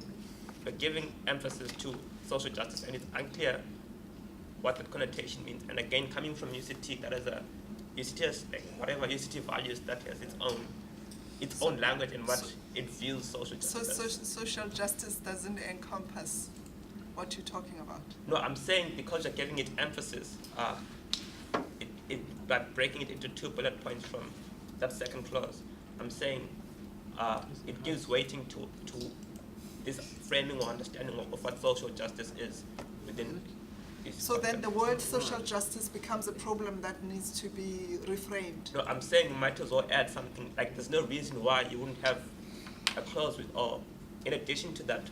you're giving emphasis to social justice, and it's unclear what that connotation means. And again, coming from UCT, that is a UCT has, like, whatever UCT values, that has its own language and what it views social justice. So social justice doesn't encompass what you're talking about. No, I'm saying because you're giving it emphasis, by breaking it into 2 bullet points from that second clause, I'm saying it gives weighting to this framing or understanding of what social justice is within this. So then the word social justice becomes a problem that needs to be reframed. No, I'm saying you might as well add something, like there's no reason why you wouldn't have a clause with, or in addition to that,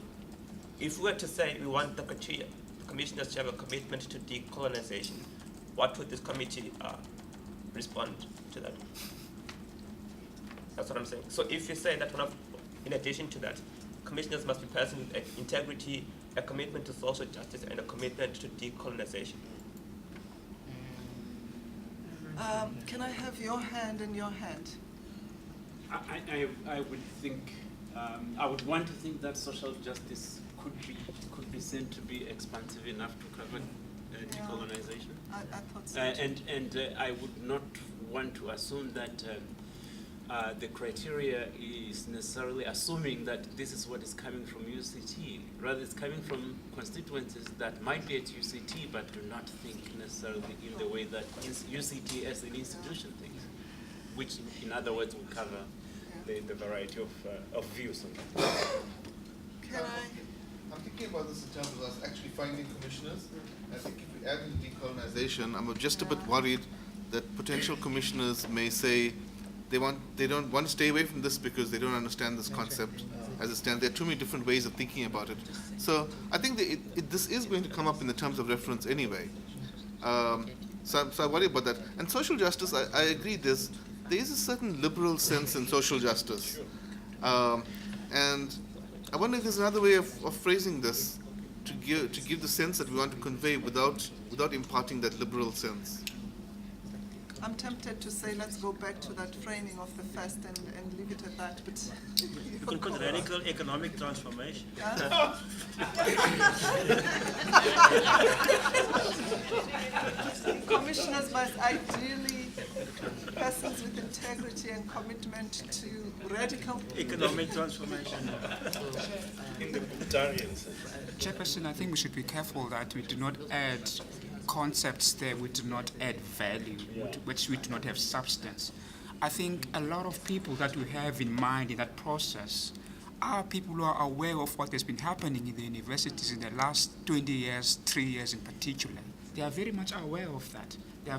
if we were to say we want the commissioners to have a commitment to decolonization, what would this committee respond to that? That's what I'm saying. So if you say that in addition to that, commissioners must be persons with integrity, a commitment to social justice, and a commitment to decolonization. Can I have your hand in your hand? I would think, I would want to think that social justice could be seen to be expansive enough to cover decolonization. I thought so. And I would not want to assume that the criteria is necessarily assuming that this is what is coming from UCT. Rather, it's coming from constituencies that might be at UCT but do not think necessarily in the way that UCT as an institution thinks, which in other words will cover the variety of views on that. Can I'm thinking about this in terms of us actually finding commissioners. I think if we add in decolonization, I'm just a bit worried that potential commissioners may say they don't want to stay away from this because they don't understand this concept as it stands. There are too many different ways of thinking about it. So I think that this is going to come up in the terms of reference anyway. So I worry about that. And social justice, I agree, there is a certain liberal sense in social justice. And I wonder if there's another way of phrasing this to give the sense that we want to convey without imparting that liberal sense. I'm tempted to say let's go back to that framing of the first and leave it at that, but you could put radical economic transformation. Commissioners must ideally persons with integrity and commitment to radical economic transformation. In the libertarians. Chairperson, I think we should be careful that we do not add concepts there we do not add value, which we do not have substance. I think a lot of people that we have in mind in that process are people who are aware of what has been happening in the universities in the last 20 years, 3 years in particular. They are very much aware of that. They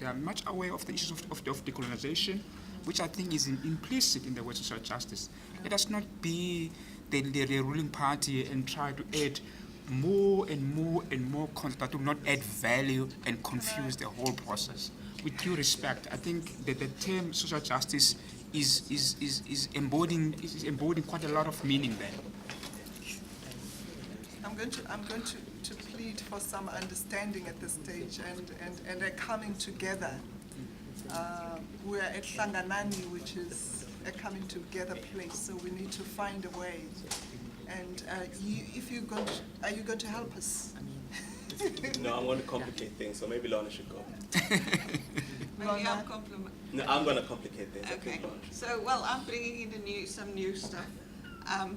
are much aware of the issues of decolonization, which I think is implicit in the word social justice. Let us not be the ruling party and try to add more and more and more content that will not add value and confuse the whole process. With due respect, I think that the term social justice is embodying quite a lot of meaning there. I'm going to plead for some understanding at this stage and a coming together. We are at Hlanganani, which is a coming together place, so we need to find a way. And are you going to help us? No, I'm going to complicate things, so maybe Lorna should go. Maybe I'll compliment. No, I'm going to complicate things. Okay. So, well, I'm bringing in some new stuff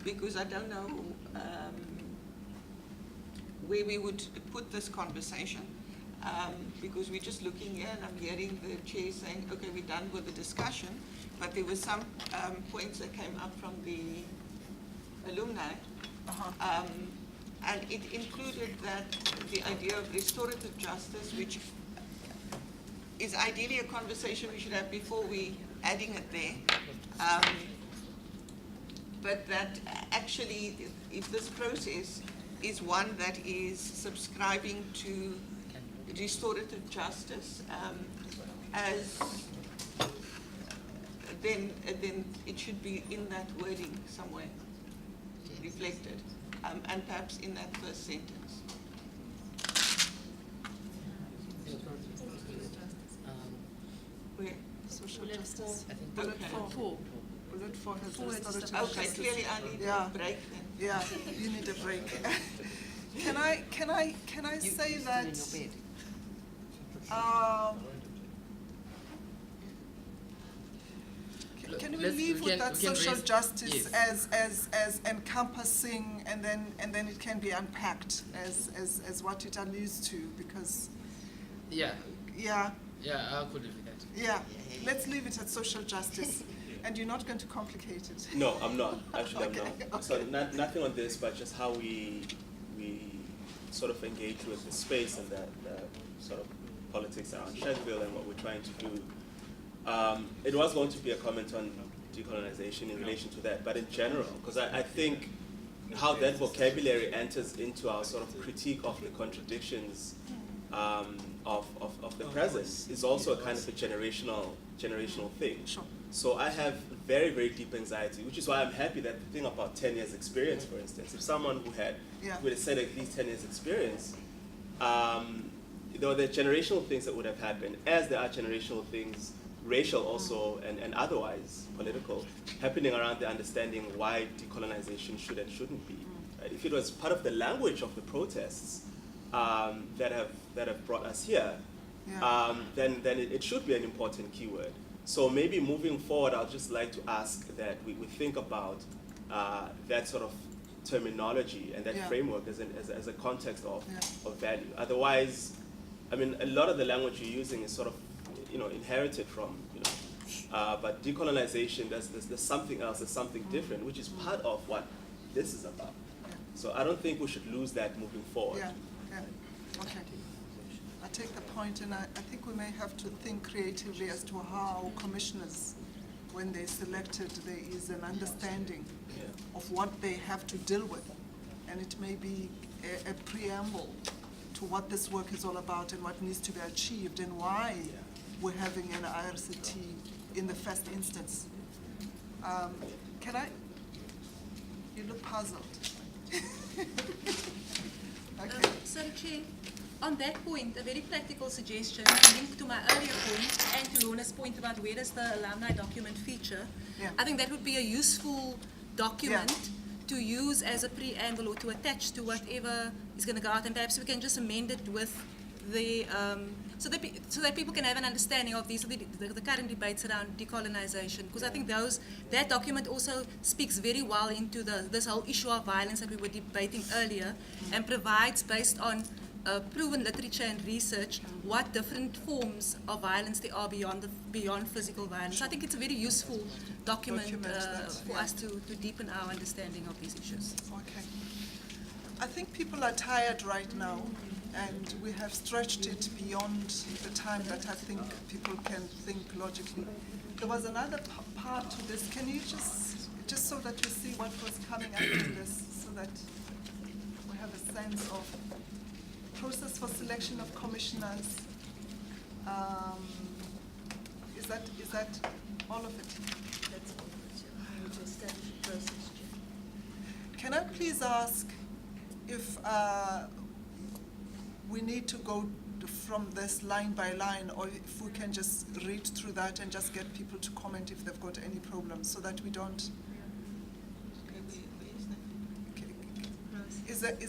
because I don't know where we would put this conversation because we're just looking here and I'm hearing the chair saying, okay, we're done with the discussion, but there were some points that came up from the alumni. And it included that the idea of restorative justice, which is ideally a conversation we should have before we adding it there. But that actually, if this process is one that is subscribing to restorative justice, then it should be in that wording somewhere reflected, and perhaps in that first sentence. Where? Social justice. Bullet Okay. four. Bullet 4 has Four is restorative the- okay, justice. clearly I need a break then. Yeah, you need a break. Can I say that? Can we leave with that social justice as encompassing, and then it can be unpacked as what it alludes to, because Yeah, yeah, I could live with that. yeah, let's leave it at social justice, and you're not going to complicate it. No, I'm not. Actually, Okay, I'm not. okay. So nothing on this, but just how we sort of engage with the space and the sort of politics around Shanksville and what we're trying to do. It was going to be a comment on decolonization in relation to that, but in general, because I think how that vocabulary enters into our sort of critique of the contradictions of the present is also a kind of a generational thing. Sure. So I have very, very deep anxiety, which is why I'm happy that the thing about 10 years experience, for instance, if someone who had said at least 10 years experience, there were the generational things that would have happened, as there are generational things, racial also, and otherwise political, happening around the understanding why decolonization should and shouldn't be. Right? If it was part of the language of the protests that have brought us here, then it should be an important keyword. So maybe moving forward, I'd just like to ask that we think about that sort of terminology and that framework as a context of value. Otherwise, I mean, a lot of the language you're using is sort of, inherited from, but decolonization, there's something else, there's something different, which is part of what this is about. So I don't think we should lose that moving forward. Yeah, okay. I take the point, and I think we may have to think creatively as to how commissioners, when they're selected, there is an understanding of what they have to deal with, and it may be a preamble to what this work is all about and what needs to be achieved and why we're having an IRCT in the first instance. You look puzzled. Okay. So, Chair, on that point, a very practical suggestion, linked to my earlier point and to Lorna's point about where does the alumni document feature, I think that would be a useful document to use as a preamble or to attach to whatever is going to go out, and perhaps we can just amend it with the so that people can have an understanding of these the current debates around decolonization, because I think that document also speaks very well into this whole issue of violence that we were debating earlier, and provides, based on proven literature and research, what different forms of violence there are beyond physical violence. I think it's a very useful document for us to deepen our understanding of these issues. Okay. I think people are tired right now, and we have stretched it beyond the time that I think people can think logically. There was another part to this. Can you just so that you see what was coming after this, so that we have a sense of process for selection of commissioners? Is that all of it? That's all of it. Establish a process. Can I please ask if we need to go from this line by line, or if we can just read through that and just get people to comment if they've got any problems, so that we don't. Is that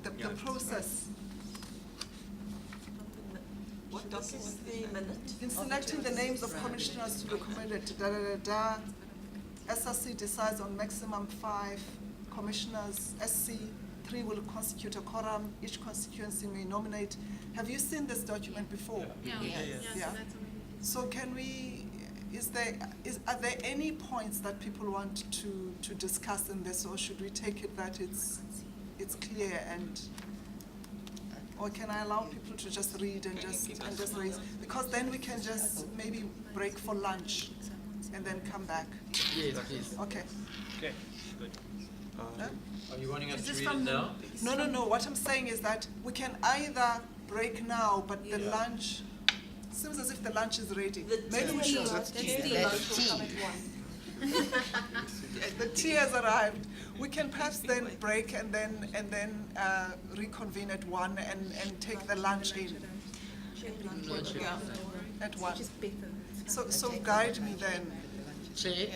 the process? What document? The minute. In selecting the names of commissioners to be recommended, SRC decides on maximum 5 commissioners. SC 3 will constitute a quorum. Each constituency may nominate. Have you seen this document before? Yeah. So can we are there any points that people want to discuss in this, or should we take it that it's clear, and or can I allow people to just read and just raise, because then we can just maybe break for lunch and then come back. Yes, please. Okay. Okay, good. Are you wanting us Is to this read from it now? No. What I'm saying is that we can either break now, but the lunch seems as if the lunch is ready. Maybe we should. The tea has arrived. We can perhaps then break and then reconvene at 1 and take the lunch in at 1. So guide me then. Chair,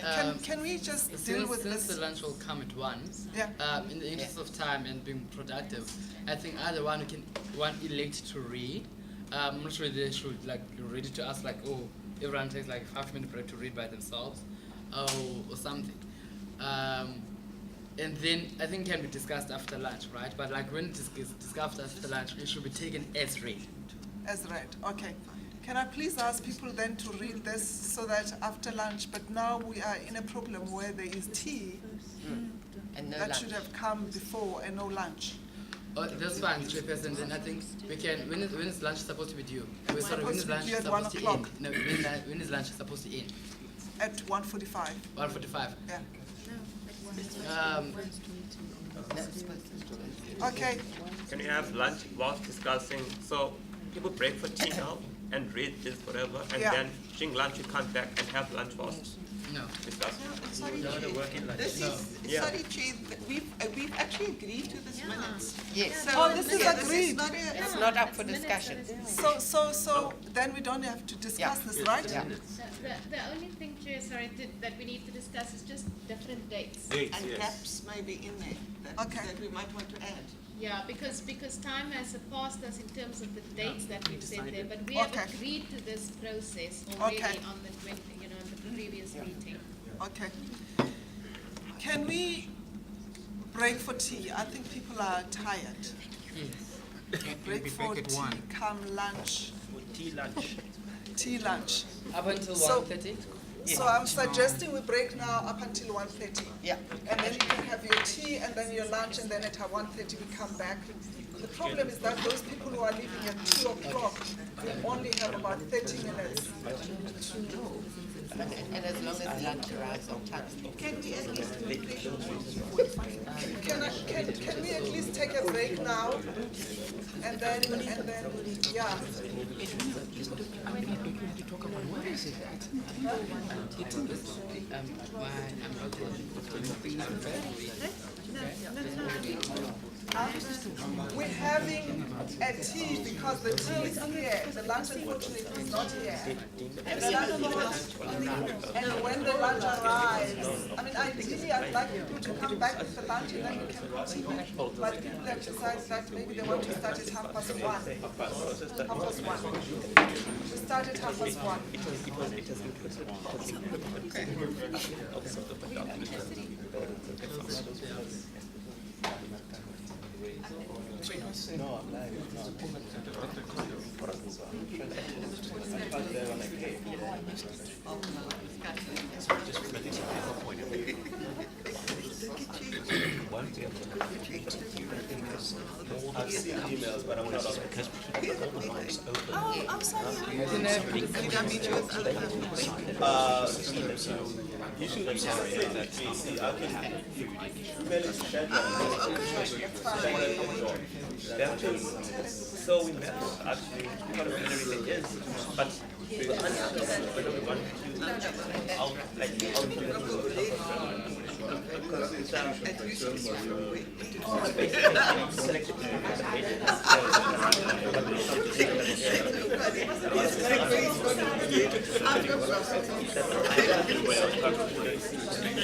can we just deal with since this? the lunch will come at 1, Yeah. in the interest of time and being productive, I think either one elect to read. I'm not sure they should read it to us everyone takes like a 5-minute break to read by themselves, or something. And then I think can be discussed after lunch, right? But when it is discussed after lunch, it should be taken as read. As read, okay. Can I please ask people then to read this so that after lunch, but now we are in a problem where there is tea And no that lunch. should have come before and no lunch. Oh, that's fine, Chairperson. Then I think we can. When is lunch supposed to be due? When supposed is to be lunch due at supposed 1 to o'clock. end? No, when is lunch supposed to end? At 1:45. 1:45. Yeah. Um, Okay. Can we have lunch whilst discussing? So people break for tea now and read this whatever, and Yeah. then during lunch you come back and have lunch whilst No. discussing. Sorry, No, Chair. the working lunch. This No. is, Yeah. sorry, Chair, we've actually agreed to this minutes. Yes. So, Oh, this is yeah, agreed. not a- It's not up for discussion. So then we don't have to discuss this, right? Yeah. The only thing, Chair, that we need to discuss is just different dates. And gaps maybe in there that we might want to add. Yeah, because time has surpassed us in terms of the dates that we've set there, but we have Okay. agreed to this process already Okay. on the in the previous meeting. Okay. Can we break for tea? I think people are tired. Break for tea, come lunch. Tea lunch. Tea lunch. Up until So- 1:30. So I'm suggesting we break now up until 1:30. Yeah. And then you can have your tea and then your lunch, and then at 1:30 we come back. The problem is that those people who are leaving at 2 o'clock will only have about 30 minutes. And as long as lunch arrives on time. Can we at least Can we at least take a break now? And then, yeah. We're having a tea because the tea is here. The lunch unfortunately is not here. And the lunch, and when the lunch arrives, I mean, ideally I'd like people to come back with the lunch and then we can continue. But people have decided that maybe they want to start at 1:30. 1:30. We start at 1:30. No, I'm live. I've seen emails, but I'm not on it. Oh, I'm sorry. You should say that, JC. I can email it to Shadman. So we met actually part of everything is, but the answer is whether we want to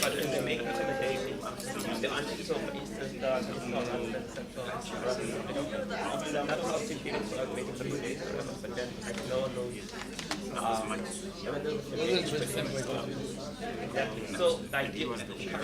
but in the making recommendation, the answer is for instance that it's not not often people who are making recommendations, but then no one knows. Exactly. So the idea is to